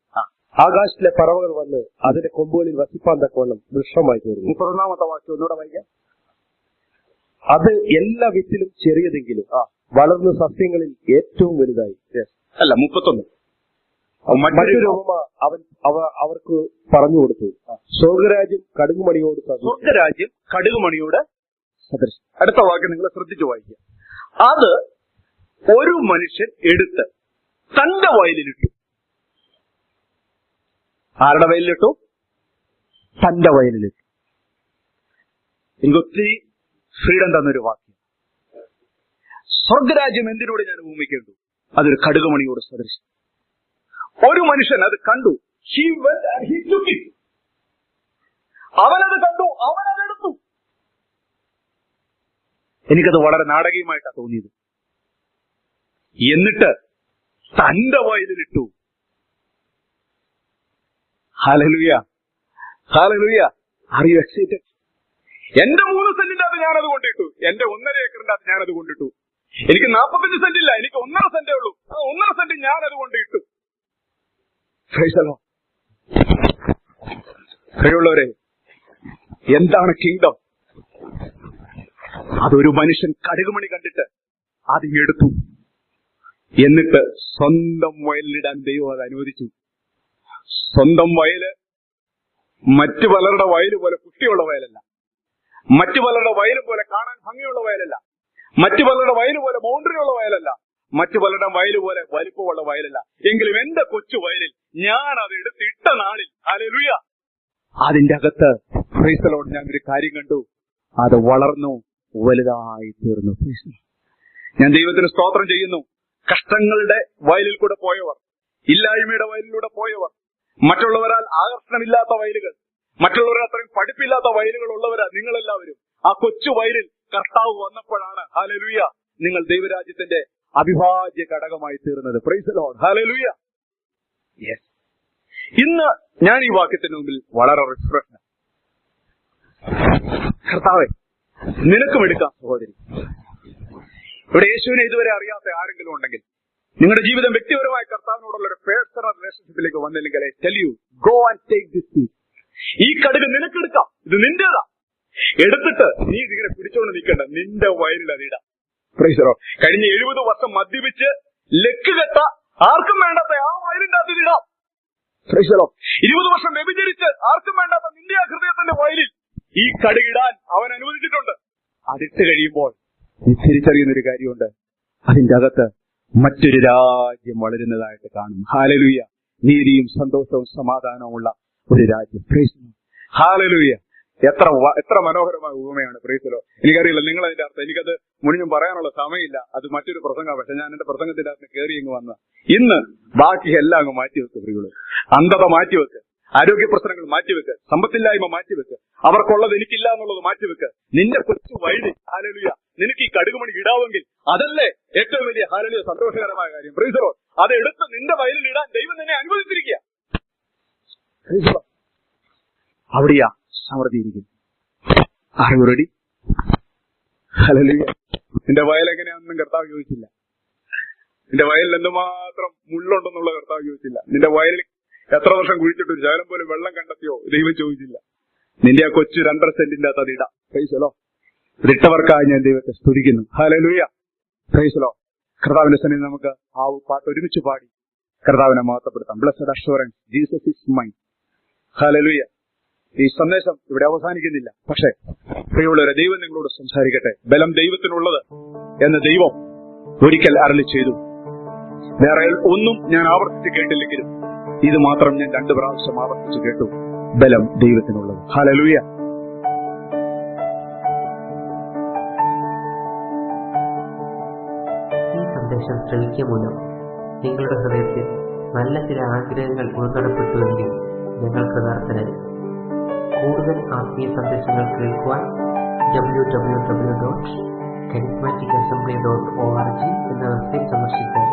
ആകാശത്തിലെ പറവകൾ വന്ന് അതിന്റെ കൊമ്പുകളിൽ വസിപ്പാൻ തക്കവണ്ണം വൃക്ഷമായി തീർന്നു. 31-ാമത്തെ വാക്യം ഒന്നുകൂടെ വായിക്കാം. അത് എല്ലാ വിത്തിലും ചെറിയതെങ്കിലും വളർന്ന സസ്യങ്ങളിൽ ഏറ്റവും വലുതായി. അല്ല, 31. മറ്റൊരു ഉപമ അവൻ അവർക്ക് പറഞ്ഞു കൊടുത്തു. സ്വർഗ്ഗരാജ്യം കടുകുമണിയോട് സ്വർഗ്ഗരാജ്യം കടുകുമണിയോട് സദൃശം. അടുത്ത വാക്യം നിങ്ങൾ ശ്രദ്ധിച്ചു വായിക്കുക. അത് ഒരു മനുഷ്യൻ എടുത്ത് തന്റെ വയലിലിട്ടു. ആരുടെ വയലിലിട്ടു? തന്റെ വയലിലിട്ടു. എനിക്ക് ഒത്തിരി ഫ്രീഡം തന്നൊരു വാക്യം. സ്വർഗ്ഗരാജ്യം എന്തിനോട് ഞാൻ ഉപമിക്കേണ്ടു? അതൊരു കടുകുമണിയോട് സദൃശം. ഒരു മനുഷ്യൻ അത് കണ്ടു. അവനത് കണ്ടു, അവനതെടുത്തു. എനിക്കത് വളരെ നാടകീയമായിട്ടാണ് തോന്നിയത്. എന്നിട്ട് തന്റെ വയലിലിട്ടു. Hallelujah, hallelujah. Are you excited? എന്റെ 3 സെന്റിന്റെ അത് ഞാനത് കൊണ്ടിട്ടു. എന്റെ 1.5 ഏക്കറിന്റെ അത് ഞാനത് കൊണ്ടിട്ടു. എനിക്ക് 45 സെന്റ് ഇല്ല, എനിക്ക് 1.5 സെന്റേ ഉള്ളൂ. ആ 1.5 സെന്റ് ഞാനത് കൊണ്ടിട്ടു. പ്രിയമുള്ളവരെ, എന്താണ് കിങ്ഡം? അതൊരു മനുഷ്യൻ കടുകുമണി കണ്ടിട്ട് അതിങ്ങെടുത്തു. എന്നിട്ട് സ്വന്തം വയലിലിടാൻ ദൈവം അത് അനുവദിച്ചു. സ്വന്തം വയല് മറ്റു പലരുടെ വയല് പോലെ കുട്ടിയുള്ള വയലല്ല. മറ്റു പലരുടെ വയൽ പോലെ കാണാൻ ഭംഗിയുള്ള വയലല്ല. മറ്റു പലരുടെ വയൽ പോലെ ബൗണ്ടറി ഉള്ള വയലല്ല. മറ്റു പലരുടെ വയൽ പോലെ വലിപ്പമുള്ള വയലല്ല. എങ്കിലും എന്റെ കൊച്ചു വയലിൽ ഞാൻ അത് എടുത്തിട്ട നാളിൽ ഹല്ലേലൂയ അതിന്റെ അകത്ത് പ്രൈസ് ദി ലോർഡ് ഞാൻ ഒരു കാര്യം കണ്ടു. അത് വളർന്നു വലുതായി തീർന്നു. Price the Lord. ഞാൻ ദൈവത്തിന് സ്തോത്രം ചെയ്യുന്നു. കഷ്ടങ്ങളുടെ വയലിൽ കൂടെ പോയവർ, ഇല്ലായ്മയുടെ വയലിലൂടെ പോയവർ, മറ്റുള്ളവരാൽ ആകർഷണമില്ലാത്ത വയലുകൾ, മറ്റുള്ളവരെ അത്രയും പഠിപ്പില്ലാത്ത വയലുകൾ ഉള്ളവരാ നിങ്ങളെല്ലാവരും. ആ കൊച്ചു വയലിൽ കർത്താവ് വന്നപ്പോഴാണ് ഹല്ലേലൂയ നിങ്ങൾ ദൈവരാജ്യത്തിന്റെ അവിഭാജ്യ ഘടകമായി തീർന്നത്. Price the Lord. Hallelujah. Yes. ഇന്ന് ഞാൻ ഈ വാക്യത്തിന് മുമ്പിൽ വളരെ റിഫ്രഷ്. കർത്താവേ, നിനക്കും എടുക്കാം സഹോദരി. ഇവിടെ യേശുവിനെ ഇതുവരെ അറിയാത്ത ആരെങ്കിലും ഉണ്ടെങ്കിൽ, നിങ്ങളുടെ ജീവിതം വ്യക്തിപരമായ കർത്താവിനോടുള്ള ഒരു പേഴ്സണൽ റിലേഷൻഷിപ്പിലേക്ക് വന്നില്ലെങ്കിൽ, tell you go and take this piece. ഈ കടുക് നിനക്കെടുക്കാം, ഇത് നിന്റേതാ. എടുത്തിട്ട് നീ ഇതിങ്ങനെ പിടിച്ചോണ്ട് നിൽക്കണ്ട, നിന്റെ വയലിൽ അതിടാം. Praise the Lord. കഴിഞ്ഞ 70 വർഷം മദ്യപിച്ച് ലക്ക് കെട്ട ആർക്കും വേണ്ടാത്ത ആ വയലിന്റെ അത് ഇടാം. Price the Lord. 20 വർഷം വ്യഭിചരിച്ച് ആർക്കും വേണ്ടാത്ത നിന്റെ ആ ഹൃദയത്തിന്റെ വയലിൽ ഈ കടുകിടാൻ അവൻ അനുവദിച്ചിട്ടുണ്ട്. അതിട്ട് കഴിയുമ്പോൾ നീ തിരിച്ചറിയുന്ന ഒരു കാര്യമുണ്ട്, അതിന്റെ അകത്ത് മറ്റൊരു രാജ്യം വളരുന്നതായിട്ട് കാണും. ഹല്ലേലൂയ. നീതിയും സന്തോഷവും സമാധാനവുമുള്ള ഒരു രാജ്യം. Price the Lord. ഹല്ലേലൂയ. എത്ര മനോഹരമായ ഉപമയാണ്. Price the Lord. എനിക്കറിയില്ല നിങ്ങൾ അതിന്റെ അർത്ഥം, എനിക്കത് മുഴുവൻ പറയാനുള്ള സമയമില്ല, അത് മറ്റൊരു പ്രസംഗമാണ്. പക്ഷെ ഞാൻ എന്റെ പ്രസംഗത്തിന്റെ അകത്ത് കയറി ഇങ്ങ് വന്ന ഇന്ന് ബാക്കി എല്ലാം അങ്ങ് മാറ്റിവെക്ക്. പ്രിയകളെ, അന്ധത മാറ്റിവെക്ക്, ആരോഗ്യ പ്രശ്നങ്ങൾ മാറ്റിവെക്ക്, സമ്പത്തില്ലായ്മ മാറ്റിവെക്ക്, അവർക്കുള്ളത് എനിക്കില്ല എന്നുള്ളത് മാറ്റിവെക്ക്. നിന്റെ കൊച്ചു വയലിൽ ഹല്ലേലൂയ നിനക്ക് ഈ കടുകുമണി ഇടാവെങ്കിൽ അതല്ലേ ഏറ്റവും വലിയ ഹല്ലേലൂയ സന്തോഷകരമായ കാര്യം. Price the Lord. അത് എടുത്ത് നിന്റെ വയലിൽ ഇടാൻ ദൈവം നിന്നെ അനുവദിച്ചിരിക്കുക. അവിടെയാ സമൃദ്ധി ഇരിക്കുന്നു. Are you ready? ഹല്ലേലൂയ. നിന്റെ വയൽ എങ്ങനെയാണെന്നും കർത്താവ് ചോദിച്ചില്ല. നിന്റെ വയലിൽ എന്തുമാത്രം മുള്ളുണ്ടെന്നുള്ള കർത്താവ് ചോദിച്ചില്ല. നിന്റെ വയലിൽ എത്ര വർഷം കുഴിച്ചിട്ട് ഒരു ശകലം പോലും വെള്ളം കണ്ടെത്തിയോ ദൈവം ചോദിച്ചില്ല. നിന്റെ ആ കൊച്ചു 2.5 സെന്റിന്റെ അകത്ത് അതിടാം. Praise the Lord. ഇതിട്ടവർക്കായി ഞാൻ ദൈവത്തെ സ്തുതിക്കുന്നു. ഹല്ലേലൂയ. Praise the Lord. കർത്താവിന്റെ സന്നിധിയിൽ നമുക്ക് ആ പാട്ട് ഒരുമിച്ച് പാടി കർത്താവിനെ മഹത്വപ്പെടുത്താം. Blessed assurance, Jesus is mine. Hallelujah. ഈ സന്ദേശം ഇവിടെ അവസാനിക്കുന്നില്ല. പക്ഷേ പ്രിയമുള്ളവരെ, ദൈവം നിങ്ങളോട് സംസാരിക്കട്ടെ. ബലം ദൈവത്തിനുള്ളത് എന്ന് ദൈവം ഒരിക്കൽ അരുളി ചെയ്തു. വേറെ ഒന്നും ഞാൻ ആവർത്തിച്ച് കേട്ടില്ലെങ്കിലും ഇത് മാത്രം ഞാൻ 2 പ്രാവശ്യം ആവർത്തിച്ച് കേട്ടു. ബലം ദൈവത്തിനുള്ളത്. ഹല്ലേലൂയ. ഈ സന്ദേശം ശ്രവിക്കുക മൂലം നിങ്ങളുടെ ഹൃദയത്തിൽ നല്ല ചില ആഗ്രഹങ്ങൾ ഉൾപ്പെടുത്തുമെങ്കിൽ ഞങ്ങൾ കൃതാർത്ഥരായി. കൂടുതൽ ആത്മീയ സന്ദേശങ്ങൾ കേൾക്കുവാൻ www.charismaticassembly.org എന്ന വെബ്സൈറ്റ് സന്ദർശിച്ചാൽ